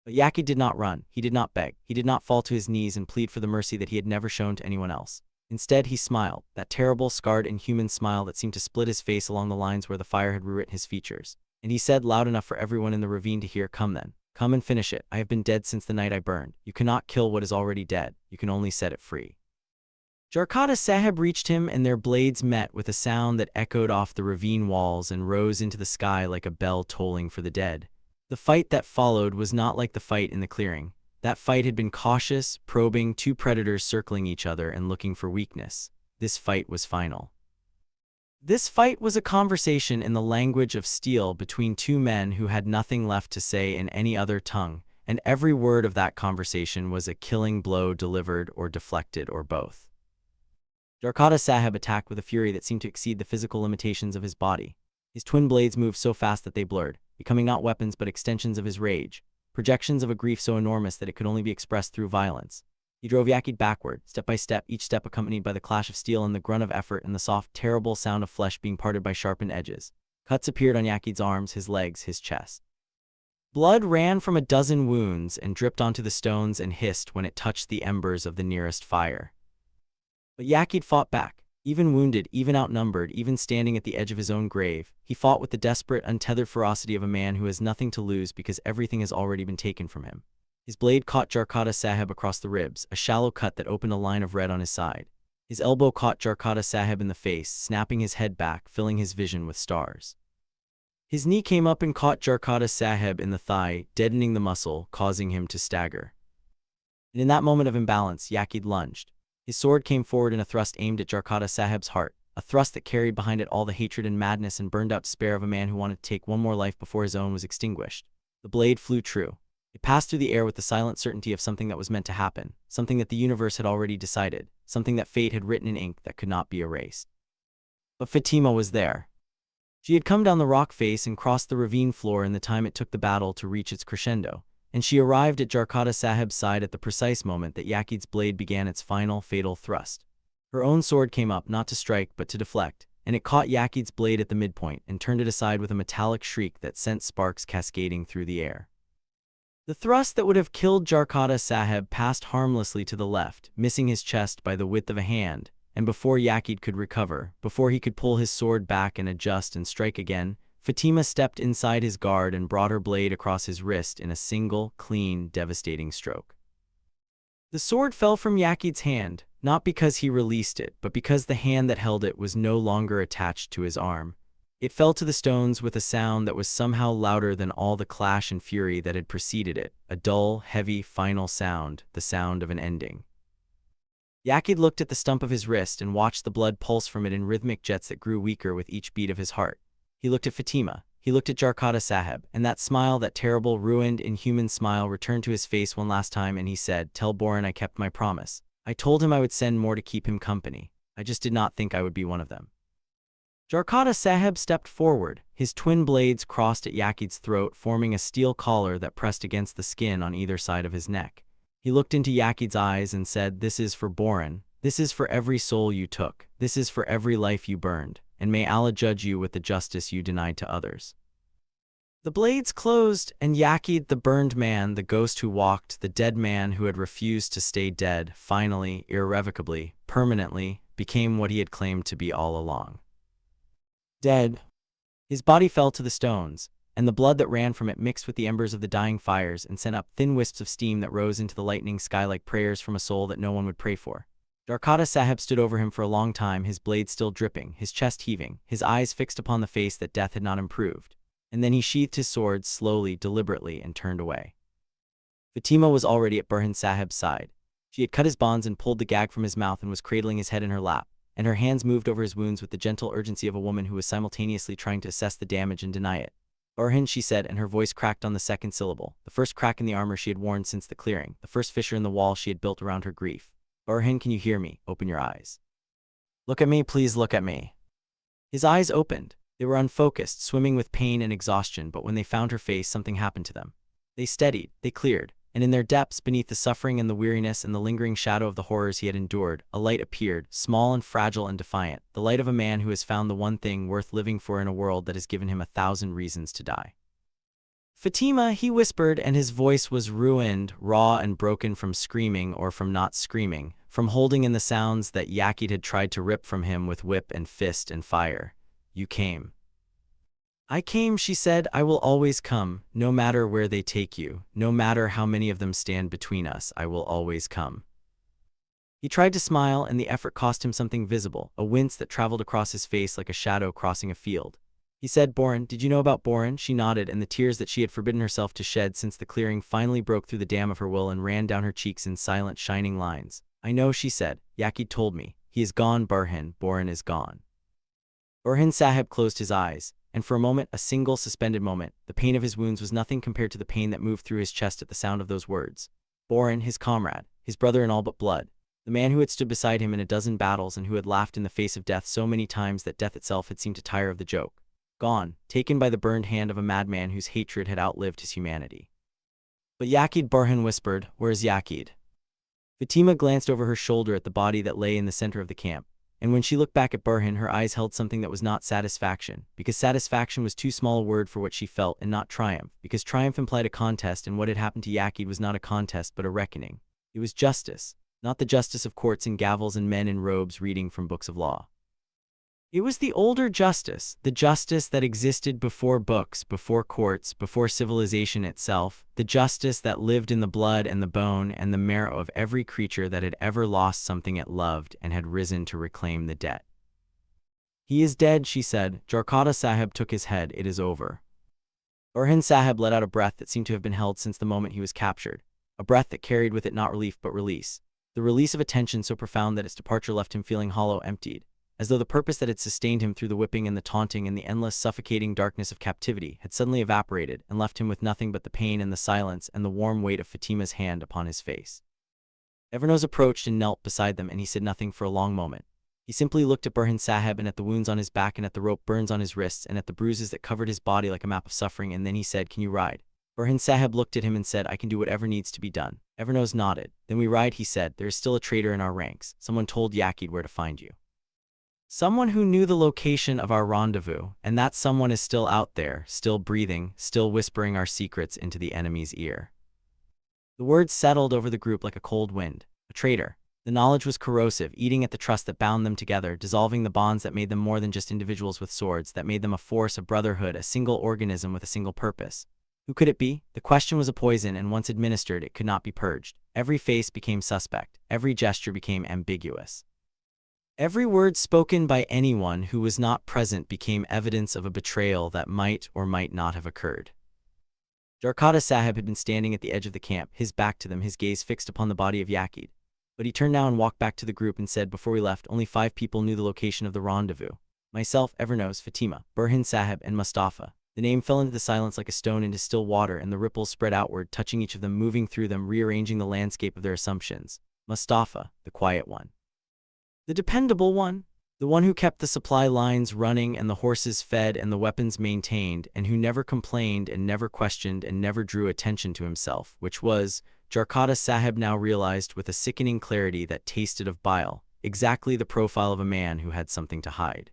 But Yaqid did not run, he did not beg, he did not fall to his knees and plead for the mercy that he had never shown to anyone else. Instead, he smiled, that terrible, scarred, inhuman smile that seemed to split his face along the lines where the fire had rewritten his features. And he said loud enough for everyone in the ravine to hear, "Come then, come and finish it. I have been dead since the night I burned. You cannot kill what is already dead, you can only set it free." Jarkata Sahib reached him, and their blades met with a sound that echoed off the ravine walls and rose into the sky like a bell tolling for the dead. The fight that followed was not like the fight in the clearing. That fight had been cautious, probing, 2 predators circling each other and looking for weakness. This fight was final. This fight was a conversation in the language of steel between 2 men who had nothing left to say in any other tongue, and every word of that conversation was a killing blow delivered or deflected or both. Jarkata Sahib attacked with a fury that seemed to exceed the physical limitations of his body. His twin blades moved so fast that they blurred, becoming not weapons but extensions of his rage, projections of a grief so enormous that it could only be expressed through violence. He drove Yaqid backward, step by step, each step accompanied by the clash of steel and the grunt of effort and the soft, terrible sound of flesh being parted by sharpened edges. Cuts appeared on Yaqid's arms, his legs, his chest. Blood ran from a dozen wounds and dripped onto the stones and hissed when it touched the embers of the nearest fire. But Yaqid fought back. Even wounded, even outnumbered, even standing at the edge of his own grave, he fought with the desperate, untethered ferocity of a man who has nothing to lose because everything has already been taken from him. His blade caught Jarkata Sahib across the ribs, a shallow cut that opened a line of red on his side. His elbow caught Jarkata Sahib in the face, snapping his head back, filling his vision with stars. His knee came up and caught Jarkata Sahib in the thigh, deadening the muscle, causing him to stagger. And in that moment of imbalance, Yaqid lunged. His sword came forward in a thrust aimed at Jarkata Sahib's heart, a thrust that carried behind it all the hatred and madness and burned out despair of a man who wanted to take one more life before his own was extinguished. The blade flew true. It passed through the air with the silent certainty of something that was meant to happen, something that the universe had already decided, something that fate had written in ink that could not be erased. But Fatima was there. She had come down the rock face and crossed the ravine floor in the time it took the battle to reach its crescendo, and she arrived at Jarkata Sahib's side at the precise moment that Yakid's blade began its final, fatal thrust. Her own sword came up not to strike but to deflect, and it caught Yakid's blade at the midpoint and turned it aside with a metallic shriek that sent sparks cascading through the air. The thrust that would have killed Jarkata Sahib passed harmlessly to the left, missing his chest by the width of a hand, and before Yakid could recover, before he could pull his sword back and adjust and strike again, Fatima stepped inside his guard and brought her blade across his wrist in a single, clean, devastating stroke. The sword fell from Yakid's hand, not because he released it, but because the hand that held it was no longer attached to his arm. It fell to the stones with a sound that was somehow louder than all the clash and fury that had preceded it, a dull, heavy, final sound, the sound of an ending. Yakid looked at the stump of his wrist and watched the blood pulse from it in rhythmic jets that grew weaker with each beat of his heart. He looked at Fatima. He looked at Jarkata Sahib, and that smile, that terrible, ruined, inhuman smile, returned to his face one last time, and he said, "Tell Boran I kept my promise. I told him I would send more to keep him company. I just did not think I would be one of them." Jarkata Sahib stepped forward. His twin blades crossed at Yakid's throat, forming a steel collar that pressed against the skin on either side of his neck. He looked into Yakid's eyes and said, "This is for Boran. This is for every soul you took. This is for every life you burned. And may Allah judge you with the justice you denied to others." The blades closed, and Yakid, the burned man, the ghost who walked, the dead man who had refused to stay dead, finally, irrevocably, permanently, became what he had claimed to be all along. Dead. His body fell to the stones, and the blood that ran from it mixed with the embers of the dying fires and sent up thin wisps of steam that rose into the lightning sky like prayers from a soul that no one would pray for. Jarkata Sahib stood over him for a long time, his blade still dripping, his chest heaving, his eyes fixed upon the face that death had not improved. And then he sheathed his sword slowly, deliberately, and turned away. Fatima was already at Burhan Sahib's side. She had cut his bonds and pulled the gag from his mouth and was cradling his head in her lap, and her hands moved over his wounds with the gentle urgency of a woman who was simultaneously trying to assess the damage and deny it. "Orhan," she said, and her voice cracked on the second syllable, the first crack in the armor she had worn since the clearing, the first fissure in the wall she had built around her grief. "Orhan, can you hear me? Open your eyes. Look at me, please look at me." His eyes opened. They were unfocused, swimming with pain and exhaustion, but when they found her face, something happened to them. They steadied, they cleared, and in their depths, beneath the suffering and the weariness and the lingering shadow of the horrors he had endured, a light appeared, small and fragile and defiant, the light of a man who has found the one thing worth living for in a world that has given him 1,000 reasons to die. "Fatima," he whispered, and his voice was ruined, raw and broken from screaming or from not screaming, from holding in the sounds that Yakid had tried to rip from him with whip and fist and fire. "You came." "I came," she said. "I will always come, no matter where they take you, no matter how many of them stand between us, I will always come." He tried to smile, and the effort cost him something visible, a wince that traveled across his face like a shadow crossing a field. He said, "Boran, did you know about Boran?" She nodded, and the tears that she had forbidden herself to shed since the clearing finally broke through the dam of her will and ran down her cheeks in silent, shining lines. "I know," she said. "Yakid told me. He is gone, Burhan. Boran is gone." Orhan Sahib closed his eyes, and for a moment, a single suspended moment, the pain of his wounds was nothing compared to the pain that moved through his chest at the sound of those words. Boran, his comrade, his brother in all but blood, the man who had stood beside him in a dozen battles and who had laughed in the face of death so many times that death itself had seemed to tire of the joke. Gone, taken by the burned hand of a madman whose hatred had outlived his humanity. "But Yakid," Burhan whispered, "where is Yakid?" Fatima glanced over her shoulder at the body that lay in the center of the camp, and when she looked back at Burhan, her eyes held something that was not satisfaction, because satisfaction was too small a word for what she felt, and not triumph, because triumph implied a contest, and what had happened to Yakid was not a contest but a reckoning. It was justice, not the justice of courts and gavels and men in robes reading from books of law. It was the older justice, the justice that existed before books, before courts, before civilization itself, the justice that lived in the blood and the bone and the marrow of every creature that had ever lost something it loved and had risen to reclaim the debt. "He is dead," she said. Jarkata Sahib took his head. "It is over." Orhan Sahib let out a breath that seemed to have been held since the moment he was captured, a breath that carried with it not relief but release. the release of a tension so profound that its departure left him feeling hollow, emptied, as though the purpose that had sustained him through the whipping and the taunting and the endless suffocating darkness of captivity had suddenly evaporated and left him with nothing but the pain and the silence and the warm weight of Fatima's hand upon his face. Evernos approached and knelt beside them, and he said nothing for a long moment. He simply looked at Burhan Sahib and at the wounds on his back and at the rope burns on his wrists and at the bruises that covered his body like a map of suffering, and then he said, "Can you ride?" Burhan Sahib looked at him and said, "I can do whatever needs to be done." Evernos nodded. "Then we ride," he said. "There is still a traitor in our ranks. Someone told Yakid where to find you. Someone who knew the location of our rendezvous, and that someone is still out there, still breathing, still whispering our secrets into the enemy's ear." The words settled over the group like a cold wind. A traitor. The knowledge was corrosive, eating at the trust that bound them together, dissolving the bonds that made them more than just individuals with swords, that made them a force, a brotherhood, a single organism with a single purpose. Who could it be? The question was a poison, and once administered, it could not be purged. Every face became suspect. Every gesture became ambiguous. Every word spoken by anyone who was not present became evidence of a betrayal that might or might not have occurred. Jarkata Sahib had been standing at the edge of the camp, his back to them, his gaze fixed upon the body of Yakid. But he turned now and walked back to the group and said, "Before we left, only 5 people knew the location of the rendezvous. Myself, Evernos, Fatima, Burhan Sahib, and Mustafa." The name fell into the silence like a stone into still water, and the ripples spread outward, touching each of them, moving through them, rearranging the landscape of their assumptions. Mustafa, the quiet one. The dependable one. The one who kept the supply lines running and the horses fed and the weapons maintained, and who never complained and never questioned and never drew attention to himself, which was, Jarkata Sahib now realized with a sickening clarity that tasted of bile, exactly the profile of a man who had something to hide.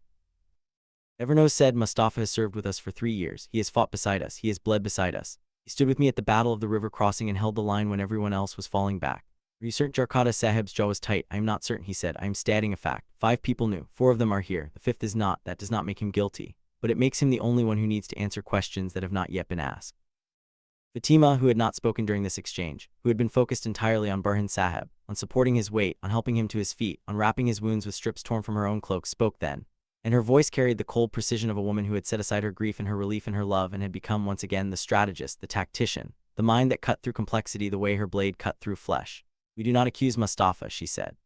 Evernos said, "Mustafa has served with us for 3 years. He has fought beside us. He has bled beside us. He stood with me at the battle of the river crossing and held the line when everyone else was falling back." "Are you certain?" Jarkata Sahib's jaw was tight. "I am not certain," he said. "I am stating a fact. 5 people knew. 4 of them are here. The 5th is not. That does not make him guilty. But it makes him the only one who needs to answer questions that have not yet been asked." Fatima, who had not spoken during this exchange, who had been focused entirely on Burhan Sahib, on supporting his weight, on helping him to his feet, on wrapping his wounds with strips torn from her own cloak, spoke then, and her voice carried the cold precision of a woman who had set aside her grief and her relief and her love and had become once again the strategist, the tactician, the mind that cut through complexity the way her blade cut through flesh. "We do not accuse Mustafa," she said.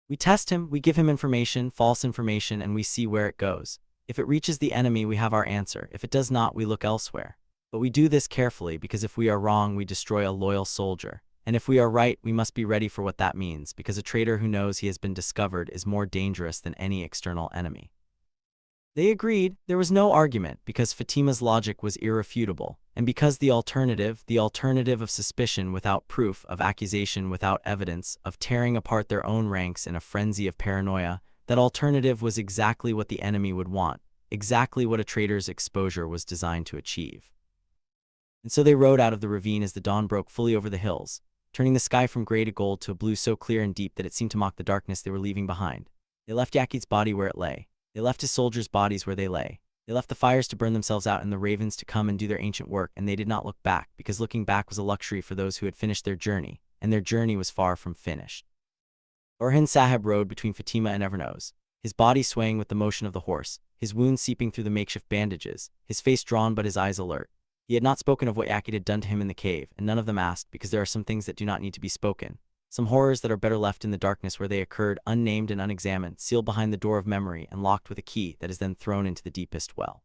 "We test him, we give him information, false information, and we see where it goes. If it reaches the enemy, we have our answer. If it does not, we look elsewhere. But we do this carefully because if we are wrong, we destroy a loyal soldier. And if we are right, we must be ready for what that means, because a traitor who knows he has been discovered is more dangerous than any external enemy." They agreed. There was no argument, because Fatima's logic was irrefutable, and because the alternative of suspicion without proof, of accusation without evidence, of tearing apart their own ranks in a frenzy of paranoia, that alternative was exactly what the enemy would want, exactly what a traitor's exposure was designed to achieve. And so they rode out of the ravine as the dawn broke fully over the hills, turning the sky from gray to gold to a blue so clear and deep that it seemed to mock the darkness they were leaving behind. They left Yakid's body where it lay. They left his soldiers' bodies where they lay. They left the fires to burn themselves out and the ravens to come and do their ancient work, and they did not look back, because looking back was a luxury for those who had finished their journey, and their journey was far from finished. Orhan Sahib rode between Fatima and Evernos, his body swaying with the motion of the horse, his wounds seeping through the makeshift bandages, his face drawn but his eyes alert. He had not spoken of what Yakid had done to him in the cave, and none of them asked, because there are some things that do not need to be spoken, some horrors that are better left in the darkness where they occurred, unnamed and unexamined, sealed behind the door of memory and locked with a key that is then thrown into the deepest well.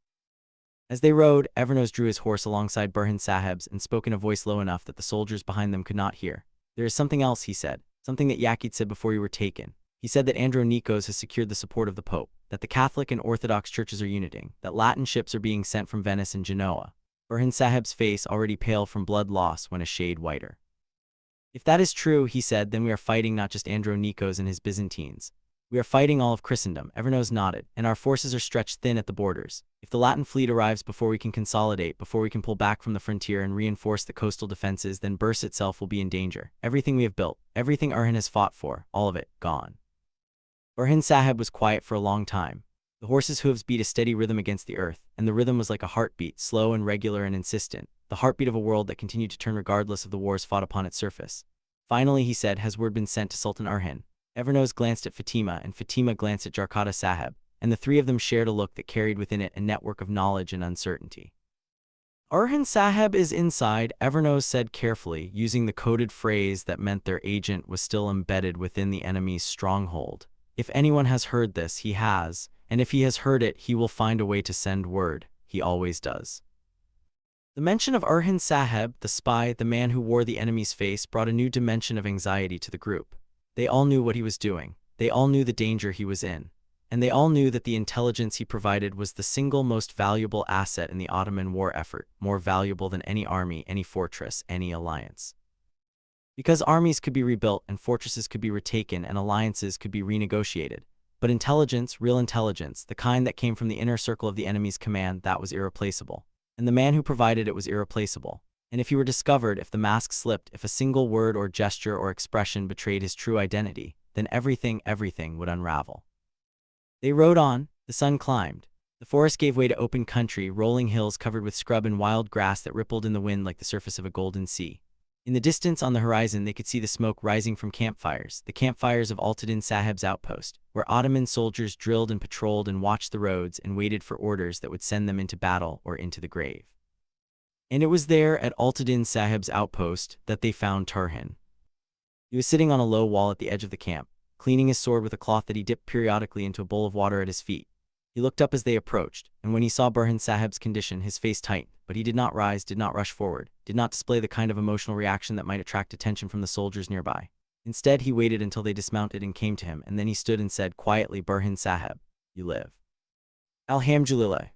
As they rode, Evernos drew his horse alongside Burhan Sahib's and spoke in a voice low enough that the soldiers behind them could not hear. "There is something else," he said, "something that Yakid said before you were taken. He said that Andronikos has secured the support of the Pope, that the Catholic and Orthodox churches are uniting, that Latin ships are being sent from Venice and Genoa." Burhan Sahib's face, already pale from blood loss, went a shade whiter. "If that is true," he said, "then we are fighting not just Andronikos and his Byzantines. We are fighting all of Christendom." Evernos nodded. "And our forces are stretched thin at the borders. If the Latin fleet arrives before we can consolidate, before we can pull back from the frontier and reinforce the coastal defenses, then Bursa itself will be in danger. Everything we have built, everything Orhan has fought for, all of it, gone." Burhan Sahib was quiet for a long time. The horse's hooves beat a steady rhythm against the earth, and the rhythm was like a heartbeat, slow and regular and insistent, the heartbeat of a world that continued to turn regardless of the wars fought upon its surface. Finally, he said, "Has word been sent to Sultan Orhan?" Evernos glanced at Fatima, and Fatima glanced at Jarkata Sahib, and the 3 of them shared a look that carried within it a network of knowledge and uncertainty. Orhan Sahib is inside, Evernos said carefully, using the coded phrase that meant their agent was still embedded within the enemy's stronghold. If anyone has heard this, he has, and if he has heard it, he will find a way to send word. He always does. The mention of Orhan Sahib, the spy, the man who wore the enemy's face, brought a new dimension of anxiety to the group. They all knew what he was doing. They all knew the danger he was in. And they all knew that the intelligence he provided was the single most valuable asset in the Ottoman war effort, more valuable than any army, any fortress, any alliance. Because armies could be rebuilt and fortresses could be retaken and alliances could be renegotiated. But intelligence, real intelligence, the kind that came from the inner circle of the enemy's command, that was irreplaceable. And the man who provided it was irreplaceable. And if he were discovered, if the mask slipped, if a single word or gesture or expression betrayed his true identity, then everything would unravel. They rode on, the sun climbed. The forest gave way to open country, rolling hills covered with scrub and wild grass that rippled in the wind like the surface of a golden sea. In the distance on the horizon they could see the smoke rising from campfires, the campfires of Alauddin Sahib's outpost, where Ottoman soldiers drilled and patrolled and watched the roads and waited for orders that would send them into battle or into the grave. And it was there, at Alauddin Sahib's outpost, that they found Tarhan. He was sitting on a low wall at the edge of the camp, cleaning his sword with a cloth that he dipped periodically into a bowl of water at his feet. He looked up as they approached, and when he saw Burhan Sahib's condition, his face tightened, but he did not rise, did not rush forward, did not display the kind of emotional reaction that might attract attention from the soldiers nearby. Instead, he waited until they dismounted and came to him, and then he stood and said quietly, "Burhan Sahib, you live." Alhamdulillah.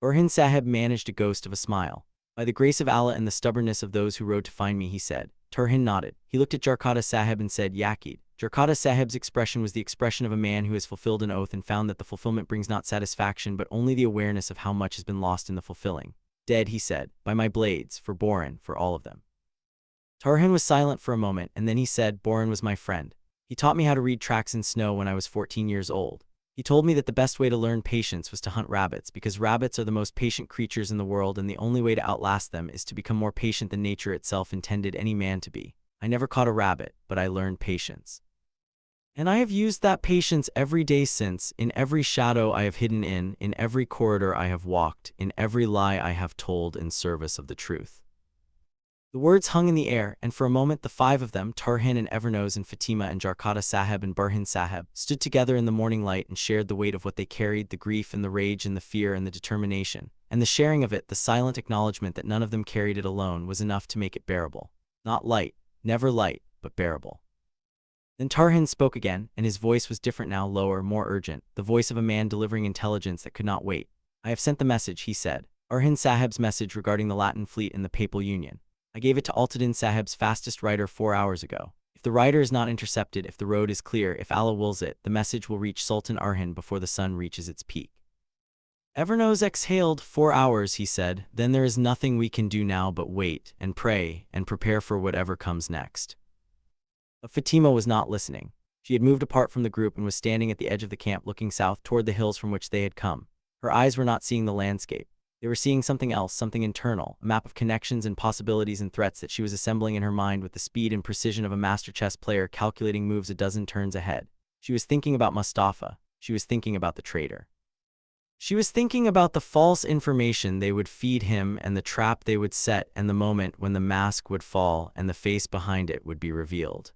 Burhan Sahib managed a ghost of a smile. "By the grace of Allah and the stubbornness of those who rode to find me," he said. Tarhan nodded. He looked at Jarkata Sahib and said, "Yaqid." Jarkata Sahib's expression was the expression of a man who has fulfilled an oath and found that the fulfillment brings not satisfaction but only the awareness of how much has been lost in the fulfilling. "Dead," he said, "by my blades, for Boran, for all of them." Tarhan was silent for a moment, and then he said, "Boran was my friend. He taught me how to read tracks in snow when I was 14 years old. He told me that the best way to learn patience was to hunt rabbits, because rabbits are the most patient creatures in the world, and the only way to outlast them is to become more patient than nature itself intended any man to be. I never caught a rabbit, but I learned patience. And I have used that patience every day since, in every shadow I have hidden in every corridor I have walked, in every lie I have told in service of the truth." The words hung in the air, and for a moment the five of them, Tarhan and Evernos and Fatima and Jarkata Sahib and Burhan Sahib, stood together in the morning light and shared the weight of what they carried, the grief and the rage and the fear and the determination. And the sharing of it, the silent acknowledgement that none of them carried it alone, was enough to make it bearable. Not light, never light, but bearable. Then Tarhan spoke again, and his voice was different now, lower, more urgent, the voice of a man delivering intelligence that could not wait. "I have sent the message," he said. "Orhan Sahib's message regarding the Latin fleet and the Papal Union. I gave it to Alauddin Sahib's fastest rider 4 hours ago. If the rider is not intercepted, if the road is clear, if Allah wills it, the message will reach Sultan Orhan before the sun reaches its peak." Evernos exhaled. 4 hours, he said. "Then there is nothing we can do now but wait, and pray, and prepare for whatever comes next." But Fatima was not listening. She had moved apart from the group and was standing at the edge of the camp looking south toward the hills from which they had come. Her eyes were not seeing the landscape. They were seeing something else, something internal, a map of connections and possibilities and threats that she was assembling in her mind with the speed and precision of a master chess player calculating moves a dozen turns ahead. She was thinking about Mustafa. She was thinking about the traitor. She was thinking about the false information they would feed him and the trap they would set and the moment when the mask would fall and the face behind it would be revealed.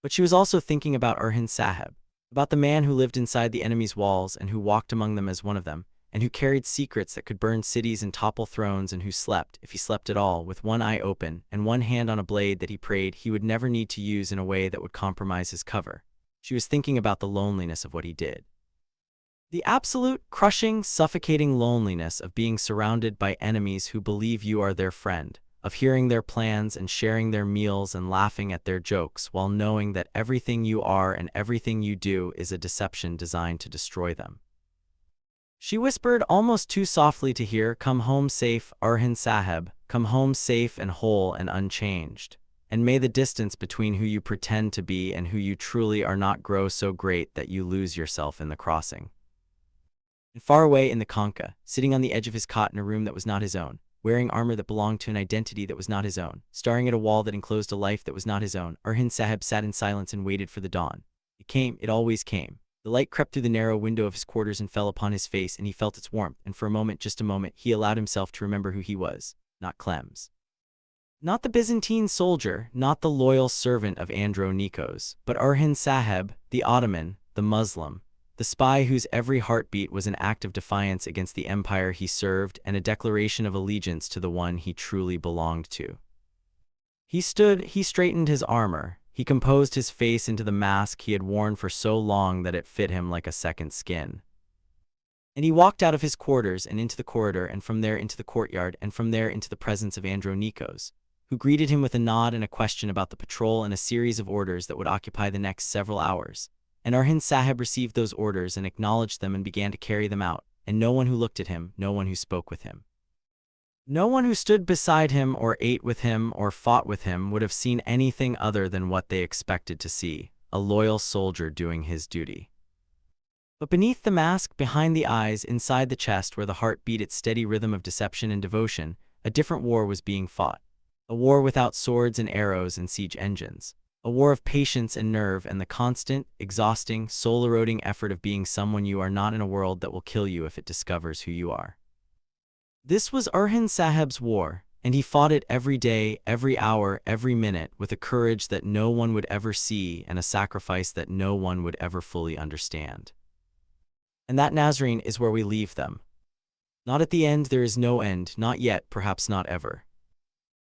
But she was also thinking about Orhan Sahib, about the man who lived inside the enemy's walls and who walked among them as one of them, and who carried secrets that could burn cities and topple thrones, and who slept, if he slept at all, with one eye open and one hand on a blade that he prayed he would never need to use in a way that would compromise his cover. She was thinking about the loneliness of what he did. The absolute, crushing, suffocating loneliness of being surrounded by enemies who believe you are their friend, of hearing their plans and sharing their meals and laughing at their jokes while knowing that everything you are and everything you do is a deception designed to destroy them. She whispered almost too softly to hear, "Come home safe, Orhan Sahib, come home safe and whole and unchanged. And may the distance between who you pretend to be and who you truly are not grow so great that you lose yourself in the crossing." And far away in the Kanka, sitting on the edge of his cot in a room that was not his own, wearing armor that belonged to an identity that was not his own, staring at a wall that enclosed a life that was not his own, Orhan Sahib sat in silence and waited for the dawn. It came, it always came. The light crept through the narrow window of his quarters and fell upon his face, and he felt its warmth, and for a moment, just a moment, he allowed himself to remember who he was. Not Clems. Not the Byzantine soldier, not the loyal servant of Andronikos, but Orhan Sahib, the Ottoman, the Muslim, the spy whose every heartbeat was an act of defiance against the empire he served and a declaration of allegiance to the one he truly belonged to. He stood, he straightened his armor, he composed his face into the mask he had worn for so long that it fit him like a second skin. And he walked out of his quarters and into the corridor, and from there into the courtyard, and from there into the presence of Andronikos, who greeted him with a nod and a question about the patrol and a series of orders that would occupy the next several hours. And Orhan Sahib received those orders and acknowledged them and began to carry them out, and no one who looked at him, no one who spoke with him, no one who stood beside him or ate with him or fought with him would have seen anything other than what they expected to see, a loyal soldier doing his duty. But beneath the mask, behind the eyes, inside the chest where the heart beat its steady rhythm of deception and devotion, a different war was being fought. A war without swords and arrows and siege engines. A war of patience and nerve and the constant, exhausting, soul-eroding effort of being someone you are not in a world that will kill you if it discovers who you are. This was Orhan Sahib's war, and he fought it every day, every hour, every minute, with a courage that no one would ever see and a sacrifice that no one would ever fully understand. And that Nazarene is where we leave them. Not at the end, there is no end, not yet, perhaps not ever.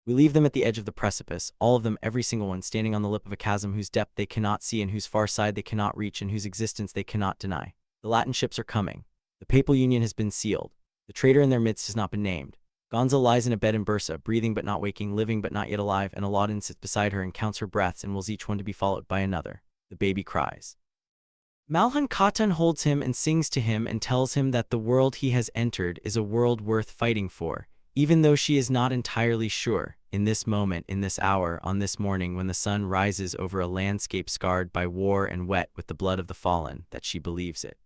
We leave them at the edge of the precipice, all of them, every single one, standing on the lip of a chasm whose depth they cannot see and whose far side they cannot reach and whose existence they cannot deny. The Latin ships are coming. The papal union has been sealed. The traitor in their midst has not been named. Gonza lies in a bed in Bursa, breathing but not waking, living but not yet alive, and Aladdin sits beside her and counts her breaths and wills each one to be followed by another. The baby cries. Malhan Khatun holds him and sings to him and tells him that the world he has entered is a world worth fighting for, even though she is not entirely sure, in this moment, in this hour, on this morning when the sun rises over a landscape scarred by war and wet with the blood of the fallen, that she believes it.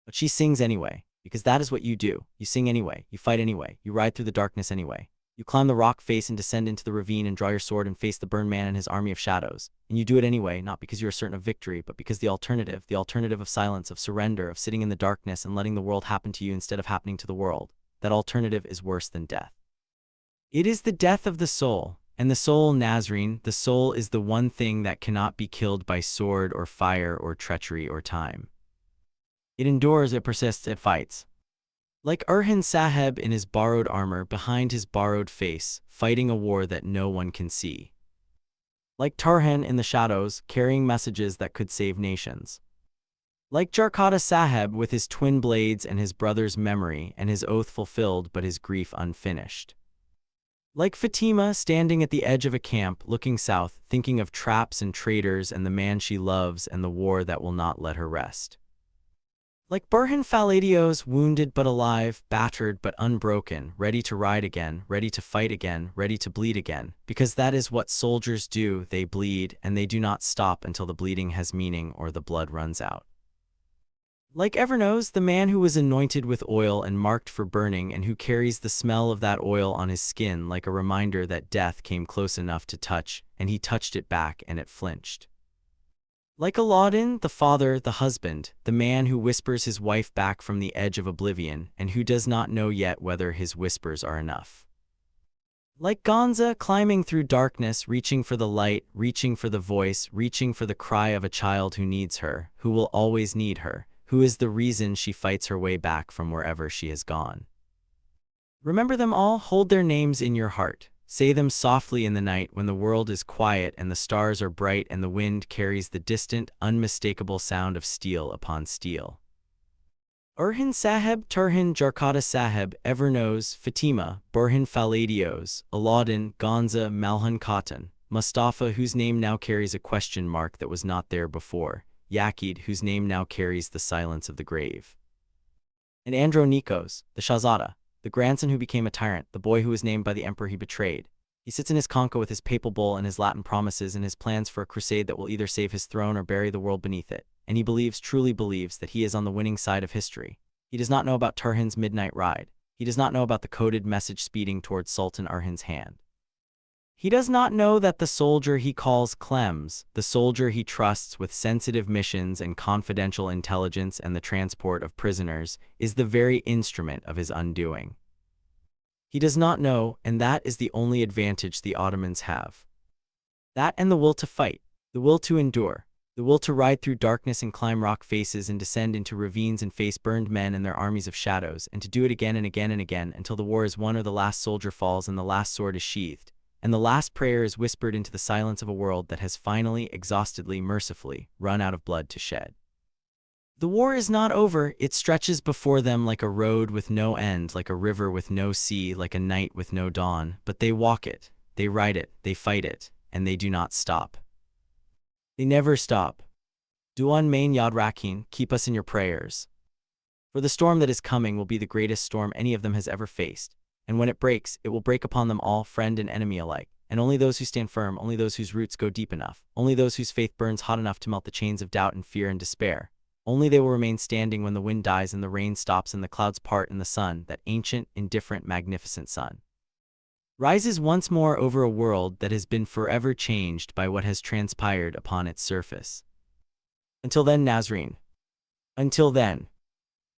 But she sings anyway. Because that is what you do. You sing anyway, you fight anyway, you ride through the darkness anyway. You climb the rock face and descend into the ravine and draw your sword and face the burned man and his army of shadows. And you do it anyway, not because you are certain of victory, but because the alternative of silence, of surrender, of sitting in the darkness and letting the world happen to you instead of happening to the world, that alternative is worse than death. It is the death of the soul, and the soul, Nazarene, the soul is the one thing that cannot be killed by sword or fire or treachery or time. It endures, it persists, it fights. Like Orhan Sahib in his borrowed armor behind his borrowed face, fighting a war that no one can see. Like Tarhan in the shadows, carrying messages that could save nations. Like Jarkata Sahib with his twin blades and his brother's memory and his oath fulfilled but his grief unfinished. Like Fatima standing at the edge of a camp, looking south, thinking of traps and traitors and the man she loves and the war that will not let her rest. Like Burhan Faladios, wounded but alive, battered but unbroken, ready to ride again, ready to fight again, ready to bleed again, because that is what soldiers do, they bleed, and they do not stop until the bleeding has meaning or the blood runs out. Like Evernos, the man who was anointed with oil and marked for burning and who carries the smell of that oil on his skin like a reminder that death came close enough to touch, and he touched it back and it flinched. Like Aladdin, the father, the husband, the man who whispers his wife back from the edge of oblivion and who does not know yet whether his whispers are enough. Like Gonza, climbing through darkness, reaching for the light, reaching for the voice, reaching for the cry of a child who needs her, who will always need her, who is the reason she fights her way back from wherever she has gone. Remember them all, hold their names in your heart. Say them softly in the night when the world is quiet and the stars are bright and the wind carries the distant, unmistakable sound of steel upon steel. Orhan Sahib, Turhan, Jarkata Sahib, Evernos, Fatima, Burhan Faladios, Aladdin, Gonza, Malhan Khatun, Mustafa, whose name now carries a question mark that was not there before, Yakid, whose name now carries the silence of the grave. And Andronikos, the Shahzada, the grandson who became a tyrant, the boy who was named by the emperor he betrayed. He sits in his concha with his papal bull and his Latin promises and his plans for a crusade that will either save his throne or bury the world beneath it, and he believes, truly believes, that he is on the winning side of history. He does not know about Turhan's midnight ride. He does not know about the coded message speeding towards Sultan Orhan's hand. He does not know that the soldier he calls Clems, the soldier he trusts with sensitive missions and confidential intelligence and the transport of prisoners, is the very instrument of his undoing. He does not know, and that is the only advantage the Ottomans have. That and the will to fight, the will to endure, the will to ride through darkness and climb rock faces and descend into ravines and face burned men and their armies of shadows, and to do it again and again and again until the war is won or the last soldier falls and the last sword is sheathed, and the last prayer is whispered into the silence of a world that has finally, exhaustedly, mercifully, run out of blood to shed. The war is not over. It stretches before them like a road with no end, like a river with no sea, like a night with no dawn, but they walk it, they ride it, they fight it, and they do not stop. They never stop. Duan Main Yad Rakin, keep us in your prayers. For the storm that is coming will be the greatest storm any of them has ever faced, and when it breaks, it will break upon them all, friend and enemy alike, and only those who stand firm, only those whose roots go deep enough, only those whose faith burns hot enough to melt the chains of doubt and fear and despair, only they will remain standing when the wind dies and the rain stops and the clouds part and the sun, that ancient, indifferent, magnificent sun, rises once more over a world that has been forever changed by what has transpired upon its surface. Until then, Nazarene. Until then.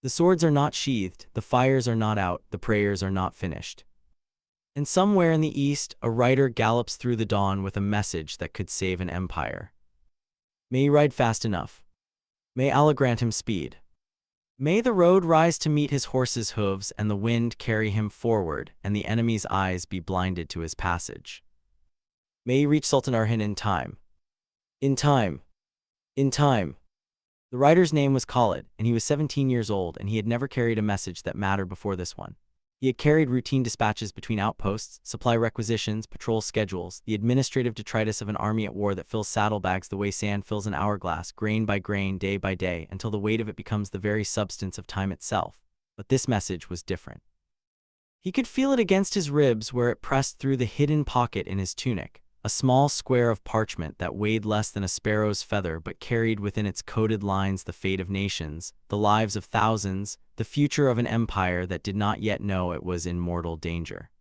The swords are not sheathed, the fires are not out, the prayers are not finished. And somewhere in the east, a rider gallops through the dawn with a message that could save an empire. May he ride fast enough. May Allah grant him speed. May the road rise to meet his horse's hooves and the wind carry him forward and the enemy's eyes be blinded to his passage. May he reach Sultan Orhan in time. In time. In time. The rider's name was Khalid, and he was 17 years old, and he had never carried a message that mattered before this one. He had carried routine dispatches between outposts, supply requisitions, patrol schedules, the administrative detritus of an army at war that fills saddlebags the way sand fills an hourglass, grain by grain, day by day, until the weight of it becomes the very substance of time itself. But this message was different. He could feel it against his ribs where it pressed through the hidden pocket in his tunic, a small square of parchment that weighed less than a sparrow's feather but carried within its coded lines the fate of nations, the lives of thousands, the future of an empire that did not yet know it was in mortal danger.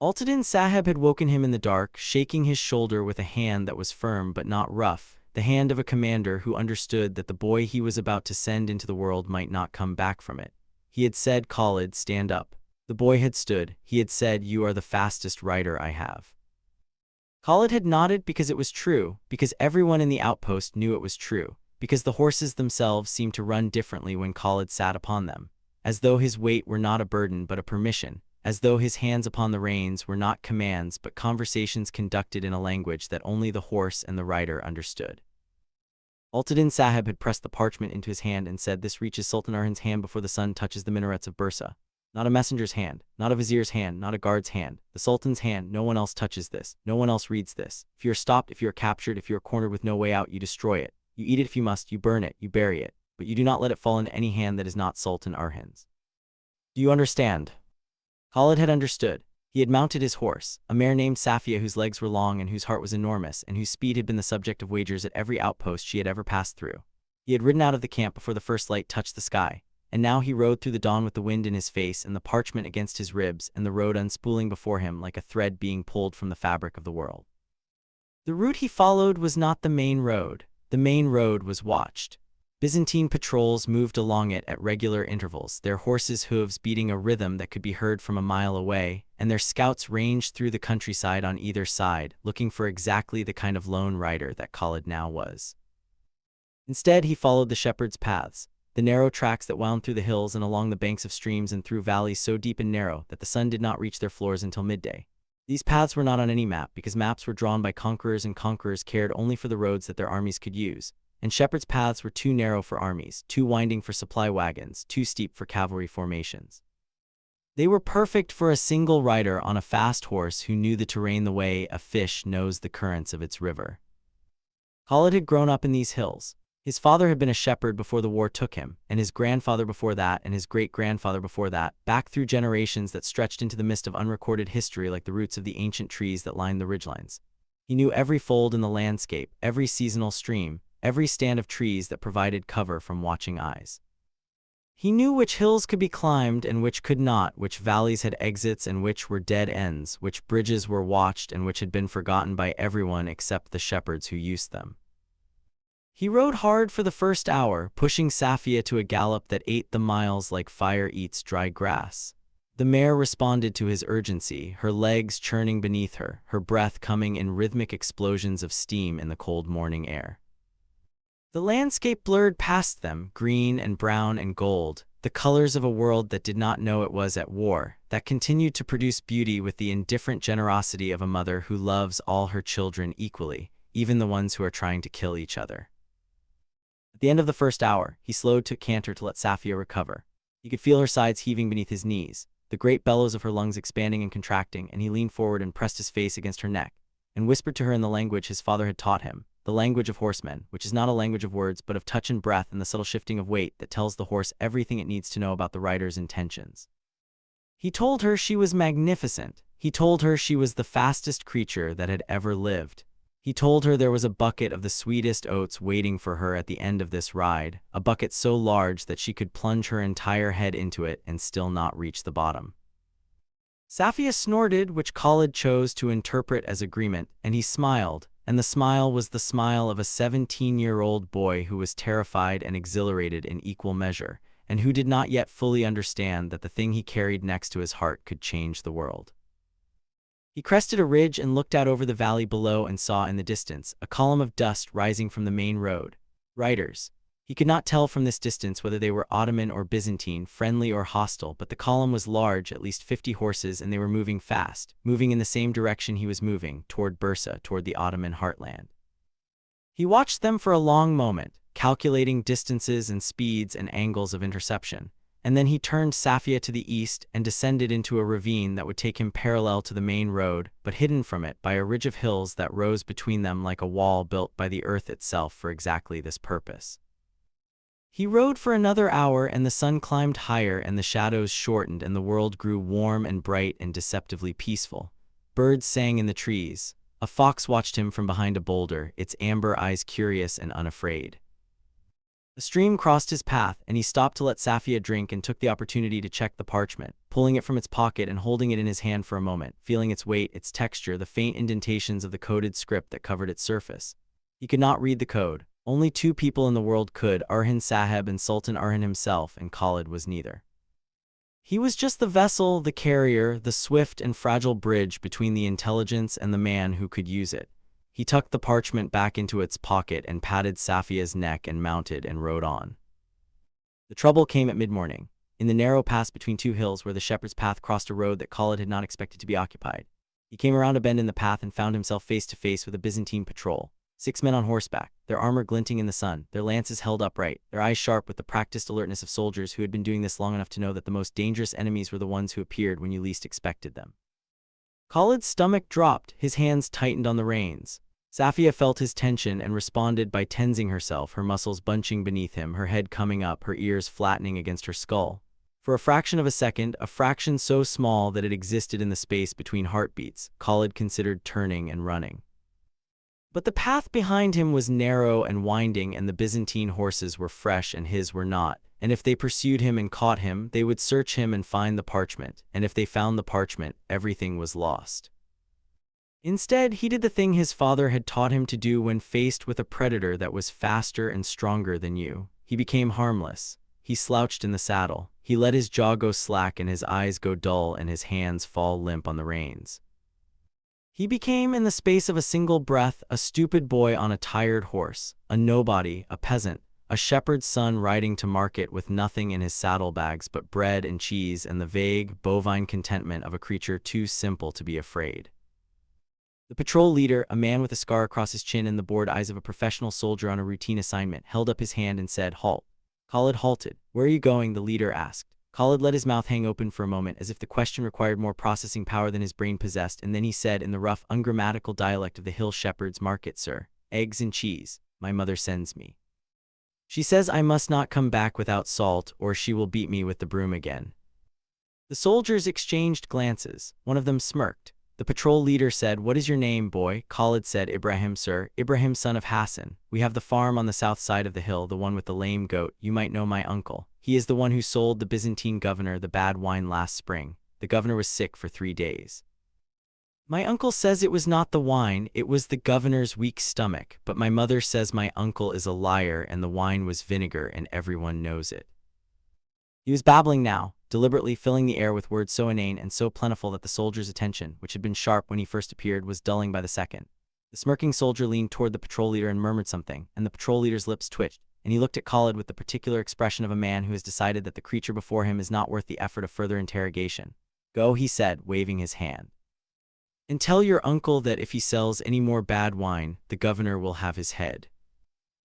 Alauddin Sahib had woken him in the dark, shaking his shoulder with a hand that was firm but not rough, the hand of a commander who understood that the boy he was about to send into the world might not come back from it. He had said, "Khalid, stand up." The boy had stood. He had said, "You are the fastest rider I have." Khalid had nodded because it was true, because everyone in the outpost knew it was true, because the horses themselves seemed to run differently when Khalid sat upon them, as though his weight were not a burden but a permission, as though his hands upon the reins were not commands but conversations conducted in a language that only the horse and the rider understood. Alauddin Sahib had pressed the parchment into his hand and said, "This reaches Sultan Orhan's hand before the sun touches the minarets of Bursa. Not a messenger's hand, not a vizier's hand, not a guard's hand, the Sultan's hand. No one else touches this, no one else reads this. If you are stopped, if you are captured, if you are cornered with no way out, you destroy it. You eat it if you must, you burn it, you bury it, but you do not let it fall into any hand that is not Sultan Orhan's. Do you understand?" Khalid had understood. He had mounted his horse, a mare named Safia whose legs were long and whose heart was enormous and whose speed had been the subject of wagers at every outpost she had ever passed through. He had ridden out of the camp before the first light touched the sky, and now he rode through the dawn with the wind in his face and the parchment against his ribs and the road unspooling before him like a thread being pulled from the fabric of the world. The route he followed was not the main road. The main road was watched. Byzantine patrols moved along it at regular intervals, their horses' hooves beating a rhythm that could be heard from a mile away, and their scouts ranged through the countryside on either side, looking for exactly the kind of lone rider that Khalid now was. Instead, he followed the shepherd's paths, the narrow tracks that wound through the hills and along the banks of streams and through valleys so deep and narrow that the sun did not reach their floors until midday. These paths were not on any map because maps were drawn by conquerors and conquerors cared only for the roads that their armies could use, and shepherds' paths were too narrow for armies, too winding for supply wagons, too steep for cavalry formations. They were perfect for a single rider on a fast horse who knew the terrain the way a fish knows the currents of its river. Khalid had grown up in these hills. His father had been a shepherd before the war took him, and his grandfather before that, and his great-grandfather before that, back through generations that stretched into the mist of unrecorded history like the roots of the ancient trees that lined the ridgelines. He knew every fold in the landscape, every seasonal stream, every stand of trees that provided cover from watching eyes. He knew which hills could be climbed and which could not, which valleys had exits and which were dead ends, which bridges were watched and which had been forgotten by everyone except the shepherds who used them. He rode hard for the first hour, pushing Safia to a gallop that ate the miles like fire eats dry grass. The mare responded to his urgency, her legs churning beneath her, her breath coming in rhythmic explosions of steam in the cold morning air. The landscape blurred past them, green and brown and gold, the colors of a world that did not know it was at war, that continued to produce beauty with the indifferent generosity of a mother who loves all her children equally, even the ones who are trying to kill each other. At the end of the first hour, he slowed to a canter to let Safia recover. He could feel her sides heaving beneath his knees, the great bellows of her lungs expanding and contracting, and he leaned forward and pressed his face against her neck, and whispered to her in the language his father had taught him, the language of horsemen, which is not a language of words but of touch and breath and the subtle shifting of weight that tells the horse everything it needs to know about the rider's intentions. He told her she was magnificent. He told her she was the fastest creature that had ever lived. He told her there was a bucket of the sweetest oats waiting for her at the end of this ride, a bucket so large that she could plunge her entire head into it and still not reach the bottom. Safia snorted, which Khalid chose to interpret as agreement, and he smiled, and the smile was the smile of a 17-year-old boy who was terrified and exhilarated in equal measure, and who did not yet fully understand that the thing he carried next to his heart could change the world. He crested a ridge and looked out over the valley below and saw in the distance a column of dust rising from the main road. Riders. He could not tell from this distance whether they were Ottoman or Byzantine, friendly or hostile, but the column was large, at least 50 horses, and they were moving fast, moving in the same direction he was moving, toward Bursa, toward the Ottoman heartland. He watched them for a long moment, calculating distances and speeds and angles of interception, and then he turned Safia to the east and descended into a ravine that would take him parallel to the main road, but hidden from it by a ridge of hills that rose between them like a wall built by the earth itself for exactly this purpose. He rode for another hour, and the sun climbed higher and the shadows shortened and the world grew warm and bright and deceptively peaceful. Birds sang in the trees. A fox watched him from behind a boulder, its amber eyes curious and unafraid. A stream crossed his path, and he stopped to let Safia drink and took the opportunity to check the parchment, pulling it from its pocket and holding it in his hand for a moment, feeling its weight, its texture, the faint indentations of the coded script that covered its surface. He could not read the code. Only two people in the world could, Orhan Sahib and Sultan Orhan himself, and Khalid was neither. He was just the vessel, the carrier, the swift and fragile bridge between the intelligence and the man who could use it. He tucked the parchment back into its pocket and patted Safia's neck and mounted and rode on. The trouble came at mid-morning, in the narrow pass between two hills where the shepherd's path crossed a road that Khalid had not expected to be occupied. He came around a bend in the path and found himself face to face with a Byzantine patrol. 6 men on horseback, their armor glinting in the sun, their lances held upright, their eyes sharp with the practiced alertness of soldiers who had been doing this long enough to know that the most dangerous enemies were the ones who appeared when you least expected them. Khalid's stomach dropped, his hands tightened on the reins. Safia felt his tension and responded by tensing herself, her muscles bunching beneath him, her head coming up, her ears flattening against her skull. For a fraction of a second, a fraction so small that it existed in the space between heartbeats, Khalid considered turning and running. But the path behind him was narrow and winding, and the Byzantine horses were fresh and his were not, and if they pursued him and caught him, they would search him and find the parchment, and if they found the parchment, everything was lost. Instead, he did the thing his father had taught him to do when faced with a predator that was faster and stronger than you. He became harmless. He slouched in the saddle. He let his jaw go slack and his eyes go dull and his hands fall limp on the reins. He became, in the space of a single breath, a stupid boy on a tired horse, a nobody, a peasant, a shepherd's son riding to market with nothing in his saddlebags but bread and cheese and the vague, bovine contentment of a creature too simple to be afraid. The patrol leader, a man with a scar across his chin and the bored eyes of a professional soldier on a routine assignment, held up his hand and said, "Halt." Khalid halted. "Where are you going?" the leader asked. Khalid let his mouth hang open for a moment as if the question required more processing power than his brain possessed, and then he said in the rough, ungrammatical dialect of the hill shepherd's market, "Sir, eggs and cheese. My mother sends me. She says I must not come back without salt, or she will beat me with the broom again." The soldiers exchanged glances. One of them smirked. The patrol leader said, "What is your name, boy?" Khalid said, "Ibrahim, sir. Ibrahim, son of Hassan. We have the farm on the south side of the hill, the one with the lame goat. You might know my uncle. He is the one who sold the Byzantine governor the bad wine last spring. The governor was sick for 3 days. My uncle says it was not the wine, it was the governor's weak stomach, but my mother says my uncle is a liar and the wine was vinegar and everyone knows it. He was babbling now, deliberately filling the air with words so inane and so plentiful that the soldier's attention, which had been sharp when he first appeared, was dulling by the second. The smirking soldier leaned toward the patrol leader and murmured something, and the patrol leader's lips twitched, and he looked at Khalid with the particular expression of a man who has decided that the creature before him is not worth the effort of further interrogation. Go, he said, waving his hand. And tell your uncle that if he sells any more bad wine, the governor will have his head.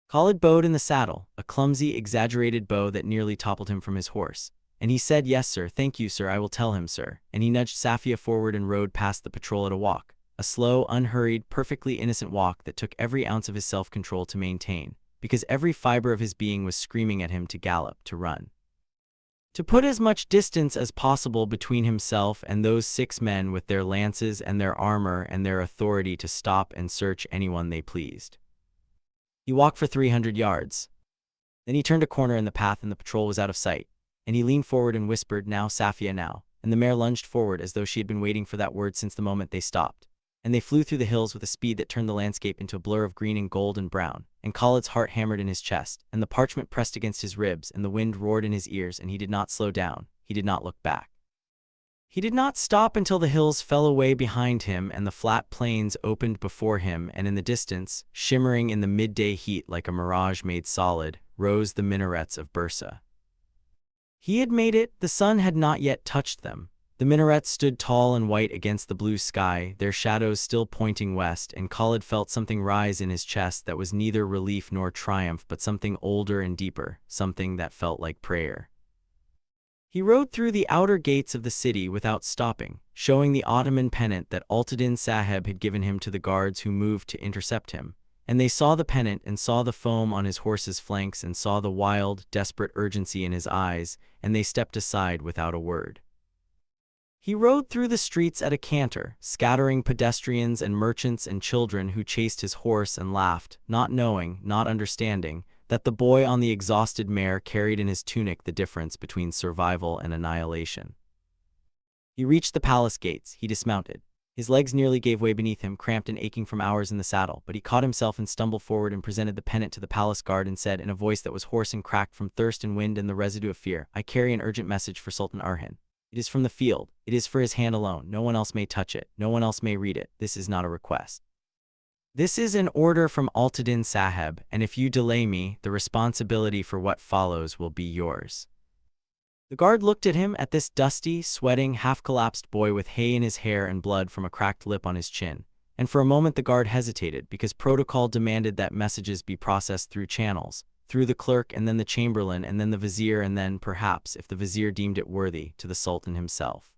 Khalid bowed in the saddle, a clumsy, exaggerated bow that nearly toppled him from his horse. And he said, yes, sir, thank you, sir, I will tell him, sir. And he nudged Safia forward and rode past the patrol at a walk, a slow, unhurried, perfectly innocent walk that took every ounce of his self-control to maintain, because every fiber of his being was screaming at him to gallop, to run. To put as much distance as possible between himself and those 6 men with their lances and their armor and their authority to stop and search anyone they pleased. He walked for 300 yards. Then he turned a corner in the path and the patrol was out of sight, and he leaned forward and whispered, now, Safia, now, and the mare lunged forward as though she had been waiting for that word since the moment they stopped. And they flew through the hills with a speed that turned the landscape into a blur of green and gold and brown, and Khalid's heart hammered in his chest, and the parchment pressed against his ribs, and the wind roared in his ears, and he did not slow down, he did not look back. He did not stop until the hills fell away behind him and the flat plains opened before him, and in the distance, shimmering in the midday heat like a mirage made solid, rose the minarets of Bursa. He had made it, the sun had not yet touched them. The minarets stood tall and white against the blue sky, their shadows still pointing west, and Khalid felt something rise in his chest that was neither relief nor triumph, but something older and deeper, something that felt like prayer. He rode through the outer gates of the city without stopping, showing the Ottoman pennant that Alauddin Sahib had given him to the guards who moved to intercept him, and they saw the pennant and saw the foam on his horse's flanks and saw the wild, desperate urgency in his eyes, and they stepped aside without a word. He rode through the streets at a canter, scattering pedestrians and merchants and children who chased his horse and laughed, not knowing, not understanding, that the boy on the exhausted mare carried in his tunic the difference between survival and annihilation. He reached the palace gates, he dismounted. His legs nearly gave way beneath him, cramped and aching from hours in the saddle, but he caught himself and stumbled forward and presented the pennant to the palace guard and said in a voice that was hoarse and cracked from thirst and wind and the residue of fear, I carry an urgent message for Sultan Orhan. It is from the field, it is for his hand alone, no one else may touch it, no one else may read it, this is not a request. This is an order from Alauddin Sahib, and if you delay me, the responsibility for what follows will be yours. The guard looked at him, at this dusty, sweating, half-collapsed boy with hay in his hair and blood from a cracked lip on his chin, and for a moment the guard hesitated because protocol demanded that messages be processed through channels, through the clerk and then the chamberlain and then the vizier and then, perhaps, if the vizier deemed it worthy, to the sultan himself.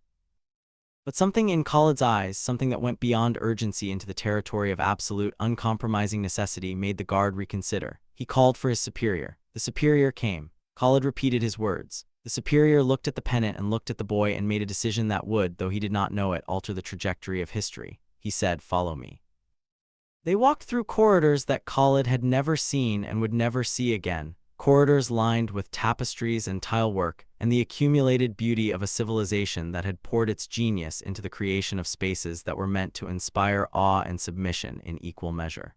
But something in Khalid's eyes, something that went beyond urgency into the territory of absolute, uncompromising necessity, made the guard reconsider. He called for his superior. The superior came. Khalid repeated his words. The superior looked at the pennant and looked at the boy and made a decision that would, though he did not know it, alter the trajectory of history. He said, follow me. They walked through corridors that Khalid had never seen and would never see again, corridors lined with tapestries and tilework and the accumulated beauty of a civilization that had poured its genius into the creation of spaces that were meant to inspire awe and submission in equal measure.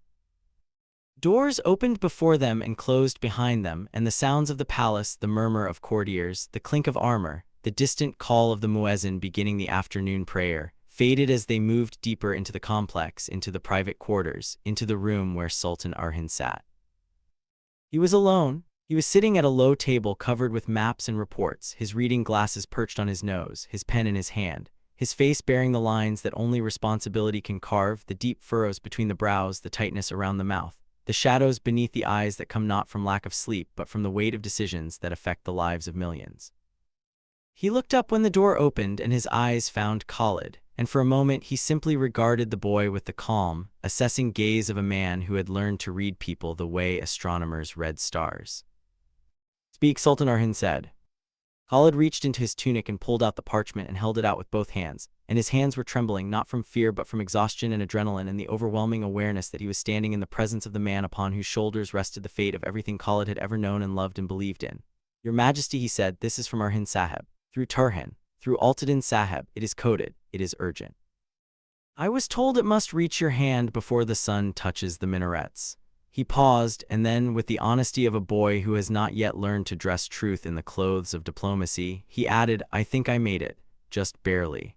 Doors opened before them and closed behind them, and the sounds of the palace, the murmur of courtiers, the clink of armor, the distant call of the muezzin beginning the afternoon prayer, faded as they moved deeper into the complex, into the private quarters, into the room where Sultan Orhan sat. He was alone. He was sitting at a low table covered with maps and reports, his reading glasses perched on his nose, his pen in his hand, his face bearing the lines that only responsibility can carve, the deep furrows between the brows, the tightness around the mouth, the shadows beneath the eyes that come not from lack of sleep but from the weight of decisions that affect the lives of millions. He looked up when the door opened and his eyes found Khalid, and for a moment he simply regarded the boy with the calm, assessing gaze of a man who had learned to read people the way astronomers read stars. Speak, Sultan Orhan said. Khalid reached into his tunic and pulled out the parchment and held it out with both hands, and his hands were trembling not from fear but from exhaustion and adrenaline and the overwhelming awareness that he was standing in the presence of the man upon whose shoulders rested the fate of everything Khalid had ever known and loved and believed in. Your Majesty, he said, this is from Orhan Sahib. Through Turhan, through Altadin Sahib, it is coded, it is urgent. I was told it must reach your hand before the sun touches the minarets. He paused, and then, with the honesty of a boy who has not yet learned to dress truth in the clothes of diplomacy, he added, I think I made it, just barely.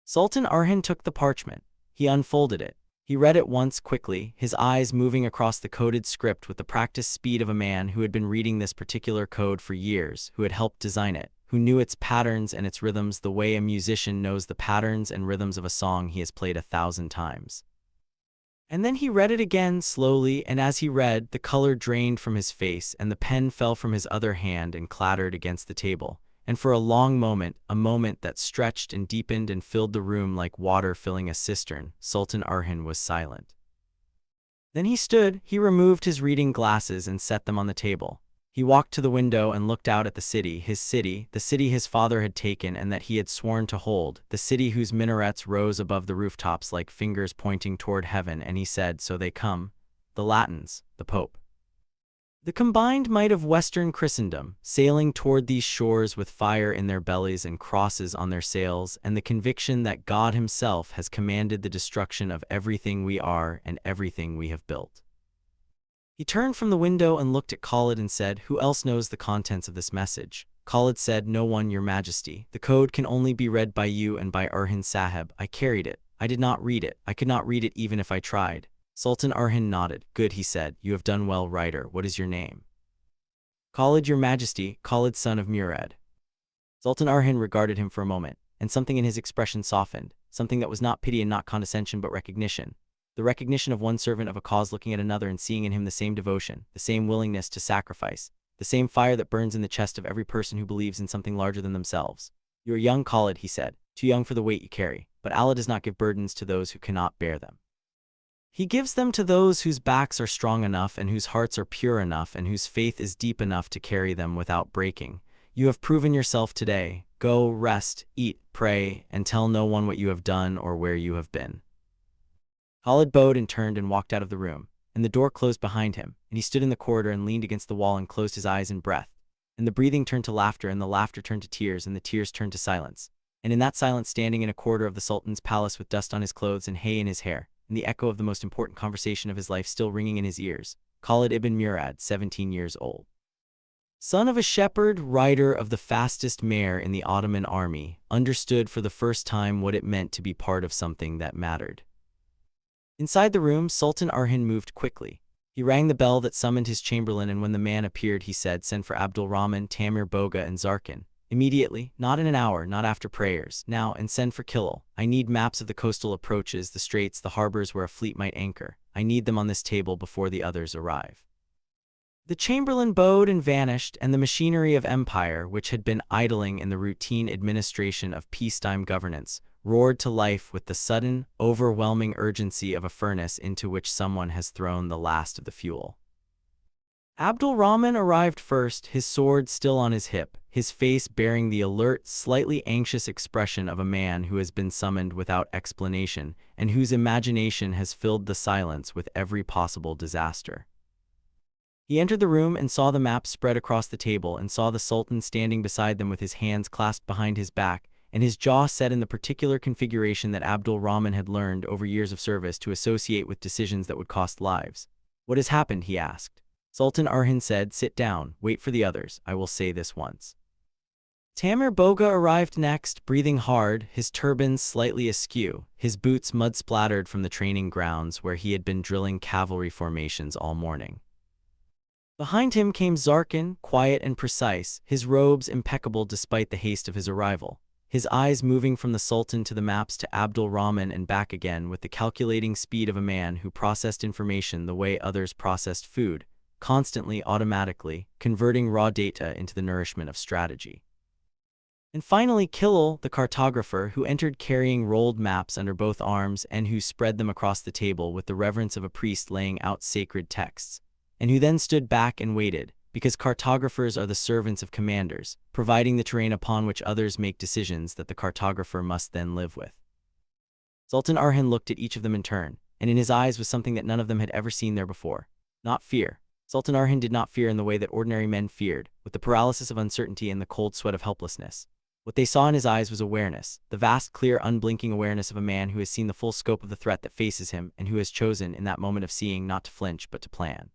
Sultan Orhan took the parchment. He unfolded it. He read it once quickly, his eyes moving across the coded script with the practiced speed of a man who had been reading this particular code for years, who had helped design it, who knew its patterns and its rhythms the way a musician knows the patterns and rhythms of a song he has played 1,000 times. And then he read it again slowly, and as he read, the color drained from his face and the pen fell from his other hand and clattered against the table. And for a long moment, a moment that stretched and deepened and filled the room like water filling a cistern, Sultan Orhan was silent. Then he stood, he removed his reading glasses and set them on the table. He walked to the window and looked out at the city, the city his father had taken and that he had sworn to hold, the city whose minarets rose above the rooftops like fingers pointing toward heaven, and he said, so they come, the Latins, the Pope. The combined might of Western Christendom, sailing toward these shores with fire in their bellies and crosses on their sails, and the conviction that God himself has commanded the destruction of everything we are and everything we have built. He turned from the window and looked at Khalid and said, who else knows the contents of this message? Khalid said, no one, Your Majesty. The code can only be read by you and by Orhan Sahib. I carried it. I did not read it. I could not read it even if I tried. Sultan Orhan nodded. Good, he said. You have done well, writer. What is your name? Khalid, Your Majesty. Khalid, son of Murad. Sultan Orhan regarded him for a moment, and something in his expression softened, something that was not pity and not condescension but recognition. The recognition of one servant of a cause looking at another and seeing in him the same devotion, the same willingness to sacrifice, the same fire that burns in the chest of every person who believes in something larger than themselves. You are young, Khalid, he said, too young for the weight you carry, but Allah does not give burdens to those who cannot bear them. He gives them to those whose backs are strong enough and whose hearts are pure enough and whose faith is deep enough to carry them without breaking. You have proven yourself today. Go, rest, eat, pray, and tell no one what you have done or where you have been. Khalid bowed and turned and walked out of the room, and the door closed behind him, and he stood in the corridor and leaned against the wall and closed his eyes in breath. And the breathing turned to laughter, and the laughter turned to tears, and the tears turned to silence. And in that silence, standing in a corridor of the Sultan's palace with dust on his clothes and hay in his hair, and the echo of the most important conversation of his life still ringing in his ears, Khalid ibn Murad, 17 years old. Son of a shepherd, rider of the fastest mare in the Ottoman army, understood for the first time what it meant to be part of something that mattered. Inside the room, Sultan Orhan moved quickly. He rang the bell that summoned his chamberlain, and when the man appeared, he said, send for Abdul Rahman, Tamir Boga, and Zarkin. Immediately, not in an hour, not after prayers, now, and send for Killil. I need maps of the coastal approaches, the straits, the harbors where a fleet might anchor. I need them on this table before the others arrive. The chamberlain bowed and vanished, and the machinery of empire, which had been idling in the routine administration of peacetime governance, roared to life with the sudden, overwhelming urgency of a furnace into which someone has thrown the last of the fuel. Abdul Rahman arrived first, his sword still on his hip, his face bearing the alert, slightly anxious expression of a man who has been summoned without explanation and whose imagination has filled the silence with every possible disaster. He entered the room and saw the maps spread across the table and saw the Sultan standing beside them with his hands clasped behind his back and his jaw set in the particular configuration that Abdul Rahman had learned over years of service to associate with decisions that would cost lives. What has happened? He asked. Sultan Orhan said, sit down, wait for the others, I will say this once. Tamir Boga arrived next, breathing hard, his turban slightly askew, his boots mud-splattered from the training grounds where he had been drilling cavalry formations all morning. Behind him came Zarkin, quiet and precise, his robes impeccable despite the haste of his arrival, his eyes moving from the Sultan to the maps to Abdul Rahman and back again with the calculating speed of a man who processed information the way others processed food, constantly, automatically, converting raw data into the nourishment of strategy. And finally Killil, the cartographer, who entered carrying rolled maps under both arms and who spread them across the table with the reverence of a priest laying out sacred texts, and who then stood back and waited, because cartographers are the servants of commanders, providing the terrain upon which others make decisions that the cartographer must then live with. Sultan Orhan looked at each of them in turn, and in his eyes was something that none of them had ever seen there before. Not fear. Sultan Orhan did not fear in the way that ordinary men feared, with the paralysis of uncertainty and the cold sweat of helplessness. What they saw in his eyes was awareness, the vast, clear, unblinking awareness of a man who has seen the full scope of the threat that faces him and who has chosen, in that moment of seeing, not to flinch but to plan.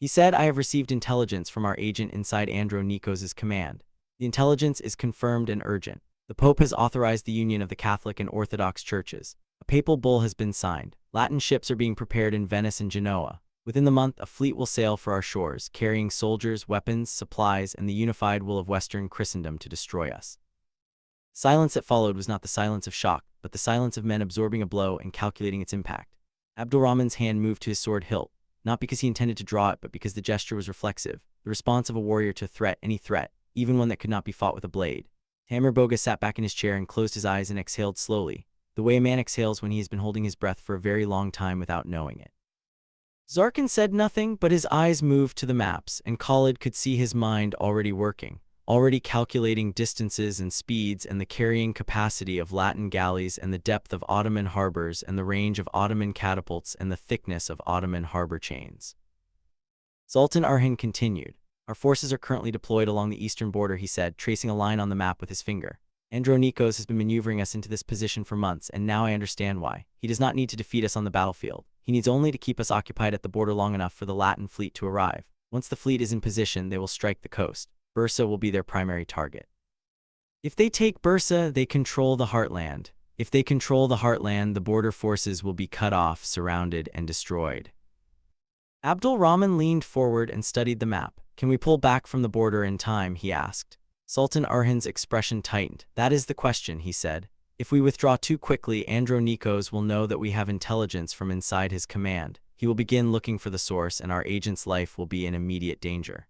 He said, "I have received intelligence from our agent inside Andronikos' command. The intelligence is confirmed and urgent. The Pope has authorized the union of the Catholic and Orthodox churches. A papal bull has been signed. Latin ships are being prepared in Venice and Genoa. Within the month, a fleet will sail for our shores, carrying soldiers, weapons, supplies, and the unified will of Western Christendom to destroy us." Silence that followed was not the silence of shock, but the silence of men absorbing a blow and calculating its impact. Abdulrahman's hand moved to his sword hilt, not because he intended to draw it, but because the gesture was reflexive, the response of a warrior to a threat, any threat, even one that could not be fought with a blade. Tamir Boga sat back in his chair and closed his eyes and exhaled slowly, the way a man exhales when he has been holding his breath for a very long time without knowing it. Zarkin said nothing, but his eyes moved to the maps, and Khalid could see his mind already working, already calculating distances and speeds and the carrying capacity of Latin galleys and the depth of Ottoman harbors and the range of Ottoman catapults and the thickness of Ottoman harbor chains. Sultan Orhan continued, "Our forces are currently deployed along the eastern border," he said, tracing a line on the map with his finger. "Andronikos has been maneuvering us into this position for months, and now I understand why. He does not need to defeat us on the battlefield. He needs only to keep us occupied at the border long enough for the Latin fleet to arrive. Once the fleet is in position, they will strike the coast. Bursa will be their primary target. If they take Bursa, they control the heartland. If they control the heartland, the border forces will be cut off, surrounded, and destroyed." Abdul Rahman leaned forward and studied the map. "Can we pull back from the border in time?" he asked. Sultan Orhan's expression tightened. "That is the question," he said. "If we withdraw too quickly, Andronikos will know that we have intelligence from inside his command. He will begin looking for the source, and our agent's life will be in immediate danger.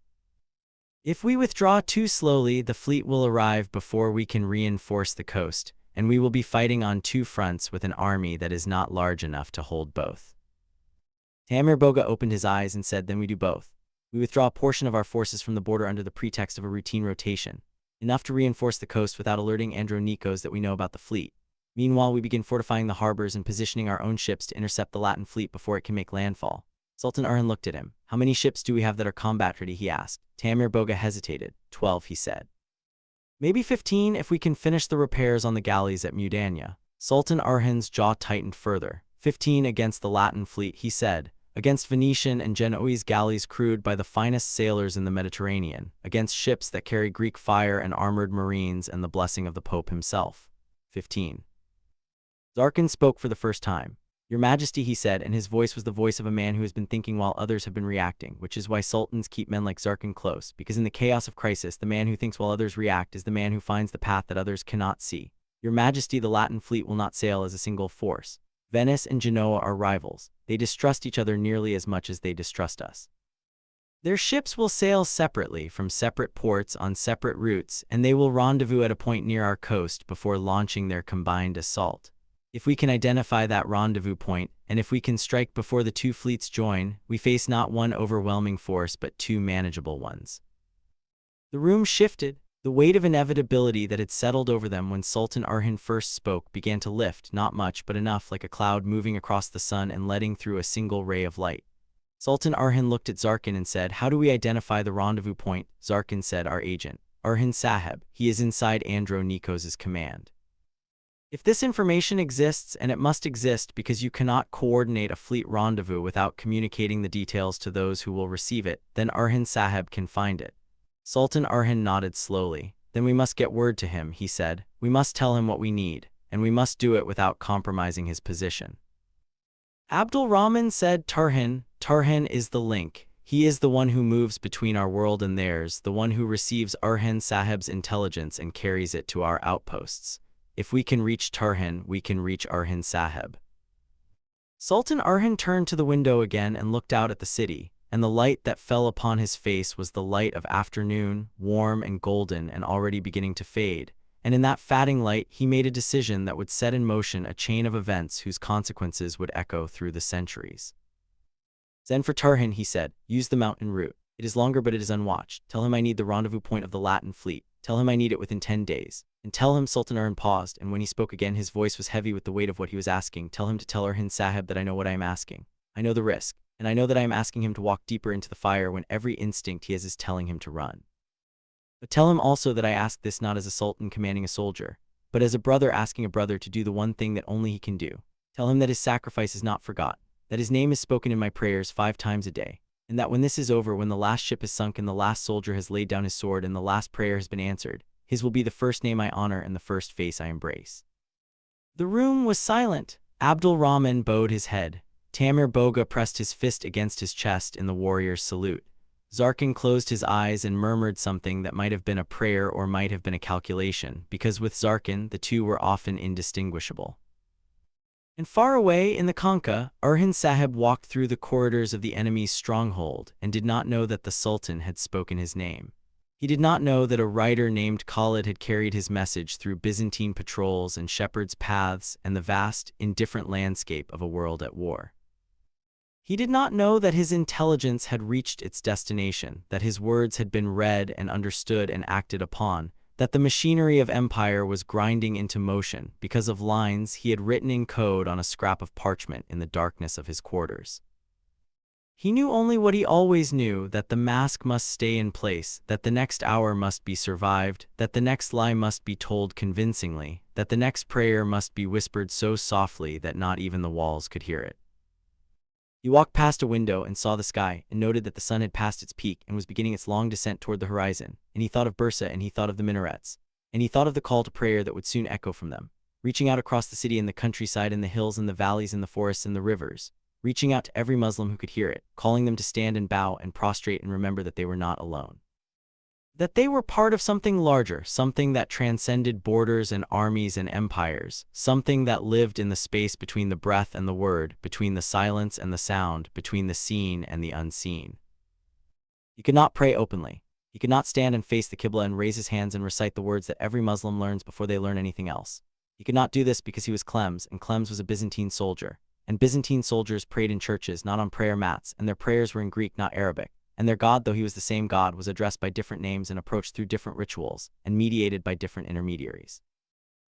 If we withdraw too slowly, the fleet will arrive before we can reinforce the coast, and we will be fighting on two fronts with an army that is not large enough to hold both." Tamir Boga opened his eyes and said, "Then we do both. We withdraw a portion of our forces from the border under the pretext of a routine rotation, enough to reinforce the coast without alerting Andronikos that we know about the fleet. Meanwhile, we begin fortifying the harbors and positioning our own ships to intercept the Latin fleet before it can make landfall." Sultan Orhan looked at him. "How many ships do we have that are combat ready?" he asked. Tamir Boga hesitated. 12, he said. "Maybe 15 if we can finish the repairs on the galleys at Mudanya." Sultan Orhan's jaw tightened further. 15 against the Latin fleet, he said. Against Venetian and Genoese galleys crewed by the finest sailors in the Mediterranean, against ships that carry Greek fire and armored marines and the blessing of the Pope himself. 15. Zarkin spoke for the first time. "Your Majesty," he said, and his voice was the voice of a man who has been thinking while others have been reacting, which is why sultans keep men like Zarkin close, because in the chaos of crisis, the man who thinks while others react is the man who finds the path that others cannot see. "Your Majesty, the Latin fleet will not sail as a single force. Venice and Genoa are rivals. They distrust each other nearly as much as they distrust us. Their ships will sail separately from separate ports on separate routes, and they will rendezvous at a point near our coast before launching their combined assault. If we can identify that rendezvous point, and if we can strike before the two fleets join, we face not one overwhelming force but two manageable ones." The room shifted. The weight of inevitability that had settled over them when Sultan Orhan first spoke began to lift, not much but enough, like a cloud moving across the sun and letting through a single ray of light. Sultan Orhan looked at Zarkin and said, "How do we identify the rendezvous point?" Zarkin said, "Our agent, Orhan Sahib. He is inside Andronikos' command. If this information exists, and it must exist because you cannot coordinate a fleet rendezvous without communicating the details to those who will receive it, then Orhan Sahib can find it." Sultan Orhan nodded slowly. "Then we must get word to him," he said. "We must tell him what we need, and we must do it without compromising his position." Abdul Rahman said, Tarhan is the link. He is the one who moves between our world and theirs, the one who receives Orhan Sahib's intelligence and carries it to our outposts. If we can reach Tarhan, we can reach Orhan Sahib." Sultan Orhan turned to the window again and looked out at the city, and the light that fell upon his face was the light of afternoon, warm and golden and already beginning to fade, and in that fading light he made a decision that would set in motion a chain of events whose consequences would echo through the centuries. "Send for Tarhan," he said. "Use the mountain route. It is longer but it is unwatched. Tell him I need the rendezvous point of the Latin fleet. Tell him I need it within 10 days. And tell him," Sultan Orhan paused, and when he spoke again his voice was heavy with the weight of what he was asking, "tell him to tell Orhan Sahib that I know what I am asking. I know the risk, and I know that I am asking him to walk deeper into the fire when every instinct he has is telling him to run. But tell him also that I ask this not as a sultan commanding a soldier, but as a brother asking a brother to do the one thing that only he can do. Tell him that his sacrifice is not forgot, that his name is spoken in my prayers 5 times a day, and that when this is over, when the last ship is sunk and the last soldier has laid down his sword and the last prayer has been answered, his will be the first name I honor and the first face I embrace." The room was silent. Abdul Rahman bowed his head. Tamir Boga pressed his fist against his chest in the warrior's salute. Zarkin closed his eyes and murmured something that might have been a prayer or might have been a calculation, because with Zarkin the two were often indistinguishable. And far away in the Kanka, Orhan Sahib walked through the corridors of the enemy's stronghold and did not know that the Sultan had spoken his name. He did not know that a writer named Khalid had carried his message through Byzantine patrols and shepherds' paths and the vast, indifferent landscape of a world at war. He did not know that his intelligence had reached its destination, that his words had been read and understood and acted upon, that the machinery of empire was grinding into motion because of lines he had written in code on a scrap of parchment in the darkness of his quarters. He knew only what he always knew, that the mask must stay in place, that the next hour must be survived, that the next lie must be told convincingly, that the next prayer must be whispered so softly that not even the walls could hear it. He walked past a window and saw the sky, and noted that the sun had passed its peak and was beginning its long descent toward the horizon, and he thought of Bursa and he thought of the minarets, and he thought of the call to prayer that would soon echo from them, reaching out across the city and the countryside and the hills and the valleys and the forests and the rivers, reaching out to every Muslim who could hear it, calling them to stand and bow and prostrate and remember that they were not alone. That they were part of something larger, something that transcended borders and armies and empires, something that lived in the space between the breath and the word, between the silence and the sound, between the seen and the unseen. He could not pray openly. He could not stand and face the Qibla and raise his hands and recite the words that every Muslim learns before they learn anything else. He could not do this because he was Clems, and Clems was a Byzantine soldier. And Byzantine soldiers prayed in churches, not on prayer mats, and their prayers were in Greek, not Arabic. And their God, though he was the same God, was addressed by different names and approached through different rituals, and mediated by different intermediaries.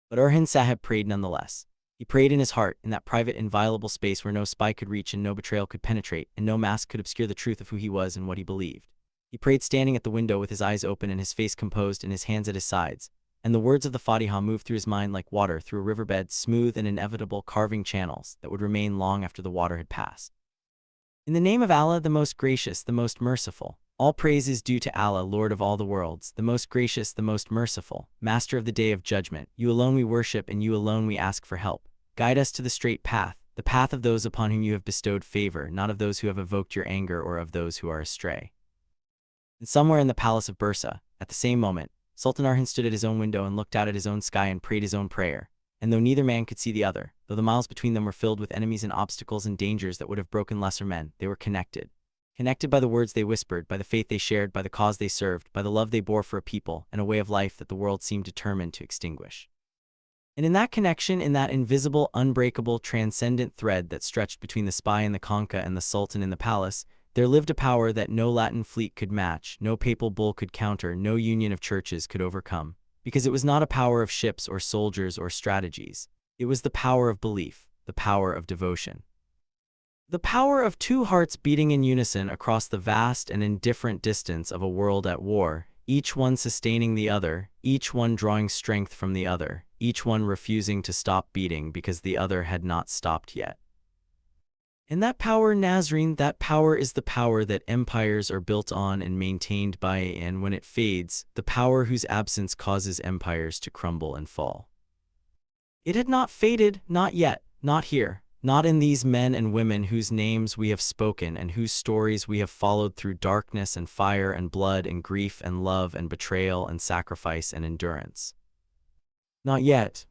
But Orhan Sahib prayed nonetheless. He prayed in his heart, in that private, inviolable space where no spy could reach and no betrayal could penetrate, and no mask could obscure the truth of who he was and what he believed. He prayed standing at the window with his eyes open and his face composed and his hands at his sides, and the words of the Fatiha moved through his mind like water through a riverbed, smooth and inevitable, carving channels that would remain long after the water had passed. In the name of Allah, the most gracious, the most merciful. All praise is due to Allah, Lord of all the worlds, the most gracious, the most merciful, Master of the Day of Judgment. You alone we worship and you alone we ask for help. Guide us to the straight path, the path of those upon whom you have bestowed favor, not of those who have evoked your anger or of those who are astray. And somewhere in the palace of Bursa, at the same moment, Sultan Orhan stood at his own window and looked out at his own sky and prayed his own prayer. And though neither man could see the other, though the miles between them were filled with enemies and obstacles and dangers that would have broken lesser men, they were connected. Connected by the words they whispered, by the faith they shared, by the cause they served, by the love they bore for a people, and a way of life that the world seemed determined to extinguish. And in that connection, in that invisible, unbreakable, transcendent thread that stretched between the spy in the Kanka and the Sultan in the palace, there lived a power that no Latin fleet could match, no papal bull could counter, no union of churches could overcome. Because it was not a power of ships or soldiers or strategies. It was the power of belief, the power of devotion. The power of two hearts beating in unison across the vast and indifferent distance of a world at war, each one sustaining the other, each one drawing strength from the other, each one refusing to stop beating because the other had not stopped yet. And that power, Nazreen, that power is the power that empires are built on and maintained by, and when it fades, the power whose absence causes empires to crumble and fall. It had not faded, not yet, not here, not in these men and women whose names we have spoken and whose stories we have followed through darkness and fire and blood and grief and love and betrayal and sacrifice and endurance. Not yet.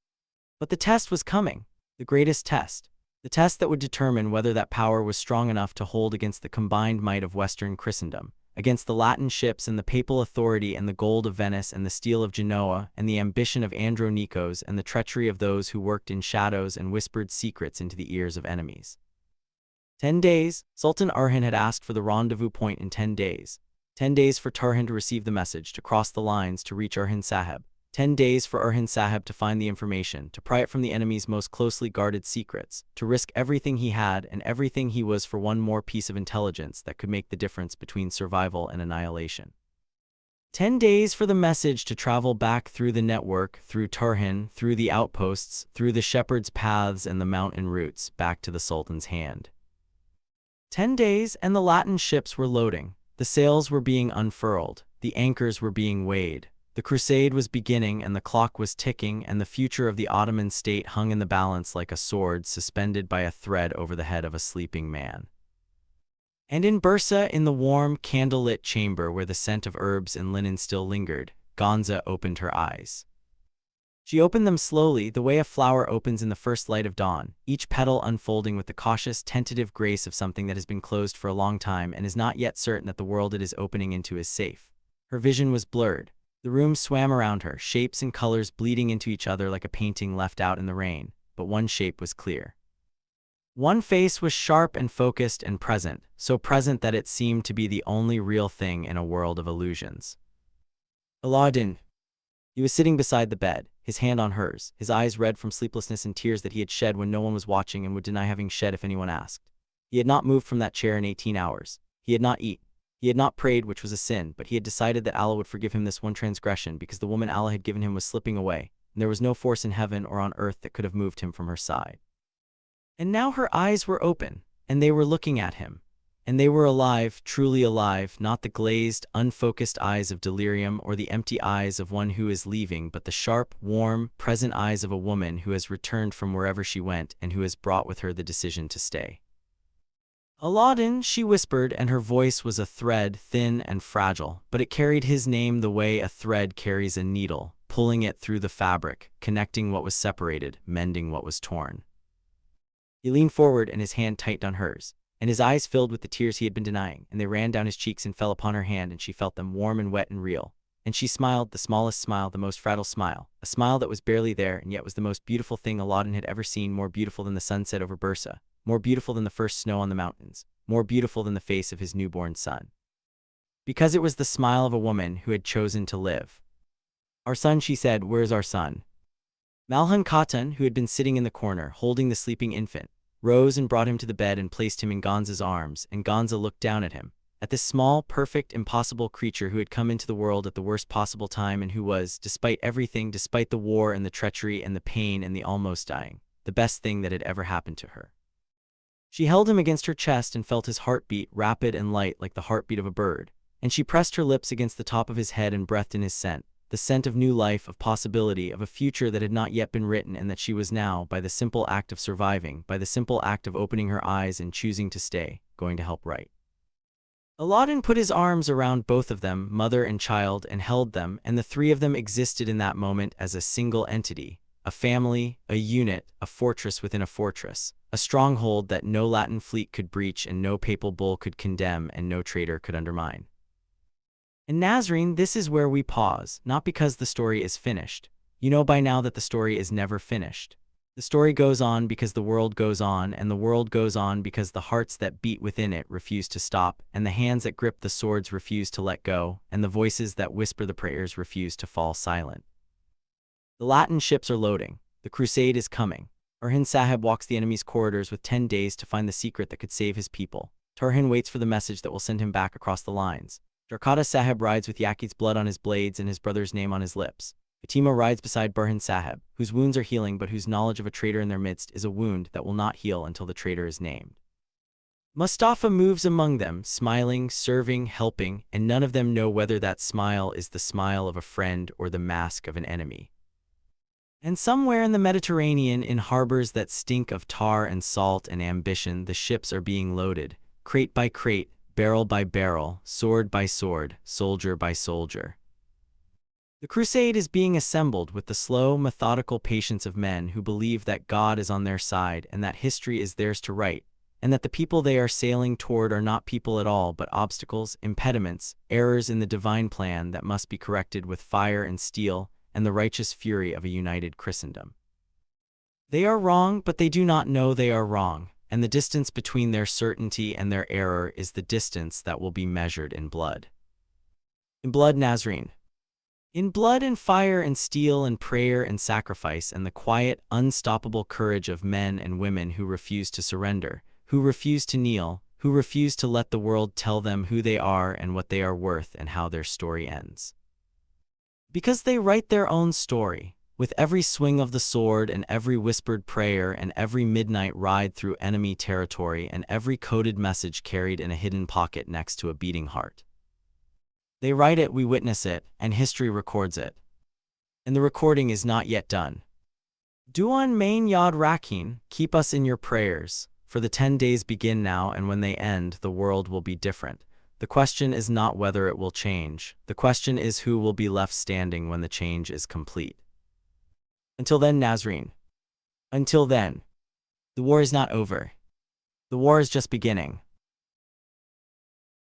But the test was coming, the greatest test. The test that would determine whether that power was strong enough to hold against the combined might of Western Christendom, against the Latin ships and the papal authority and the gold of Venice and the steel of Genoa and the ambition of Andronikos and the treachery of those who worked in shadows and whispered secrets into the ears of enemies. 10 days, Sultan Orhan had asked for the rendezvous point in 10 days. 10 days for Tarhan to receive the message, to cross the lines, to reach Orhan Sahib. 10 days for Orhan Sahib to find the information, to pry it from the enemy's most closely guarded secrets, to risk everything he had and everything he was for one more piece of intelligence that could make the difference between survival and annihilation. 10 days for the message to travel back through the network, through Turhan, through the outposts, through the shepherd's paths and the mountain routes, back to the Sultan's hand. 10 days, and the Latin ships were loading. The sails were being unfurled. The anchors were being weighed. The crusade was beginning, and the clock was ticking, and the future of the Ottoman state hung in the balance like a sword suspended by a thread over the head of a sleeping man. And in Bursa, in the warm, candle-lit chamber where the scent of herbs and linen still lingered, Gonza opened her eyes. She opened them slowly, the way a flower opens in the first light of dawn, each petal unfolding with the cautious, tentative grace of something that has been closed for a long time and is not yet certain that the world it is opening into is safe. Her vision was blurred. The room swam around her, shapes and colors bleeding into each other like a painting left out in the rain, but one shape was clear. One face was sharp and focused and present, so present that it seemed to be the only real thing in a world of illusions. Aladdin. He was sitting beside the bed, his hand on hers, his eyes red from sleeplessness and tears that he had shed when no one was watching and would deny having shed if anyone asked. He had not moved from that chair in 18 hours. He had not eaten. He had not prayed, which was a sin, but he had decided that Allah would forgive him this one transgression because the woman Allah had given him was slipping away, and there was no force in heaven or on earth that could have moved him from her side. And now her eyes were open, and they were looking at him. And they were alive, truly alive, not the glazed, unfocused eyes of delirium or the empty eyes of one who is leaving, but the sharp, warm, present eyes of a woman who has returned from wherever she went and who has brought with her the decision to stay. Aladdin, she whispered, and her voice was a thread, thin and fragile, but it carried his name the way a thread carries a needle, pulling it through the fabric, connecting what was separated, mending what was torn. He leaned forward and his hand tightened on hers, and his eyes filled with the tears he had been denying, and they ran down his cheeks and fell upon her hand, and she felt them warm and wet and real. And she smiled, the smallest smile, the most fragile smile, a smile that was barely there and yet was the most beautiful thing Aladdin had ever seen, more beautiful than the sunset over Bursa, more beautiful than the first snow on the mountains, more beautiful than the face of his newborn son. Because it was the smile of a woman who had chosen to live. "Our son," she said, "where is our son?" Malhan Khatun, who had been sitting in the corner, holding the sleeping infant, rose and brought him to the bed and placed him in Gonza's arms, and Gonza looked down at him, at this small, perfect, impossible creature who had come into the world at the worst possible time and who was, despite everything, despite the war and the treachery and the pain and the almost dying, the best thing that had ever happened to her. She held him against her chest and felt his heartbeat, rapid and light like the heartbeat of a bird, and she pressed her lips against the top of his head and breathed in his scent, the scent of new life, of possibility, of a future that had not yet been written and that she was now, by the simple act of surviving, by the simple act of opening her eyes and choosing to stay, going to help write. Aladdin put his arms around both of them, mother and child, and held them, and the three of them existed in that moment as a single entity, a family, a unit, a fortress within a fortress, a stronghold that no Latin fleet could breach and no papal bull could condemn and no traitor could undermine. And Nazreen, this is where we pause, not because the story is finished. You know by now that the story is never finished. The story goes on because the world goes on, and the world goes on because the hearts that beat within it refuse to stop, and the hands that grip the swords refuse to let go, and the voices that whisper the prayers refuse to fall silent. The Latin ships are loading. The crusade is coming. Orhan Sahib walks the enemy's corridors with 10 days to find the secret that could save his people. Turhan waits for the message that will send him back across the lines. Darkada Sahib rides with Yakit's blood on his blades and his brother's name on his lips. Fatima rides beside Burhan Sahib, whose wounds are healing but whose knowledge of a traitor in their midst is a wound that will not heal until the traitor is named. Mustafa moves among them, smiling, serving, helping, and none of them know whether that smile is the smile of a friend or the mask of an enemy. And somewhere in the Mediterranean, in harbors that stink of tar and salt and ambition, the ships are being loaded, crate by crate, barrel by barrel, sword by sword, soldier by soldier. The crusade is being assembled with the slow, methodical patience of men who believe that God is on their side and that history is theirs to write, and that the people they are sailing toward are not people at all but obstacles, impediments, errors in the divine plan that must be corrected with fire and steel and the righteous fury of a united Christendom. They are wrong, but they do not know they are wrong, and the distance between their certainty and their error is the distance that will be measured in blood. In blood, Nazreen. In blood and fire and steel and prayer and sacrifice and the quiet, unstoppable courage of men and women who refuse to surrender, who refuse to kneel, who refuse to let the world tell them who they are and what they are worth and how their story ends. Because they write their own story, with every swing of the sword and every whispered prayer and every midnight ride through enemy territory and every coded message carried in a hidden pocket next to a beating heart. They write it, we witness it, and history records it. And the recording is not yet done. Duan main yad rakin, keep us in your prayers, for the 10 days begin now, and when they end, the world will be different. The question is not whether it will change. The question is who will be left standing when the change is complete. Until then, Nazreen. Until then. The war is not over. The war is just beginning.